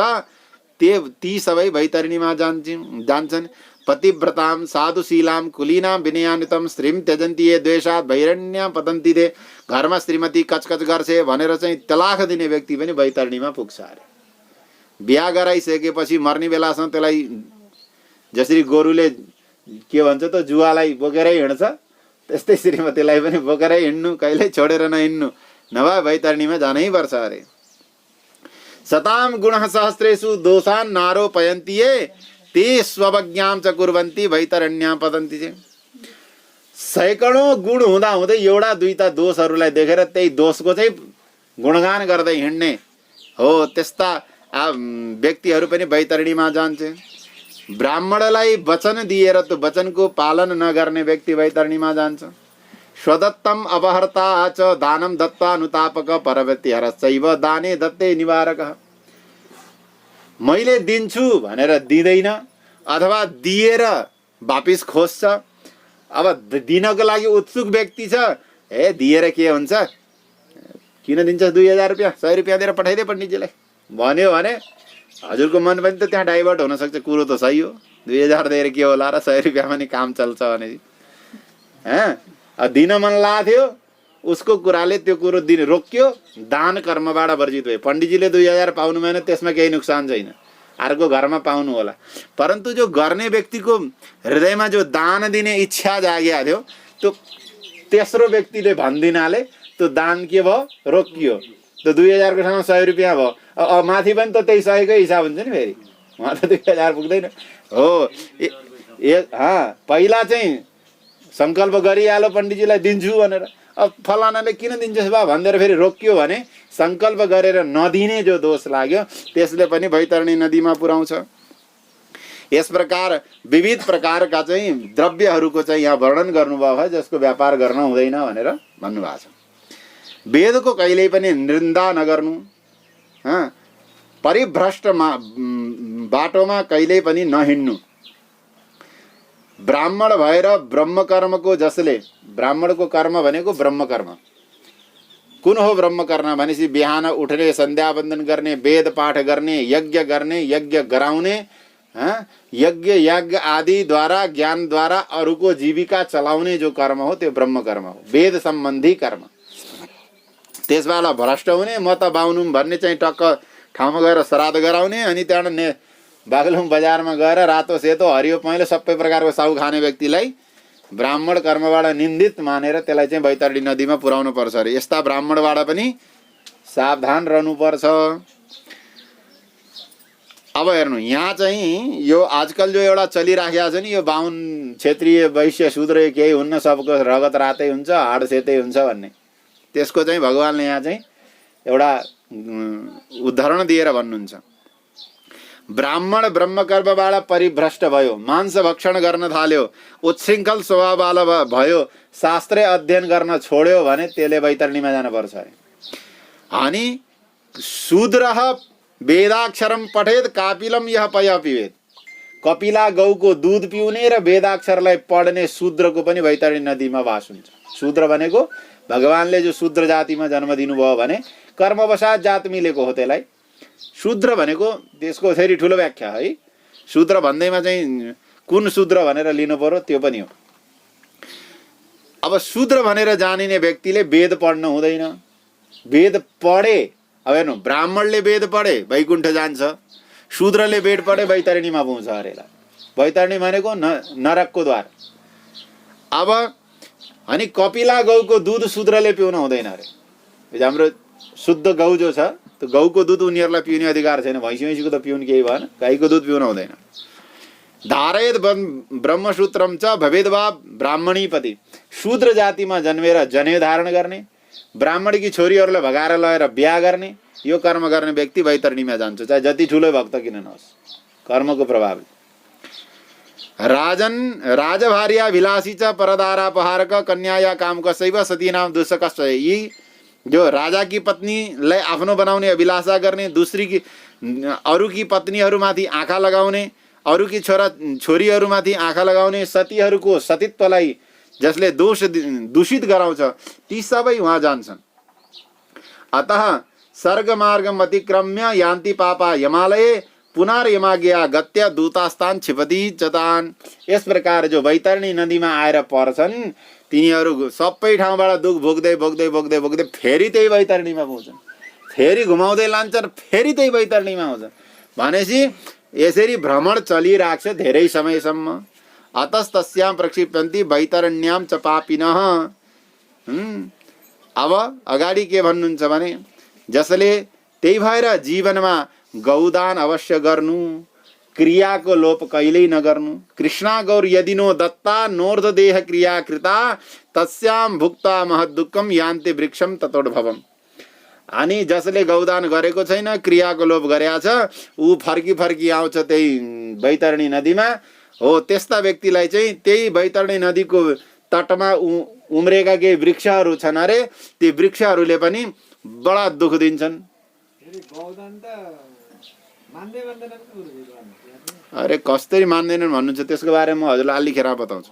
ती सबै वैतरणीमा जान्छन्। पतिव्रताम साधुशीलाम कुलीनाम विनयान्वितम श्रीम त्यजन्ति ये द्वेषात् वैरण्याम पतन्ति ते। घरमा श्रीमती कचकच गर्छे भनेर चाहिँ तलाख दिने व्यक्ति पनि वैतरणीमा पुग्छ अरे। बिहा गराइसकेपछि मर्ने बेलासम्म त्यसलाई जसरी गोरुले के भन्छ त जुवालाई बोकेरै हिँड्छ, त्यस्तै श्रीमतीलाई पनि बोकेरै हिँड्नु, कहिल्यै छोडेर नहिँड्नु, नभए वैतरणीमा जानै पर्छ अरे। सताम गुणः सहस्रेषु दोषान् नारोपयन्ति ये ते स्ववज्ञां च कुर्वन्ति वैतरण्यां पतन्ति चे। सैकडौं गुण हुँदा हुँदै एउटा दुईटा दोषहरूलाई देखेर त्यही दोषको चाहिँ गुणगान गर्दै हिँड्ने हो, त्यस्ता व्यक्तिहरू पनि वैतरणीमा जान्छे। ब्राह्मणलाई वचन दिएर त्यो वचनको पालन नगर्ने व्यक्ति वैतरणीमा जान्छ। स्वदत्तम अपहर्ता च दानम दत्त्वा अनुतापक परवृत्ति हरश्चैव दाने दत्ते निवारकः। मैले दिन्छु भनेर दिँदैन अथवा दिएर वापिस खोज्छ। अब दिनको लागि उत्सुक व्यक्ति छ, दिएर के हुन्छ, किन दिन्छस् 2000 रुपियाँ, 100 रुपियाँ दिएर पठाइदे पण्डितजीलाई भन्यो भने हजुरको मन पनि त त्यहाँ डाइभर्ट हुन सक्छ। कुरो त सही हो, 2000 दिएर के होला र 100 रुपियाँमा नि काम चल्छ भने दिन मन लाग्थ्यो उसको कुराले त्यो कुरो दिन रोक्यो, दान कर्मबाट वर्जित भयो। पण्डितजीले 2000 पाउनु भएन, त्यसमा केही नोक्सान छैन, अर्को घरमा पाउनु होला। परन्तु जो गर्ने व्यक्तिको हृदयमा जो दान दिने इच्छा जागेको थियो, त्यो तेस्रो व्यक्तिले भनिदिनाले त्यो दान के भयो, रोकियो। त्यो 2000 को ठाउँमा 100 रुपियाँ भयो। माथि पनि त त्यही 100 कै हिसाब हुन्छ नि, फेरि उहाँ त 2000 पुग्दैन हो। पहिला चाहिँ सङ्कल्प गरिहाल्यो पण्डितजीलाई दिन्छु भनेर, अब फलानाले किन दिन्छस् बा भनेर फेरि रोकियो भने सङ्कल्प गरेर नदिने जो दोष लाग्यो त्यसले पनि बैतरणी नदीमा पुर्याउँछ। यस प्रकार विविध प्रकारका चाहिँ द्रव्यहरूको चाहिँ यहाँ वर्णन गर्नुभयो है, जसको व्यापार गर्न हुँदैन भनेर भन्नुभएको छ। वेदको कहिल्यै पनि निन्दा नगर्नु, परिभ्रष्ट बाटोमा कहिल्यै पनि नहिँड्नु। ब्राह्मण भएर ब्रह्म कर्मको जसले, ब्राह्मणको कर्म भनेको ब्रह्म कर्म। कुन हो ब्रह्म कर्म भनेपछि बिहान उठ्ने, सन्ध्या वन्दन गर्ने, वेद पाठ गर्ने, यज्ञ गर्ने, यज्ञ गराउने, यज्ञ याग आदि द्वारा ज्ञान द्वारा अरूको जीविका चलाउने जो कर्म हो त्यो ब्रह्म कर्म हो, वेद सम्बन्धी कर्म। त्यसबाट भ्रष्ट हुने, म त बाउनुम भन्ने चाहिँ टक्क ठाउँमा गएर श्राद्ध गराउने, अनि त्यहाँबाट बागलुङ बजारमा गएर रातो सेतो हरियो पहेँलो सबै प्रकारको साउ खाने व्यक्तिलाई ब्राह्मण कर्मबाट निन्दित मानेर त्यसलाई चाहिँ बैतरणी नदीमा पुर्याउनु पर्छ अरे। यस्ता ब्राह्मणबाट पनि सावधान रहनुपर्छ। अब हेर्नु, यहाँ चाहिँ यो आजकल जो एउटा चलिराखेको छ नि, यो बाहुन क्षेत्रीय वैश्य शूद्र केही हुन्न, सबको रगत रातै हुन्छ, हाड सेतै हुन्छ भन्ने, त्यसको चाहिँ भगवान्ले यहाँ चाहिँ एउटा उदाहरण दिएर भन्नुहुन्छ। ब्राह्मण ब्रह्मकर्मबाट परिभ्रष्ट भयो, मांस भक्षण गर्न थाल्यो, उच्छृङ्खल स्वभाववाला भयो, शास्त्रै अध्ययन गर्न छोड्यो भने त्यसले बैतरणीमा जानुपर्छ अरे। अनि शूद्रः वेदाक्षरम पठेत कापिलम यह पय पिबेत। कपिला गौको दूध पिउने र वेदाक्षरलाई पढ्ने शूद्रको पनि बैतरणी नदीमा वास हुन्छ। शूद्र भनेको भगवान्ले जो शूद्र जातिमा जन्म दिनुभयो भने कर्मवशात जात मिलेको हो त्यसलाई शूद्र भनेको। त्यसको फेरि ठुलो व्याख्या है, शूद्र भन्दैमा चाहिँ कुन शूद्र भनेर लिनु पर्यो त्यो पनि हो। अब शूद्र भनेर जानिने व्यक्तिले वेद पढ्नु हुँदैन। वेद पढे, अब हेर्नु, ब्राह्मणले वेद पढे वैकुण्ठ जान्छ, शूद्रले वेद पढे बैतरणीमा पुग्छ अरे। बैतरणी भनेको नरकको द्वार। अब अनि कपिला गौको दूध शूद्रले पिउनु हुँदैन अरे। हाम्रो शुद्ध गौ जो छ त्यो गौको दूध उनीहरूलाई पिउने अधिकार छैन। भैँसीको त पिउनु केही भएन, गाईको दूध पिउनु हुँदैन। धारयेत ब्रह्मसूत्रम च भवेद वा ब्राह्मणीपति। शूद्र जातिमा जन्मेर जनेऊ धारण गर्ने, ब्राह्मणकी छोरीहरूलाई भगाएर लगेर बिहा गर्ने, यो कर्म गर्ने व्यक्ति बैतरणीमा जान्छ, चाहे जति ठुलो भक्त किन नहोस्, कर्मको प्रभाव। राजन राजभार्या विलासी च परदारापहारक कन्या या काम कसैव सती नाम दुष्कष्ट। यी जो राजा की पत्नीलाई आफ्नो बनाउने अभिलाषा गर्ने, दूसरी की अरू की पत्नीहरूमाथि आँखा लगाउने, अरू की छोरीहरूमाथि आँखा लगाउने, सतीहरूको सतीत्वलाई जसले दूषित गराउँछ ती सबै वहाँ जान्छन्। अतः सर्ग मार्गम अतिक्रम्य यान्ति पापा यमालये पुनर्यमाज्ञा गत्य दूतास्तान क्षिपति चतान। यस प्रकार जो बैतरणी नदीमा आएर पर्छन् तिनीहरू सबै ठाउँबाट दुख भोग्दै भोग्दै भोग्दै भोग्दै फेरि त्यही बैतरणीमा पुग्छन्, फेरि घुमाउँदै लान्छन्, फेरि त्यही बैतरणीमा आउँछन्। भनेपछि यसरी भ्रमण चलिरहेको छ धेरै समयसम्म। अतस्तस्यां प्रक्षिप्यन्ति बैतरण्यां च पापिनः। अब अगाडि के भन्नुहुन्छ भने, जसले त्यही भएर जीवनमा गौदान अवश्य गर्नु, क्रियाको लोप कहिल्यै नगर्नु। कृष्णा गौर यदिनो दत्ता नोर्ध देह क्रिया कृता तस्याम भुक्ता महदुःखम यान्ति वृक्षम ततोद्भवम। अनि जसले गौदान गरेको छैन, क्रियाको लोप गरेको छ, ऊ फर्की फर्की आउँछ त्यही बैतरणी नदीमा हो। त्यस्ता व्यक्तिलाई चाहिँ त्यही बैतरणी नदीको तटमा उम्रेका केही वृक्षहरू छन् अरे, ती वृक्षहरूले पनि बडा दुःख दिन्छन्। अरे कसरी मान्दैनन् भन्नुहुन्छ त्यसको बारेमा म हजुरलाई अलि खेर बताउँछु।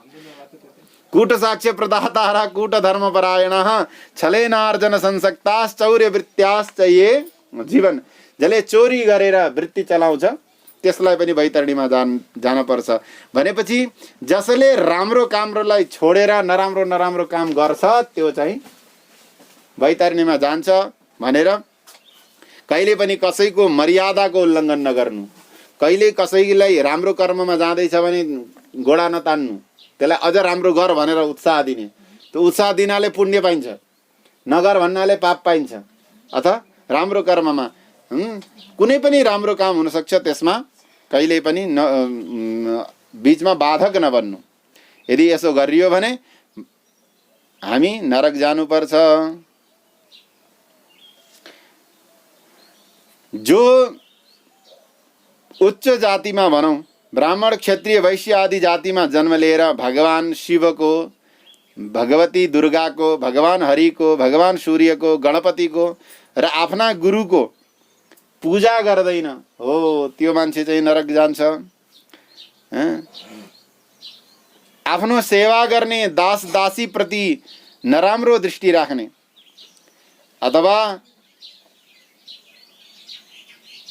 कूट साक्ष्य प्रदातारा कूट धर्म परायणः छलेनार्जन संसक्तास चौर्य वृत्त्याश्च ये जीवन। जसले चोरी गरेर वृत्ति चलाउँछ त्यसलाई पनि बैतरणीमा जान पर्छ भनेपछि जसले राम्रो कामलाई छोडेर नराम्रो काम गर्छ त्यो चाहिँ बैतरणीमा जान्छ भनेर कहिले पनि कसैको मर्यादाको उल्लङ्घन नगर्नु, कहिले कसैलाई राम्रो कर्ममा जाँदैछ भने गोडा नतान्नु, त्यसलाई अझ राम्रो गर भनेर उत्साह दिने। त्यो उत्साह दिनाले पुण्य पाइन्छ, नगर भन्नाले पाप पाइन्छ। अथवा राम्रो कर्ममा कुनै पनि राम्रो काम हुनसक्छ, त्यसमा कहिले पनि बीचमा बाधक नबन्नु। यदि यसो गरियो भने हामी नरक जानुपर्छ। जो उच्च जातिमा भनौं ब्राह्मण क्षत्रिय वैश्य आदि जातिमा जन्म लिएर भगवान शिवको, भगवती दुर्गाको, भगवान हरिको, भगवान सूर्यको, गणपतिको र आफ्ना गुरुको पूजा गर्दैन हो त्यो मान्छे चाहिँ नरक जान्छ। आफ्नो सेवा गर्ने दास दासी प्रति नराम्रो दृष्टि राख्ने अथवा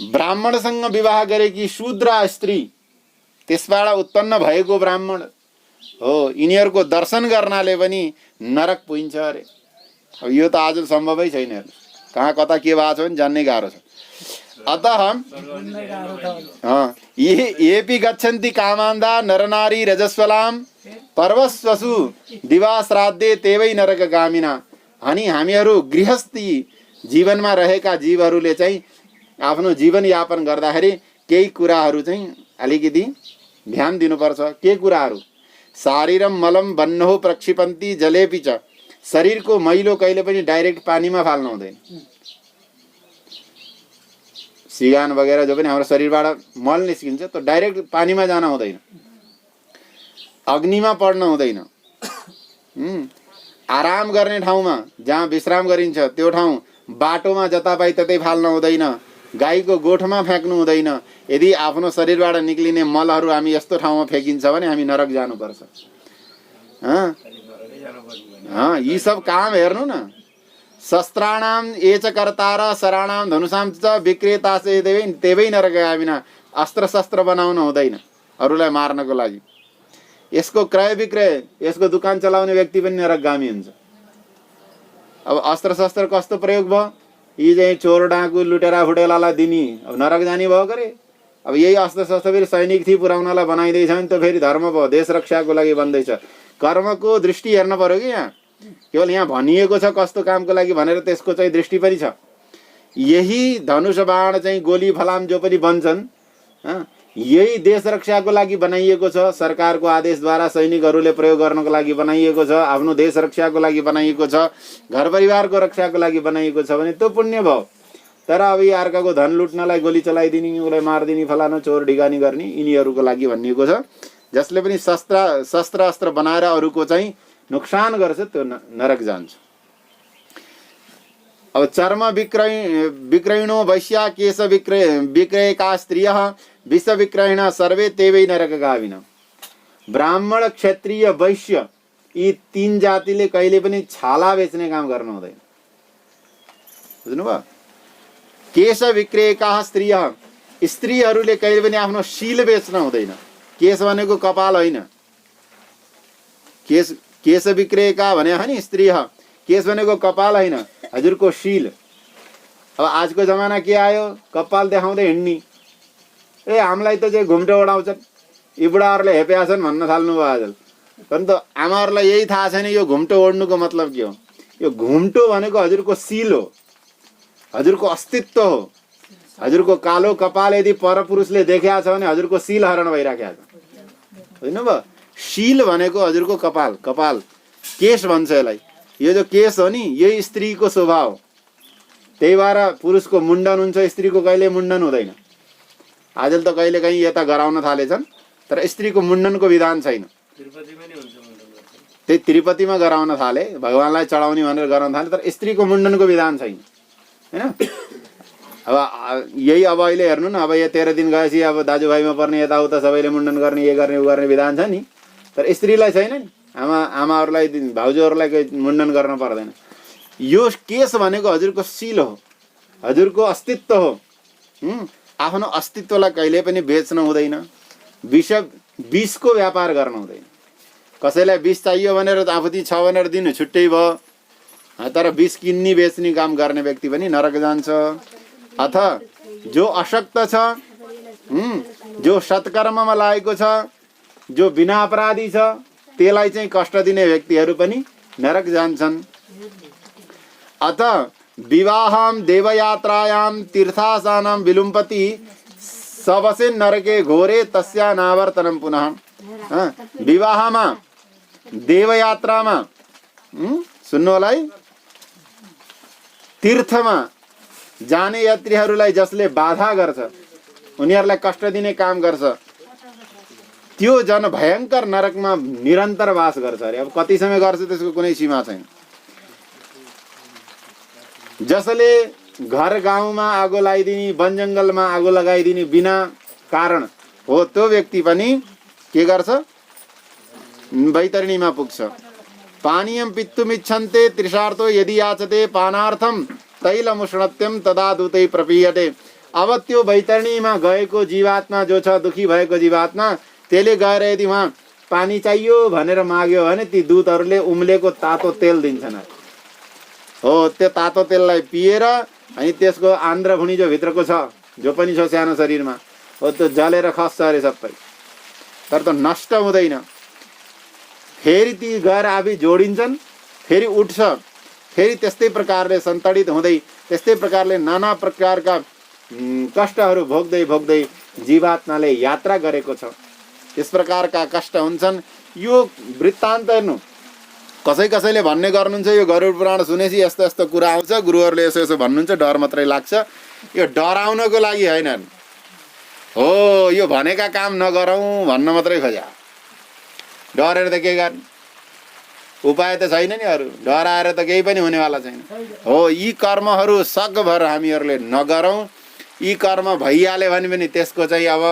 ब्राह्मणसँग विवाह गरेकी शूद्र स्त्री त्यसबाट उत्पन्न भएको ब्राह्मण हो, यिनीहरूको दर्शन गर्नाले पनि नरक पुगिन्छ अरे। अब यो त आज सम्भवै छैन, कहाँ कता के भएको छ भने जान्नै गाह्रो छ। अतः येपि गच्छन्ति कामान्धा नरनारी रजस्वलाम पर्वस्वसु दिवा श्राद्धे तेवै नरकगामिना। अनि हामीहरू गृहस्थी जीवनमा रहेका जीवहरूले चाहिँ आफ्नो जीवन यापन गर्दाखेरि केही कुराहरू चाहिँ अलिकति ध्यान दिनुपर्छ। के कुराहरू? शारीरम मलम बन्नो प्रक्षिपन्ति जलेपि च। शरीरको मैलो कहिले पनि डाइरेक्ट पानीमा फाल्नु हुँदैन। सिगान वगैरह जो पनि हाम्रो शरीरबाट मल निस्किन्छ त्यो डाइरेक्ट पानीमा जान हुँदैन, अग्निमा पड्न हुँदैन। आराम गर्ने ठाउँमा जहाँ विश्राम गरिन्छ त्यो ठाउँ बाटोमा जतापाई ततै फाल्न हुँदैन, गाईको गोठमा फ्याँक्नु हुँदैन। यदि आफ्नो शरीरबाट निक्लिने मलहरू हामी यस्तो ठाउँमा फ्याँकिन्छ भने हामी नरक जानुपर्छ। यी सब काम हेर्नु न। शस्त्राणाम एच कर्तार शराणाम धनुषाम च विक्रेता से तेवै नरकगामिना। अस्त्र शस्त्र बनाउन हुँदैन अरूलाई मार्नको लागि। यसको क्रय विक्रय, यसको दुकान चलाउने व्यक्ति पनि नरकगामी हुन्छ। अब अस्त्र शस्त्र कस्तो प्रयोग भयो? यी चाहिँ चोर डाकु लुटेरा फुटेलालाई दिने, अब नरक जाने भयो करे। अब यही अस्त्र शस्त्र फेरि सैनिक थी पुर्याउनलाई बनाइँदैछ भने त फेरि धर्म भयो, देश रक्षाको लागि बन्दैछ। कर्मको दृष्टि हेर्न पर्यो कि यहाँ केवल यहाँ भनिएको छ कस्तो कामको लागि भनेर त्यसको चाहिँ दृष्टि पनि छ। यही धनुष बाण चाहिँ गोली फलाम जो पनि बन्छन् यही देश रक्षाको लागि बनाइएको छ। सरकारको आदेशद्वारा सैनिकहरूले प्रयोग गर्नको लागि बनाइएको छ, आफ्नो देश रक्षाको लागि बनाइएको छ, घर परिवारको रक्षाको लागि बनाइएको छ भने त्यो पुण्य भयो। तर अब यी अर्काको धन लुट्नलाई गोली चलाइदिने, उसलाई मारिदिने, फलाना चोर ढिगानी गर्ने यिनीहरूको लागि भनिएको छ। जसले पनि शस्त्र अस्त्र बनाएर अरूको चाहिँ नुकसान गर्छ त्यो नरक जान्छ। अब चर्म विक्रयणो वैश्या केश विक्रयका स्त्रियः विष विक्रयण सर्वे तेवै नरकगामिना। ब्राह्मण क्षत्रिय वैश्य यी तीन जातिले कहिले पनि छाला बेच्ने काम गर्नु हुँदैन। बुझ्नुभयो? केश विक्रयका स्त्रियः, स्त्रीहरूले कहिले पनि आफ्नो शील बेच्न हुँदैन। केश भनेको कपाल होइन। केश विक्रयका भने नि स्त्री, केश भनेको कपाल होइन, हजुरको शील। अब आजको जमाना के आयो? कपाल देखाउँदै हिँड्ने। हामीलाई त चाहिँ घुम्टो ओढाउँछन्, यी बुढाहरूले हेप्या छन् भन्न थाल्नु भयो आज। परन्तु आमाहरूलाई यही थाहा छैन यो घुम्टो ओढ्नुको मतलब के हो। यो घुम्टो भनेको हजुरको शील हो, हजुरको अस्तित्व हो। हजुरको कालो कपाल यदि परपुरुषले देखेको छ भने हजुरको शील हरण भइराखेको छ। बुझ्नुभयो? शील भनेको हजुरको कपाल, कपाल केश भन्छ यसलाई। यो जो केश हो नि यही स्त्रीको स्वभाव हो। त्यही भएर पुरुषको मुण्डन हुन्छ, स्त्रीको कहिले मुण्डन हुँदैन। आजल त कहिले कहीँ यता गराउन थालेछन् तर स्त्रीको मुण्डनको विधान छैन। त्यही तिरुपतिमा गराउन थाले, भगवानलाई चढाउने भनेर गराउन थाले, तर स्त्रीको मुण्डनको विधान छैन हैन। अब यही अब अहिले हेर्नु न, अब यो 13 दिन गएपछि अब दाजुभाइमा पर्ने यताउता सबैले मुण्डन गर्ने, ये गर्ने, उ गर्ने विधान छ नि, तर स्त्रीलाई छैन नि। आमाहरूलाई भाउजूहरूलाई मुण्डन गर्न पर्दैन। यो केस भनेको हजुरको सिल हो, हजुरको अस्तित्व हो। आफ्नो अस्तित्वलाई कहिले पनि बेच्न हुँदैन, विषको व्यापार गर्न हुँदैन। कसैलाई विष चाहियो भनेर आफूति छ भनेर दिनु छुट्टै भयो, तर विष किन्ने बेच्ने काम गर्ने व्यक्ति पनि नरक जान्छ। अथवा जो अशक्त छ, जो सत्कर्ममा लागेको छ, जो बिना अपराधी छ, त्यसलाई चाहिँ कष्ट दिने व्यक्तिहरू पनि नरक जान्छन्। अतः विवाहम देवयात्रायाम तीर्थासानम विलुम्पति सबसे नरके घोरे तस्या नावर्तनम पुनः। विवाहमा देवयात्रामा सुन्नु होला है, तीर्थमा जाने यात्रीहरूलाई जसले बाधा गर्छ, उनीहरूलाई कष्ट दिने काम गर्छ, त्यो जन भयंकर नरकमा निरन्तर वास गर्छ अरे। अब कति समय गर्छ त्यसको कुनै सीमा छैन। जसले घर गाउँमा आगो लगाइदिने, वन जङ्गलमा आगो लगाइदिने बिना कारण हो, त्यो व्यक्ति पनि के गर्छ? वैतरणीमा पुग्छ। पानीयम पित्तुमिच्छन्ते तृषार्थो यदि याचते पानार्थम तैलमुष्णत्यम तदा दूतै प्रपीयते। अब त्यो वैतरणीमा गएको जीवात्मा जो छ, दुखी भएको जीवात्मा, त्यसले गएर यदि वहाँ पानी चाहियो भनेर माग्यो भने ती दूतहरूले उम्लेको तातो तेल दिन्छन्। हो, त्यो तातो तेललाई पिएर अनि त्यसको आन्द्रभुँडी जो भित्रको छ, जो पनि छ सानो शरीरमा, हो त्यो जलेर खस्छ अरे सबै, तर त नष्ट हुँदैन। फेरि ती गएर आफै जोडिन्छन्, फेरि उठ्छ, फेरि त्यस्तै प्रकारले सन्तडित हुँदै त्यस्तै प्रकारले नाना प्रकारका कष्टहरू भोग्दै भोग्दै जीवात्माले यात्रा गरेको छ। त्यस प्रकारका कष्ट हुन्छन्। यो वृत्तान्त हेर्नु, कसैले भन्ने गर्नुहुन्छ यो गरुड पुराण सुनेपछि यस्तो यस्तो कुरा आउँछ, गुरुहरूले यसो यसो भन्नुहुन्छ, डर मात्रै लाग्छ। यो डराउनको लागि होइन हो, यो भनेका काम नगरौँ भन्न मात्रै खोज्या। डरेर त के गर्ने, उपाय त छैन नि अरू, डराएर त केही पनि हुनेवाला छैन। हो, यी कर्महरू सकभर हामीहरूले नगरौँ। यी कर्म भइहाल्यो भने पनि त्यसको चाहिँ अब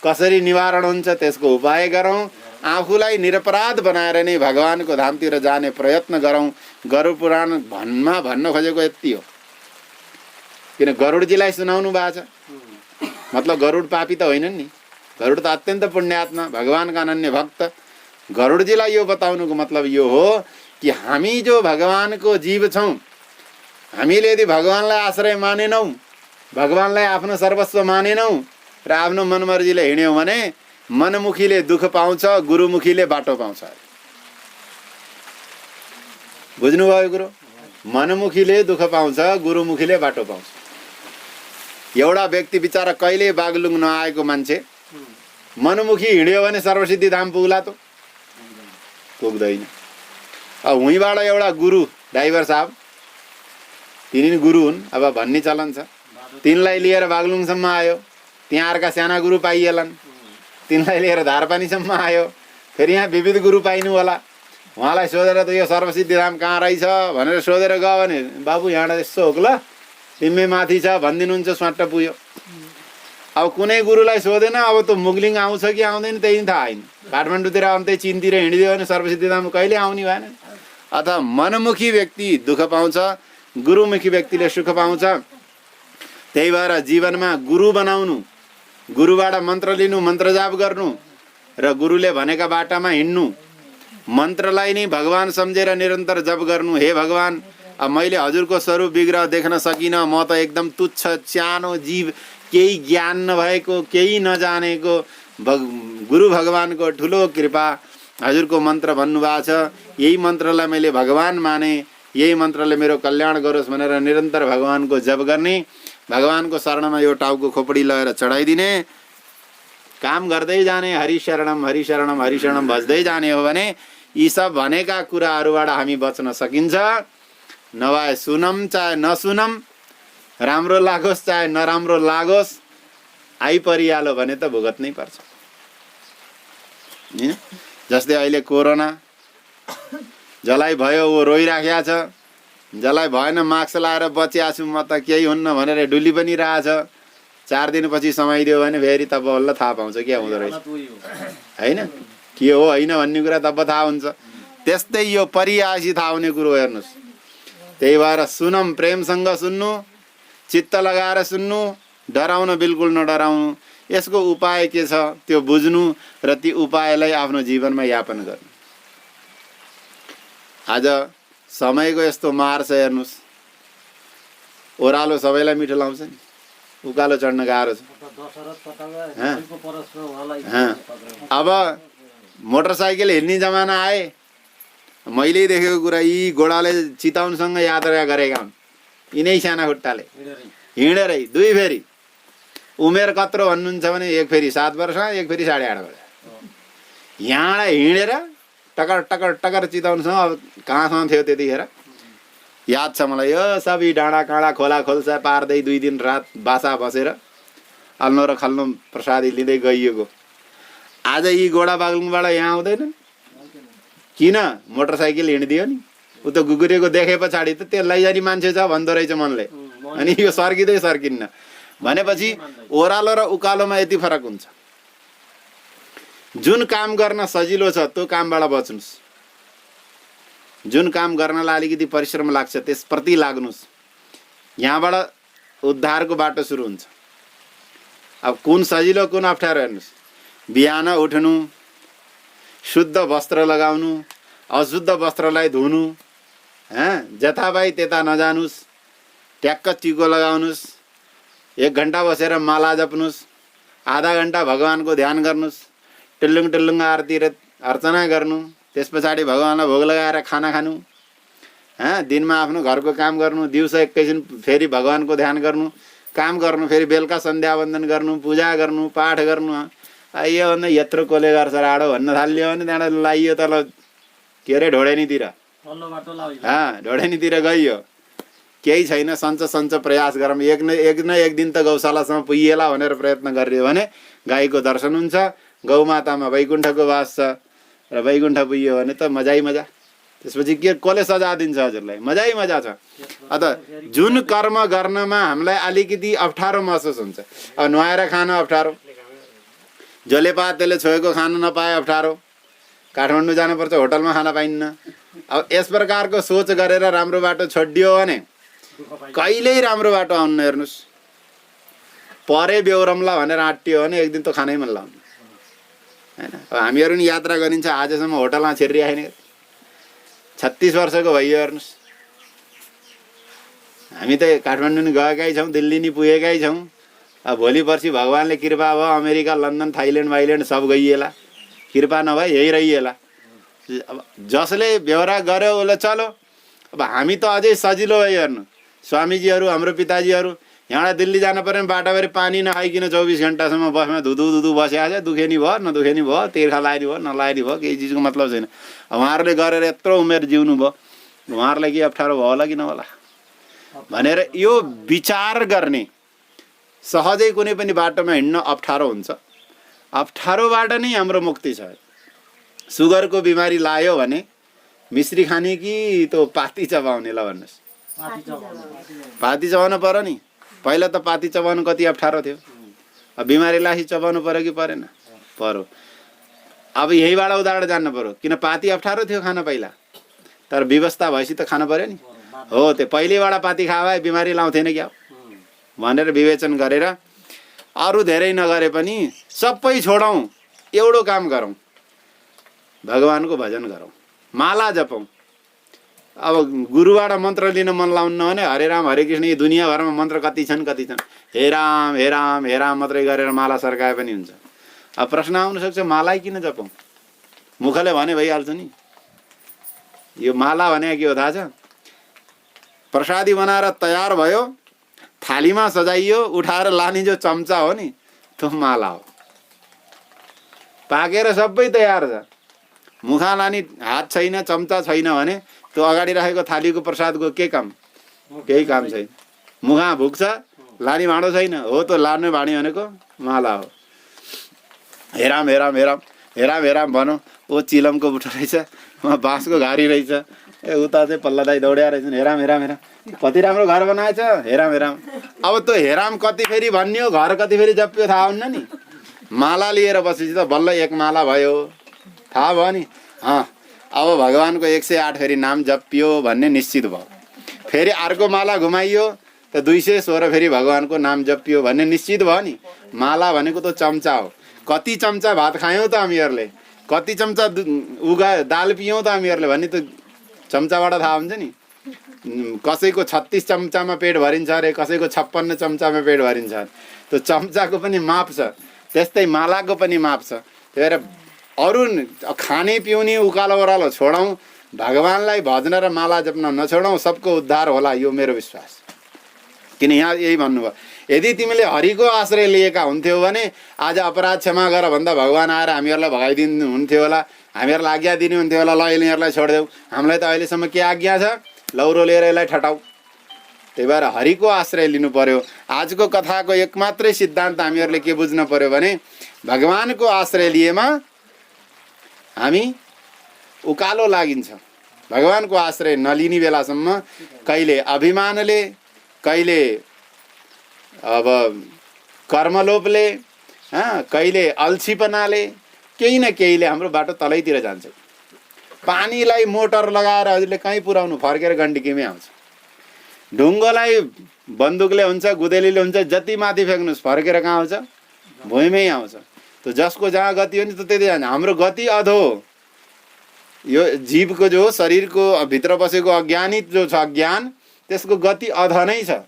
कसरी निवारण हुन्छ त्यसको उपाय गरौँ। आफूलाई निरपराध बनाएर नै भगवानको धामतिर जाने प्रयत्न गरौँ। गरुड पुराण भन्न खोजेको यति हो। किन गरुडजीलाई सुनाउनु भएको छ, मतलब गरुड पापी त होइनन् नि, गरुड त अत्यन्त पुण्यात्मा, भगवानका अनन्य भक्त। गरुडजीलाई यो बताउनुको मतलब यो हो कि हामी जो भगवानको जीव छौँ, हामीले यदि भगवानलाई आश्रय मानेनौँ, भगवानलाई आफ्नो सर्वस्व मानेनौँ र आफ्नो मनमर्जीले हिँड्यौँ भने मनमुखीले दुःख पाउँछ, गुरुमुखीले बाटो पाउँछ। बुझ्नुभयो कुरो? मनमुखीले दुःख पाउँछ, गुरुमुखीले बाटो पाउँछ। एउटा व्यक्ति बिचारा कहिले बागलुङ नआएको मान्छे मनमुखी हिँड्यो भने सर्वसिद्धि धाम पुग्ला त? पुग्दैन। अब उहीँबाट एउटा गुरु, ड्राइभर साहब, तिनी गुरु हुन् अब भन्ने चलन छ, तिनलाई लिएर बागलुङसम्म आयो, त्यहाँ अर्का साना गुरु पाइएलान्, तिनलाई लिएर धारपानीसम्म आयो, फेरि यहाँ विविध गुरु पाइनु होला। उहाँलाई सोधेर त यो सर्वसिद्धि धाम कहाँ रहेछ भनेर सोधेर गयो भने बाबु यहाँबाट यसो हो ल, तिम्मे माथि छ भनिदिनुहुन्छ, स्वाट्ट पुग्यो। अब कुनै गुरुलाई सोधेन, अब त मुगलिङ आउँछ कि आउँदैन त्यही थाहा छैन। काठमाडौँतिर अन्त्य चिनतिर हिँडिदियो भने सर्वसिद्धि धाम कहिले आउने भएन। अथवा मनमुखी व्यक्ति दुःख पाउँछ, गुरुमुखी व्यक्तिले सुख पाउँछ। त्यही भएर जीवनमा गुरु बनाउनु, गुरुबाट मन्त्र लिनु, मन्त्र जाप गर्नु र गुरुले भनेका बाटामा हिँड्नु, मन्त्रलाई नै भगवान सम्झेर निरन्तर जप गर्नु। हे भगवान, अब मैले हजुरको स्वरूप विग्रह देख्न सकिनँ, म त एकदम तुच्छ सानो जीव, केही ज्ञान नभएको, केही नजानेको, गुरु भगवानको ठुलो कृपा, हजुरको मन्त्र भन्नुभएको छ, यही मन्त्रलाई मैले भगवान माने, यही मन्त्रले मेरो कल्याण गरोस् भनेर निरन्तर भगवानको जप गर्ने, भगवानको शरणमा यो टाउको खोपडी लगाएर चढाइदिने, काम गर्दै जाने, हरि शरणम हरि शरणम हरि शरणम भज्दै जाने हो भने यी सब भनेका कुराहरूबाट हामी बच्न सकिन्छ। नभए सुनम चाहे नसुनम, राम्रो लागोस् चाहे नराम्रो लागोस्, आइपरिहाल्यो भने त भुगत्नै पर्छ। जस्तै अहिले कोरोना, जसलाई भयो ऊ रोइराखेको छ, जसलाई भएन मास्क लाएर बचिया छु म त केही हुन्न भनेर डुली पनि रहेछ। 4 दिनपछि समय दियो भने फेरि तब बल्ल थाहा पाउँछ के हुँदो रहेछ, होइन के हो होइन भन्ने कुरा तब थाहा हुन्छ। त्यस्तै यो परिआसी थाहा हुने कुरो हेर्नुहोस्। त्यही भएर सुनम, प्रेमसँग सुन्नु, चित्त लगाएर सुन्नु, डराउन बिल्कुल नडराउनु। यसको उपाय के छ त्यो बुझ्नु र ती उपायलाई आफ्नो जीवनमा यापन गर्नु। आज समयको यस्तो मार छ हेर्नुहोस्। ओह्रालो सबैलाई मिठो लाउँछ नि, उकालो चढ्न गाह्रो छ। अब मोटरसाइकल हिँड्ने जमाना आए, मैले देखेको कुरा यी घोडाले चितवनसँग यात्रा गरेका हुन्। यिनै साना खुट्टाले हिँडेरै 2 फेरी। उमेर कत्रो भन्नुहुन्छ भने एक फेरी 7 वर्ष, एक फेरी 8.5 वर्ष। यहाँबाट हिँडेर टकर टकर टकर चितवनसँग। अब कहाँसम्म थियो त्यतिखेर याद छ मलाई। यो सबै डाँडा काँडा खोला खोल्सा पार्दै 2 दिन रात बासा बसेर अल्नो र खल्नो प्रसादी लिँदै गइएको। आज यी घोडा बागलुङबाट यहाँ आउँदैनन् किन? मोटरसाइकल हिँडिदियो नि। ऊ त गुगुरेको देखे पछाडि त त्यो लैजाने मान्छे छ भन्दो रहेछ मनले, अनि यो सर्किँदै सर्किन्न भनेपछि ओह्रालो र उकालोमा यति फरक हुन्छ। जुन काम गर्न सजिलो छ त्यो कामबाट बच्नुस्। जुन काम गर्नलाई अलिकति परिश्रम लाग्छ त्यसप्रति लाग्नुस्। यहाँबाट उद्धारको बाटो सुरु हुन्छ। अब कुन सजिलो कुन अप्ठ्यारो हेर्नुहोस्। बिहान उठ्नु, शुद्ध वस्त्र लगाउनु, अशुद्ध वस्त्रलाई धुनु, जताभाइ त्यता नजानुस्, ट्याक्क टिको लगाउनुस्, 1 घन्टा बसेर माला जप्नुस्, आधा घन्टा भगवानको ध्यान गर्नुस्, टिल्लुङ टिल्लुङ आरती र अर्चना गर्नु, त्यस पछाडि भगवानलाई भोग लगाएर खाना खानु, दिनमा आफ्नो घरको काम गर्नु, दिउँसो एकैछिन फेरि भगवानको ध्यान गर्नु, काम गर्नु, फेरि बेलुका सन्ध्या वन्दन गर्नु, पूजा गर्नु, पाठ गर्नु। यो भन्दा यत्रो कोले गर्छ राडो भन्न थाल्यो भने त्यहाँबाट लाइयो तल के अरे ढोडेनीतिर, ढोडेनीतिर गइयो। केही छैन, सञ्च प्रयास गरौँ। एक न एक दिन त गौशालासम्म पुगिएला भनेर प्रयत्न गरियो भने गाईको दर्शन हुन्छ, गौमातामा वैकुण्ठको वास छ र वैकुण्ठ पुग्यो भने त मजै मजा। त्यसपछि के कसले सजाय दिन्छ हजुरलाई? मजै मजा छ। अत जुन कर्म गर्नमा हामीलाई अलिकति अप्ठ्यारो महसुस हुन्छ। अब नुहाएर खान अप्ठ्यारो, जसले पाए त्यसले छोएको खान नपाए अप्ठ्यारो, काठमाडौँ जानुपर्छ होटलमा खान पाइन्न। अब यस प्रकारको सोच गरेर राम्रो बाटो छोडिदियो भने कहिल्यै राम्रो बाटो आउन्न। हेर्नुहोस्, परे बेहोरमला भनेर आँटियो भने एक दिन त खानै मन लाग्नु हैन। अब हामीहरू नि यात्रा गरिन्छ, आजसम्म होटलमा छिरिरहेन। 36 वर्षको भइयो हेर्नुहोस्। हामी त काठमाडौँ नि गएकै छौँ, दिल्ली नि पुगेकै छौँ। अब भोलि पर्सि भगवानले कृपा भयो अमेरिका, लन्डन, थाइल्यान्ड वाइल्यान्ड सब गइएला, कृपा नभए यही रहिएला। अब जसले बेहोरा गर्यो उसले चलो। अब हामी त अझै सजिलो भयो हेर्नु। स्वामीजीहरू, हाम्रो पिताजीहरू यहाँबाट दिल्ली जान पर्यो भने बाटाभरि पानी नखाइकन 24 घन्टासम्म बसमा धुधु बसिहाल्छ। दुखे नि भयो नदुखे नि भयो, तिर्खा लाग्ने भयो नलाग्ने भयो, केही चिजको मतलब छैन। उहाँहरूले गरेर यत्रो उमेर जिउनु भयो, उहाँहरूलाई के अप्ठ्यारो भयो होला कि नहोला भनेर यो विचार गर्ने। सहजै कुनै पनि बाटोमा हिँड्न अप्ठ्यारो हुन्छ। अप्ठ्यारोबाट नै हाम्रो मुक्ति छ। सुगरको बिमारी लायो भने मिश्री खाने कि त्यो पाती चबाउने? ल भन्नुहोस्। पाती चबाउनु पर्यो नि। पहिला त पाती चबाउनु कति अप्ठ्यारो थियो। अब बिमारी लासी चबाउनु पर्यो कि परेन? पर्यो। अब यहीँबाट उदाहरण जान्नु पर्यो। किन पाती अप्ठ्यारो थियो खान पहिला, तर व्यवस्था भएपछि त खानु पर्यो नि। हो, त्यो पहिलेबाट पाती खाए भए बिमारी लाउँथेन क्या भनेर विवेचन गरेर अरू धेरै नगरे पनि सबै छोडौँ, एउटो काम गरौँ, भगवानको भजन गरौँ, माला जपौँ। अब गुरुबाट मन्त्र लिन मन लाउन्न भने हरे राम हरे कृष्ण, यी दुनियाँभरमा मन्त्र कति छन् हे राम हे राम हे राम मात्रै गरेर माला सर्काए पनि हुन्छ। अब प्रश्न आउन सक्छ, माला किन जपौँ? मुखले भने भइहाल्छ नि। यो माला भने के हो थाहा छ? प्रसादी बनाएर तयार भयो, थालीमा सजाइयो, उठाएर लाने जो चम्चा हो नि त्यो माला हो। पाकेर सबै तयार छ, मुखा लाने हात छैन, चम्चा छैन भने त्यो अगाडि राखेको थालीको प्रसादको के काम? केही काम छैन। मुखा भुक्छ, लाने भाँडो छैन, हो त्यो लाने भाँडी भनेको माला हो। हे राम हे राम हे राम हे राम हे राम भनौँ। ओ चिलमको बुटो रहेछ, बाँसको घारी रहेछ, उता चाहिँ पल्ला दाइ दौड्या रहेछन्, हेराम हेराम हेराम कति राम्रो घर बनाएछ, हेराम हेराम। अब त्यो हेराम कति फेरि भन्ने हो, घर कति फेरि जप्यो थाहा हुन्न नि। माला लिएर बसेपछि त बल्ल 1 माला भयो, थाहा भयो नि। अब भगवानको 108 फेरि नाम जपियो भन्ने निश्चित भयो। फेरि अर्को माला घुमाइयो त 216 फेरि भगवानको नाम जपियो भन्ने निश्चित भयो नि। माला भनेको त चम्चा हो। कति चम्चा भात खायौँ त हामीहरूले, कति चम्चा दाल पियौँ त हामीहरूले भन्ने त चम्चाबाट थाहा हुन्छ नि। कसैको 36 चम्चामा पेट भरिन्छ अरे, कसैको 56 चम्चामा पेट भरिन्छ। त्यो चम्चाको पनि माप छ, त्यस्तै मालाको पनि माप छ। त्यही भएर अरू खाने पिउने उकालो ओह्रालो छोडौँ, भगवानलाई भज्न र माला जप्न नछोडौँ, सबको उद्धार होला, यो मेरो विश्वास। किन यहाँ यही भन्नुभयो, यदि तिमीले हरिको आश्रय लिएका हुन्थ्यौ भने आज अपराध क्षमा गर भन्दा भगवान आएर हामीहरूलाई भगाइदिनु हुन्थ्यो होला, हामीहरूलाई आज्ञा दिनुहुन्थ्यो होला, ल यिनीहरूलाई छोडिदेऊ। हामीलाई त अहिलेसम्म के आज्ञा छ, लौरो लिएर यसलाई ठटाऊ। त्यही भएर हरिको आश्रय लिनु पर्यो। आजको कथाको एक मात्रै सिद्धान्त हामीहरूले के बुझ्न पर्यो भने भगवानको आश्रय लिएमा हामी उकालो लागिन्छ। भगवानको आश्रय नलिने बेलासम्म कहिले अभिमानले, कहिले अब कर्मलोभले, कहिले अल्छीपनाले, केही न केहीले हाम्रो बाटो तलैतिर जान्छ। पानीलाई मोटर लगाएर हजुरले कहीँ पुर्याउनु, फर्केर गण्डकीमै आउँछ। ढुङ्गोलाई बन्दुकले हुन्छ, गुदेलीले हुन्छ, जति माथि फ्याँक्नुहोस् फर्केर कहाँ आउँछ, भुइँमै आउँछ। त जसको जहाँ गति हो नि त त्यति जान्छ। हाम्रो गति अधो, यो जीवको जो शरीरको भित्र बसेको अज्ञानित जो छ अज्ञान, त्यसको गति अध नै छ।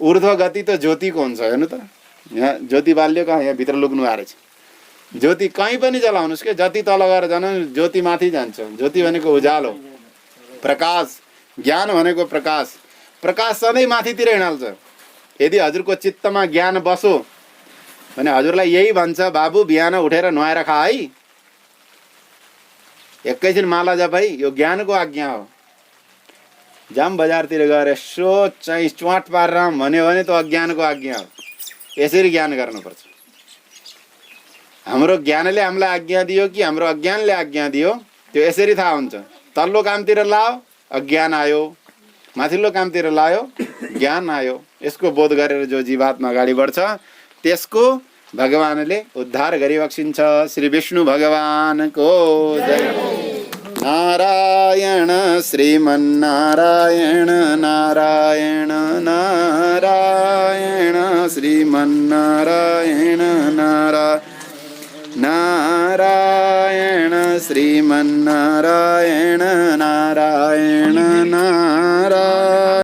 ऊर्ध्व गति त ज्योतिको हुन्छ। हेर्नु त, यहाँ ज्योति बाल्यो कहाँ, यहाँ भित्र लुक्नु आएको रहेछ। ज्योति कहीँ पनि जलाउनुहोस् के, जति तल गएर जानु ज्योति माथि जान्छ। ज्योति भनेको उज्यालो, प्रकाश। ज्ञान भनेको प्रकाश। प्रकाश सधैँ माथितिर हिँडाल्छ। यदि हजुरको चित्तमा ज्ञान बसो भने हजुरलाई यही भन्छ, बाबु बिहान उठेर नुहाएर खा है, एकैछिन माला जप है, यो ज्ञानको आज्ञा हो। जाम बजारतिर गएर यसो चाहिँ च्वाट पारेर भन्यो भने त अज्ञानको आज्ञा हो। यसरी ज्ञान गर्नुपर्छ। हाम्रो ज्ञानले हामीलाई आज्ञा दियो कि हाम्रो अज्ञानले आज्ञा दियो, त्यो यसरी थाहा हुन्छ। तल्लो कामतिर लाओ अज्ञान आयो, माथिल्लो कामतिर लायो ज्ञान आयो। यसको बोध गरेर जो जीवात्मा अगाडि बढ्छ त्यसको भगवानले उद्धार गरिबक्सिन्छ। श्री विष्णु भगवानको जय। नारायण श्रीमन्नारायण, नारायण नारायण श्रीमन्नारायण, नारायण श्रीमन्नारायण, नारायण नारायण।